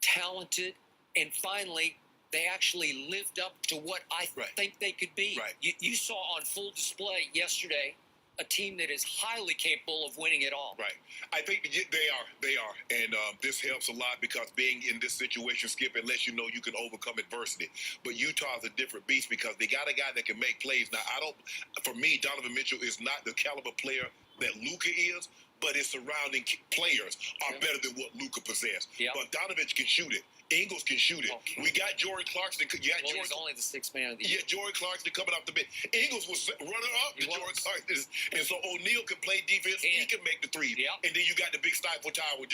talented, and finally, they actually lived up to what I think they could be. You saw on full display yesterday a team that is highly capable of winning it all. Right. I think they are. And this helps a lot because being in this situation, Skip, it lets you know you can overcome adversity. But Utah's a different beast because they got a guy that can make plays. Now, for me, Donovan Mitchell is not the caliber player that Luka is, but his surrounding players are better than what Luka possessed. But Donovan can shoot it. Ingles can shoot it. We got Jordan Clarkson. He's only the 6th man of the year. Yeah, Jordan Clarkson coming off the bench. Ingles was runner-up to Jordan Clarkson. And so O'Neal can play defense. He can make the threes. And then you got the big stifle tower. Now,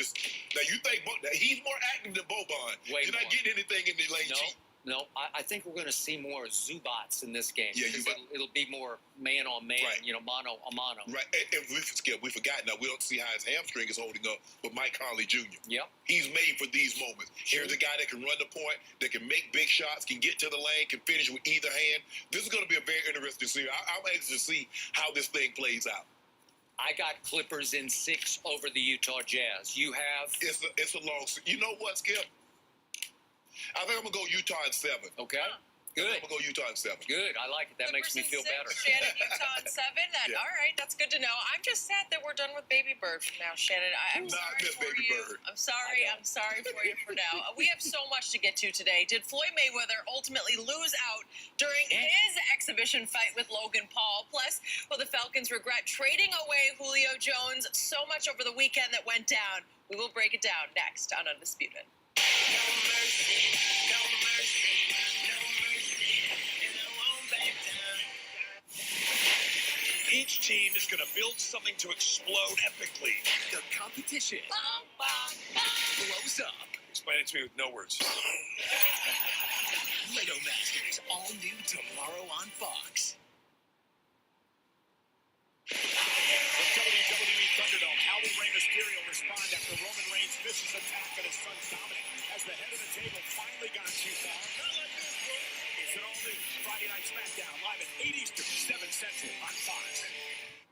you think he's more active than Boban. You're not getting anything in the lane cheap. No, I think we're going to see more Zubats in this game. Yeah, it'll be more man-on-man, mano a mano. Right, and we forgot now, we don't see how his hamstring is holding up with Mike Conley Jr. Yep. He's made for these moments. Here's a guy that can run the point, that can make big shots, can get to the lane, can finish with either hand. This is going to be a very interesting series. I'm anxious to see how this thing plays out. I got Clippers in 6 over the Utah Jazz. You have? It's a long. You know what, Skip? I think I'm going to go Utah in 7. Okay. Good. I'm going to go Utah in 7. Good. I like it. That makes me feel better. Shannon, Utah in 7. All right. That's good to know. I'm just sad that we're done with Baby Bird for now, Shannon. I'm sorry for you. I'm sorry. I'm sorry for you for now. We have so much to get to today. Did Floyd Mayweather ultimately lose out during his exhibition fight with Logan Paul? Plus, will the Falcons regret trading away Julio Jones? So much over the weekend that went down. We will break it down next on Undisputed. Each team is going to build something to explode epically. The competition blows up. Explain it to me with no words. Lego Masters, all new tomorrow on Fox. The WWE Thunderdome, how will Rey Mysterio respond after Roman Reigns vicious attack on his son Dominic? Has the head of the table finally gone too far? Not like this, bro. It's an all-new Friday Night SmackDown live at 8 Eastern, 7 Central on Fox.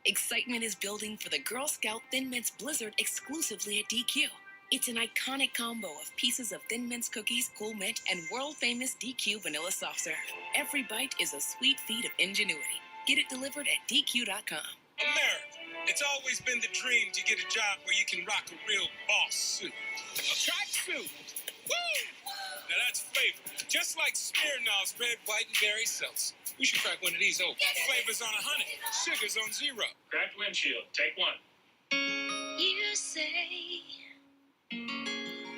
Excitement is building for the Girl Scout Thin Mints Blizzard exclusively at DQ. It's an iconic combo of pieces of Thin Mints cookies, Cool Mint, and world-famous DQ vanilla soft serve. Every bite is a sweet feat of ingenuity. Get it delivered at DQ.com. America, it's always been the dream to get a job where you can rock a real boss suit. A tracksuit. Woo! Now that's flavor. Just like Smirnoff's Red, White, and Berry Seltzer. We should crack one of these open. Flavors on 100, sugars on 0. Cracked windshield. Take one. You say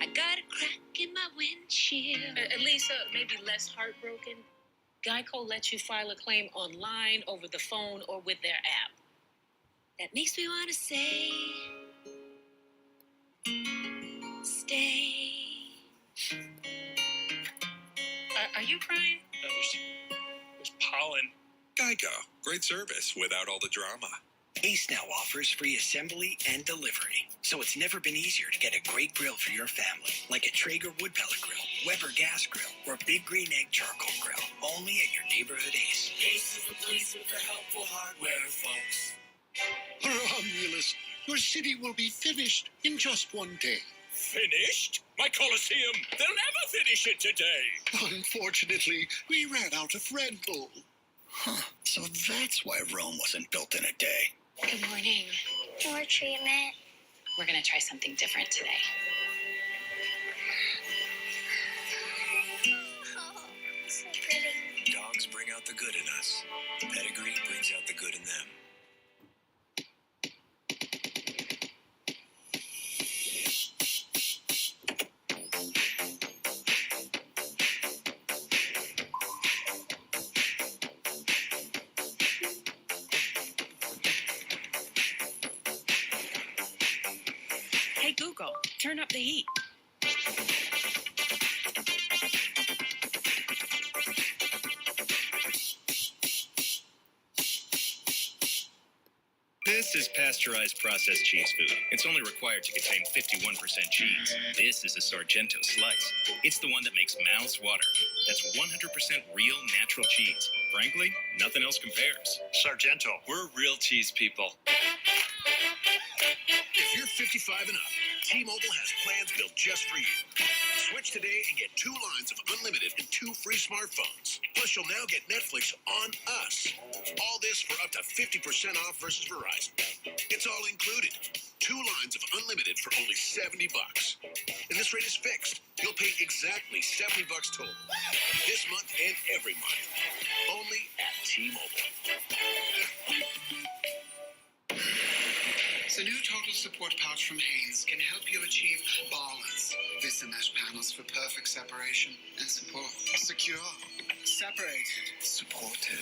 I got a crack in my windshield. Lisa, maybe less heartbroken. Geico lets you file a claim online, over the phone, or with their app. That makes me want to say, stay. Are you crying? There's pollen. Geico, great service without all the drama. Ace now offers free assembly and delivery, so it's never been easier to get a great grill for your family, like a Traeger wood pellet grill, Weber gas grill, or Big Green Egg charcoal grill, only at your neighborhood Ace. Ace is the place with the helpful hardware, folks. Romulus, your city will be finished in just one day. Finished? My Colosseum, they'll never finish it today. Unfortunately, we ran out of Red Bull. Huh, so that's why Rome wasn't built in a day. Good morning. More treatment. We're going to try something different today. Oh, so pretty. Dogs bring out the good in us. Pedigree brings out the good in them. Hey, Google, turn up the heat. This is pasteurized processed cheese food. It's only required to contain 51% cheese. This is a Sargento slice. It's the one that makes mouths water. That's 100% real natural cheese. Frankly, nothing else compares. Sargento. We're real cheese people. If you're 55 and up, T-Mobile has plans built just for you. Switch today and get 2 lines of unlimited and 2 free smartphones. Plus, you'll now get Netflix on us. All this for up to 50% off versus Verizon. It's all included. 2 lines of unlimited for only $70. And this rate is fixed. You'll pay exactly $70 total. This month and every month. Only at T-Mobile. The new total support pouch from Hanes can help you achieve balance. Vista mesh panels for perfect separation and support. Secure, separated, supported.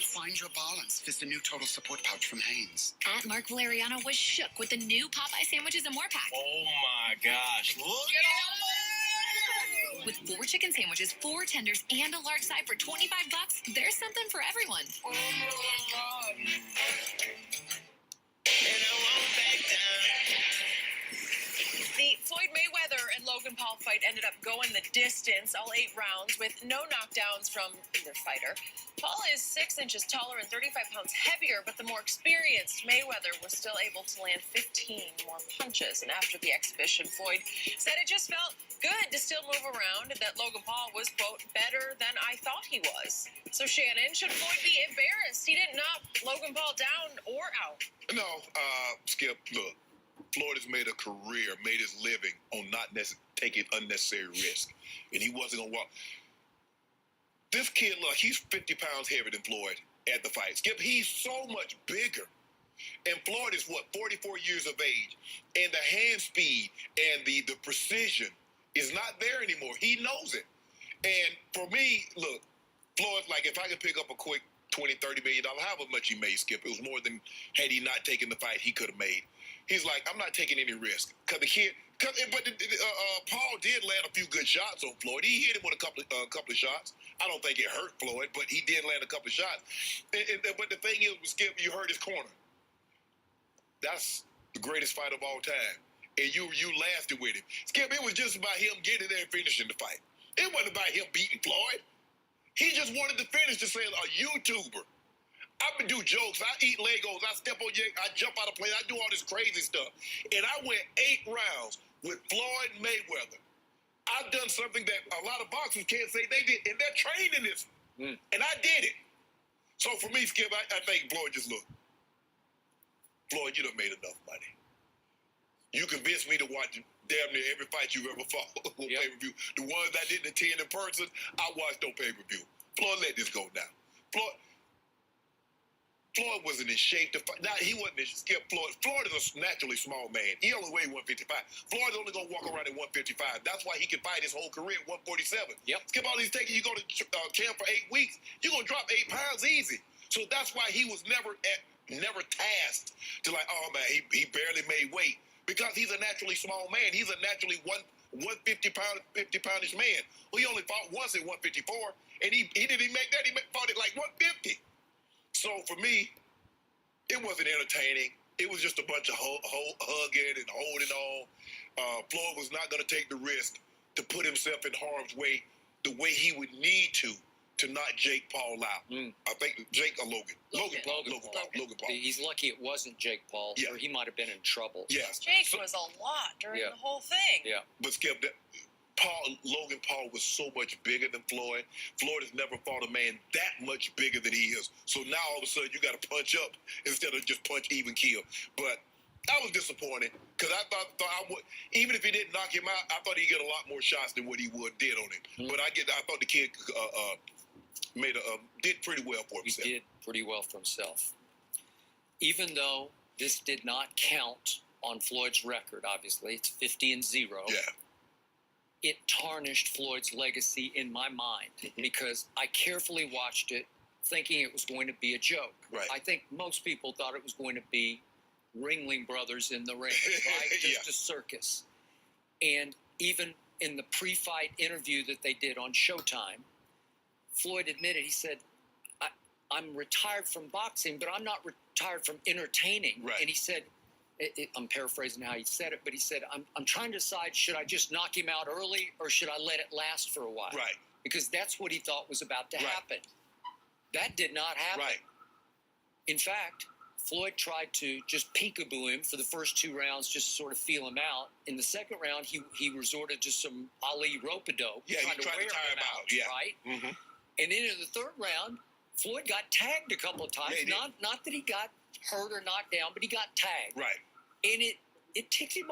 Find your balance. Vista new total support pouch from Hanes. Aunt Mark Valeriano was shook with the new Popeye sandwiches and more pack. Oh my gosh, look at With 4 chicken sandwiches, 4 tenders, and a large side for $25, there's something for everyone. all. Oh my God. The Floyd Mayweather and Logan Paul fight ended up going the distance, all 8 rounds, with no knockdowns from either fighter. Paul is 6 inches taller and 35 pounds heavier, but the more experienced Mayweather was still able to land 15 more punches. And after the exhibition, Floyd said it just felt good to still move around and that Logan Paul was, quote, better than I thought he was. So, Shannon, should Floyd be embarrassed he didn't knock Logan Paul down or out? No, Skip, look. Floyd has made a career, made his living on not taking unnecessary risk. And he wasn't going to walk. This kid, look, he's 50 pounds heavier than Floyd at the fight. Skip, he's so much bigger. And Floyd is, 44 years of age. And the hand speed and the precision is not there anymore. He knows it. And for me, look, Floyd, like, if I could pick up a quick $20, $30 million, however much he made, Skip, it was more than had he not taken the fight he could have made. He's like, I'm not taking any risk. But Paul did land a few good shots on Floyd. He hit him with a couple of shots. I don't think it hurt Floyd, but he did land a couple of shots. But the thing is, Skip, you heard his corner. That's the greatest fight of all time. And you lasted with him. Skip, it was just about him getting there and finishing the fight. It wasn't about him beating Floyd. He just wanted to finish to say, a YouTuber. I would do jokes. I eat Legos. I step on I jump out of plane. I do all this crazy stuff. And I went 8 rounds with Floyd Mayweather. I've done something that a lot of boxers can't say they did. And they're trained in this. And I did it. So for me, Skip, I think Floyd just looked. Floyd, you done made enough money. You convinced me to watch damn near every fight you've ever fought on pay-per-view. The ones I didn't attend in person, I watched on pay-per-view. Floyd, let this go now. Floyd wasn't in shape to fight. Now, he wasn't in Skip Floyd. Floyd is a naturally small man. He only weighed 155. Floyd's only going to walk around at 155. That's why he can fight his whole career at 147. Skip, all he's taking, you go to camp for 8 weeks, you're going to drop 8 pounds easy. So that's why he was never tasked to like, oh, man, he barely made weight. Because he's a naturally small man. He's a naturally 50-poundish man. Well, he only fought once at 154, and he didn't even make that. He fought at like 150. So for me, it wasn't entertaining. It was just a bunch of hugging and holding on. Floyd was not going to take the risk to put himself in harm's way the way he would need to knock Jake Paul out. I think Jake or Logan. Logan Paul. He's lucky it wasn't Jake Paul, or he might have been in trouble. Yes. Jake was a lot during the whole thing. Yeah. But Skip, Logan Paul was so much bigger than Floyd. Floyd has never fought a man that much bigger than he is. So now all of a sudden you got to punch up instead of just punch, even, kill. But I was disappointed because I thought I would, even if he didn't knock him out, I thought he'd get a lot more shots than what he did on him. But I thought the kid did pretty well for himself. He did pretty well for himself. Even though this did not count on Floyd's record, obviously, it's 50-0. Yeah. It tarnished Floyd's legacy in my mind because I carefully watched it thinking it was going to be a joke. Right. I think most people thought it was going to be Ringling Brothers in the ring, right? Just a circus. And even in the pre-fight interview that they did on Showtime, Floyd admitted, he said, I'm retired from boxing, but I'm not retired from entertaining. Right. And he said, I'm paraphrasing how he said it, but he said, I'm trying to decide, should I just knock him out early or should I let it last for a while? Right. Because that's what he thought was about to happen. That did not happen. Right. In fact, Floyd tried to just peekaboo him for the first 2 rounds, just to sort of feel him out. In the second round, he resorted to some Ali rope-a-dope. Yeah, he tried to tire him out. Yeah. Right? Mm-hmm. And then in the third round, Floyd got tagged a couple of times. Yeah, not that he got hurt or knocked down, but he got tagged. Right. And it ticked him